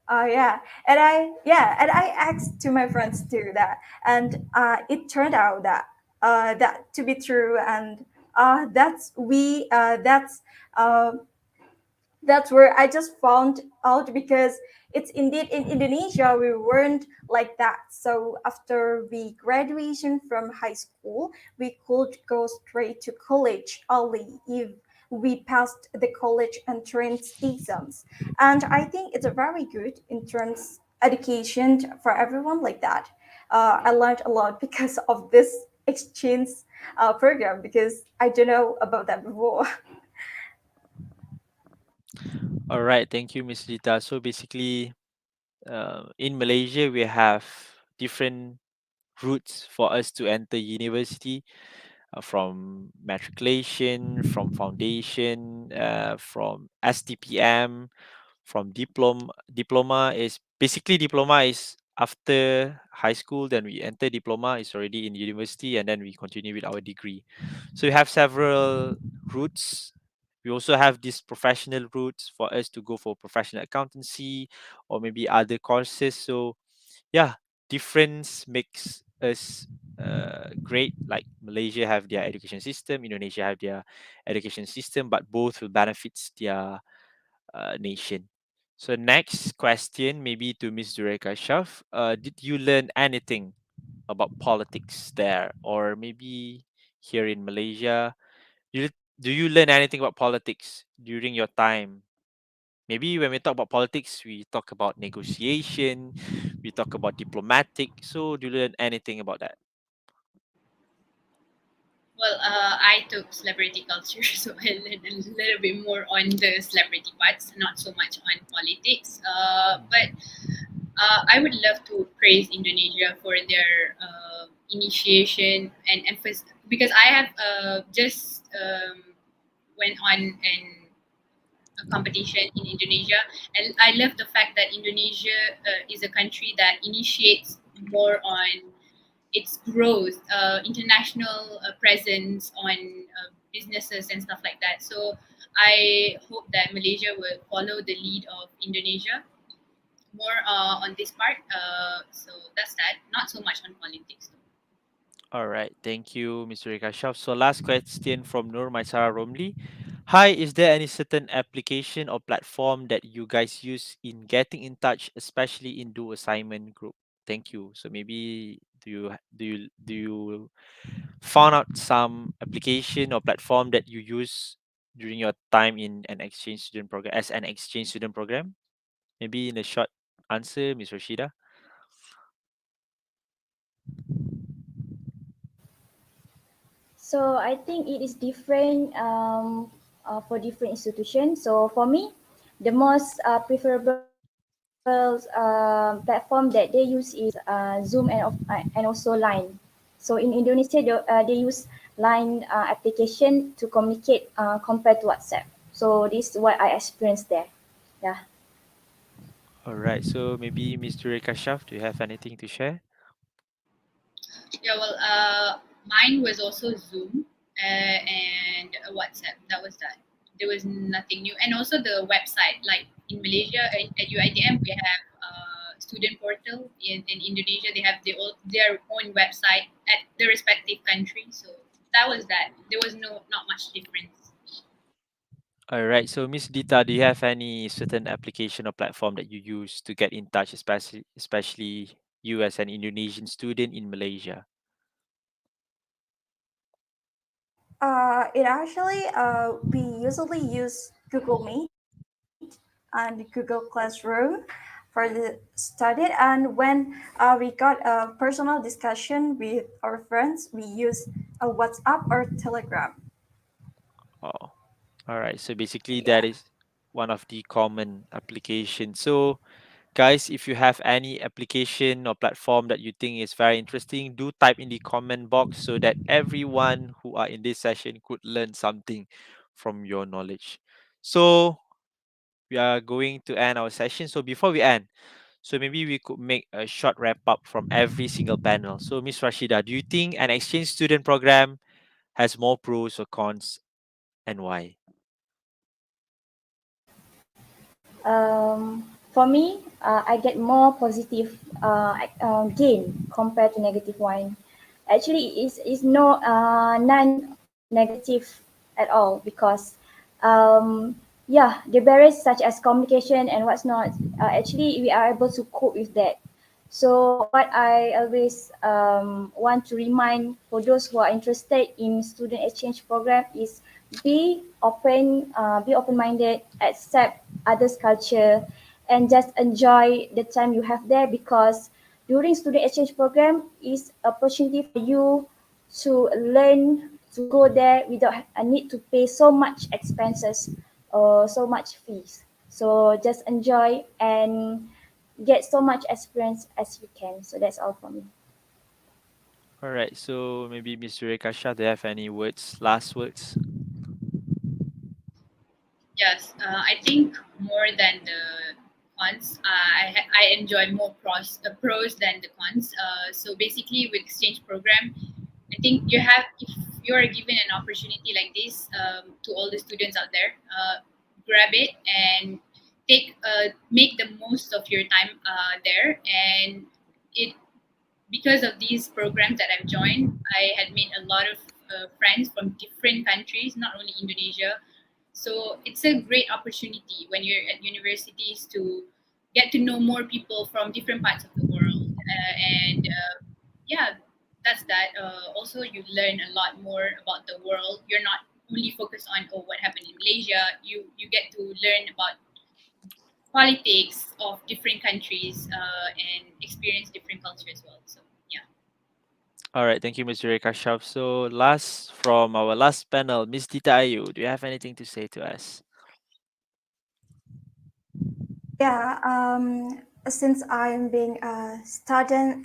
Yeah, and I asked to my friends too that, and it turned out that that to be true, and uh, that's where I just found out because it's indeed in Indonesia we weren't like that. So after we graduation from high school, we could go straight to college only if we passed the college entrance exams. And I think it's a very good entrance education for everyone like that. I learned a lot because of this exchange program because I don't know about that before. All right, thank you, Miss Dita. So basically, in Malaysia, we have different routes for us to enter university, from matriculation, from foundation, from STPM, from diploma is basically diploma is after high school, then we enter diploma is already in university, and then we continue with our degree. So we have several routes. We also have these professional routes for us to go for professional accountancy or maybe other courses. So yeah, difference makes us great. Like Malaysia have their education system, Indonesia have their education system, but both will benefits their nation. So next question, maybe to Miss Dureka Shaf. Did you learn anything about politics there, or maybe here in Malaysia? Do you, do you learn anything about politics during your time? Maybe when we talk about politics, we talk about negotiation, we talk about diplomatic. So do you learn anything about that? Well, I took celebrity culture, so I learned a little bit more on the celebrity parts, not so much on politics. But I would love to praise Indonesia for their initiation and emphasis, because I have just went on a competition in Indonesia, and I love the fact that Indonesia is a country that initiates more on its growth, international presence on businesses and stuff like that. So I hope that Malaysia will follow the lead of Indonesia more on this part. So that's that. Not so much on politics. All right, thank you, Mr. Rekashaf. So last question from Nur Maisara Romli. Hi, is there any certain application or platform that you guys use in getting in touch, especially in do assignment group? Thank you. So maybe do you found out some application or platform that you use during your time in an exchange student program as an exchange student program? Maybe in a short answer, Ms. Rashida. So I think it is different for different institutions. So for me, the most preferable platform that they use is Zoom and also Line. So in Indonesia, they use Line application to communicate compared to WhatsApp. So this is what I experienced there. Yeah. All right. So maybe Mr. Rekashaf, do you have anything to share? Yeah, well, mine was also Zoom and WhatsApp. That was that. There was nothing new, and also the website. Like in Malaysia, at UiTM, we have student portal. In Indonesia, they have their own website at the respective country. So that was that. There was not much difference. All right. So Miss Dita, do you have any certain application or platform that you use to get in touch, especially you as an Indonesian student in Malaysia? It actually, we usually use Google Meet and Google Classroom for the study. And when we got a personal discussion with our friends, we use a WhatsApp or Telegram. Oh, all right. So basically, that Yeah. is one of the common applications. So, guys, if you have any application or platform that you think is very interesting, do type in the comment box so that everyone who are in this session could learn something from your knowledge. So, we are going to end our session. So, before we end, so maybe we could make a short wrap up from every single panel. So, Miss Rashida, do you think an exchange student program has more pros or cons, and why? For me, I get more positive gain compared to negative one. Actually, it's no non-negative at all because yeah, the barriers such as communication and what's not, actually we are able to cope with that. So what I always want to remind for those who are interested in student exchange program is be open-minded, accept others' culture, and just enjoy the time you have there because during student exchange program is opportunity for you to learn to go there without a need to pay so much expenses or so much fees. So just enjoy and get so much experience as you can. So that's all for me. All right. So maybe Mr. Rekasha, do you have any words, last words? Yes, I think more than the cons, I enjoy more pros than the cons. So basically, with exchange program, I think if you are given an opportunity like this to all the students out there, grab it and make the most of your time there, and it because of these programs that I've joined, I had made a lot of friends from different countries, not only Indonesia. So it's a great opportunity when you're at universities to get to know more people from different parts of the world. And yeah, that's that. Also, you learn a lot more about the world. You're not only focused on what happened in Malaysia. You get to learn about politics of different countries and experience different culture as well. So yeah. All right, thank you, Mr. Rekashaf. So, last from our last panel, Miss Tita Ayu, do you have anything to say to us? Yeah, since I'm being a student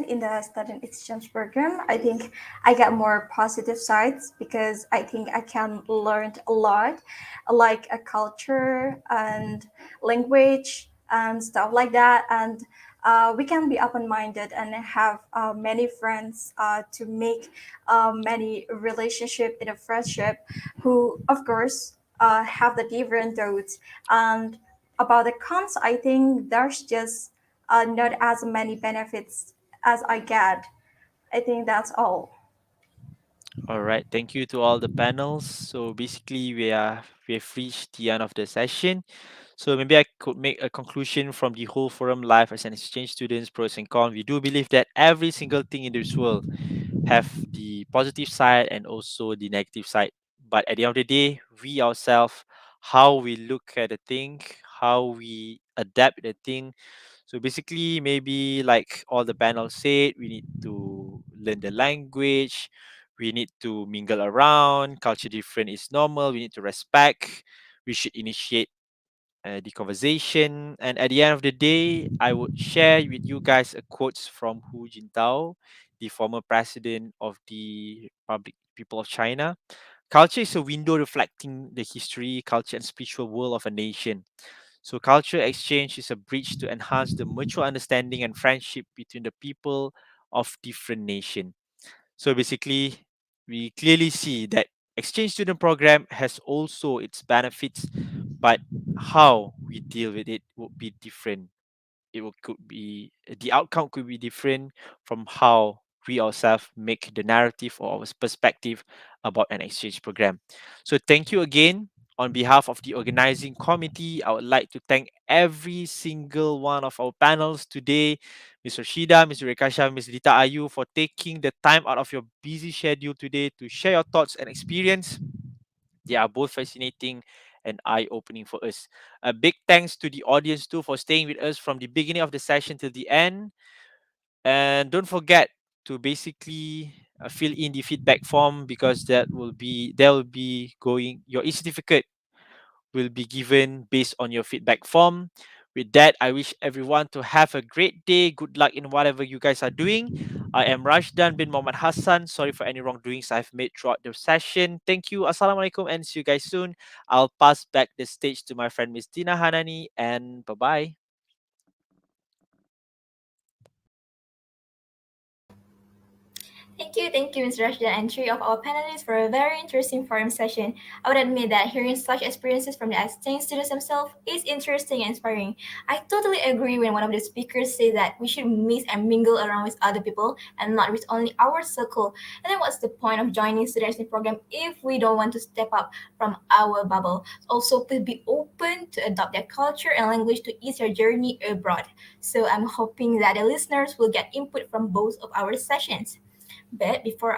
in the student exchange program, I think I get more positive sides because I think I can learn a lot, like a culture and language and stuff like that, and we can be open-minded and have many friends to make many relationship in a friendship, who of course have the different roads. And about the cons, I think there's just not as many benefits as I get. I think that's all. All right, thank you to all the panels. So basically, we have reached the end of the session. So maybe I could make a conclusion from the whole forum life as an exchange students, pros and cons. We do believe that every single thing in this world have the positive side and also the negative side. But at the end of the day, we ourselves, how we look at the thing, how we adapt the thing. So basically, maybe like all the panels said, we need to learn the language, we need to mingle around, culture different is normal, we need to respect, we should initiate the conversation. And at the end of the day, I would share with you guys a quotes from Hu Jintao, the former president of the Republic People of China. Culture is a window reflecting the history, culture, and spiritual world of a nation. So, cultural exchange is a bridge to enhance the mutual understanding and friendship between the people of different nations. So, basically, we clearly see that exchange student program has also its benefits, but how we deal with it would be different. Could be the outcome could be different from how we ourselves make the narrative or our perspective about an exchange program. So thank you again. On behalf of the organizing committee, I would like to thank every single one of our panels today, Mr. Shida, Mr. Rekasha, Ms. Rita Ayu, for taking the time out of your busy schedule today to share your thoughts and experience. They are both fascinating and eye-opening for us. A big thanks to the audience too for staying with us from the beginning of the session till the end. And don't forget to basically fill in the feedback form because there will be going your e-certificate will be given based on your feedback form. With that, I wish everyone to have a great day. Good luck in whatever you guys are doing. I am Rashdan bin Muhammad Hassan. Sorry for any wrongdoings I've made throughout the session. Thank you. Assalamualaikum and see you guys soon. I'll pass back the stage to my friend Miss Tina Hanani and bye bye. Thank you, Ms. Rashida and three of our panelists for a very interesting forum session. I would admit that hearing such experiences from the exchange students themselves is interesting and inspiring. I totally agree when one of the speakers said that we should mix and mingle around with other people and not with only our circle. And then what's the point of joining students in program if we don't want to step up from our bubble? Also, please be open to adopt their culture and language to ease your journey abroad. So I'm hoping that the listeners will get input from both of our sessions. But before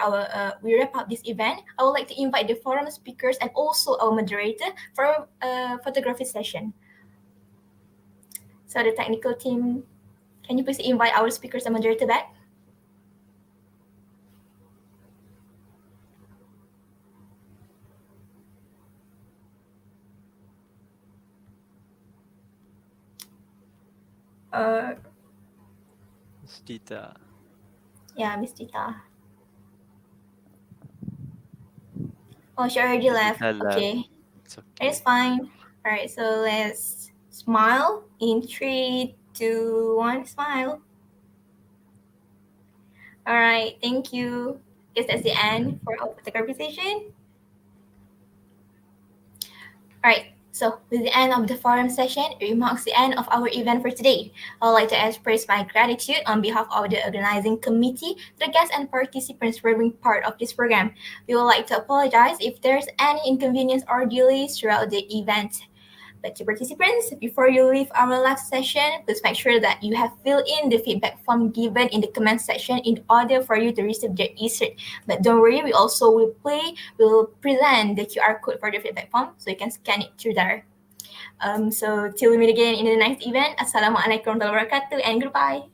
we wrap up this event, I would like to invite the forum speakers and also our moderator for a photography session. So the technical team, can you please invite our speakers and moderator back? Uh, Miss Tita. yeah, Miss Tita. Oh, she already left. Tita left. Okay, It's okay. it's fine. All right, so let's smile in 3, 2, 1. Smile. All right, thank you. Guess that's the end for our photography session. All right. So, with the end of the forum session, it marks the end of our event for today. I would like to express my gratitude on behalf of the organizing committee, the guests and participants for being part of this program. We would like to apologize if there's any inconvenience or delays throughout the event. But to participants, before you leave our last session, please make sure that you have filled in the feedback form given in the comment section in order for you to receive the e-cert. But don't worry, we also will present the QR code for the feedback form so you can scan it through there. So till we meet again in the next event, Assalamualaikum warahmatullahi wabarakatuh and goodbye.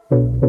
Thank you.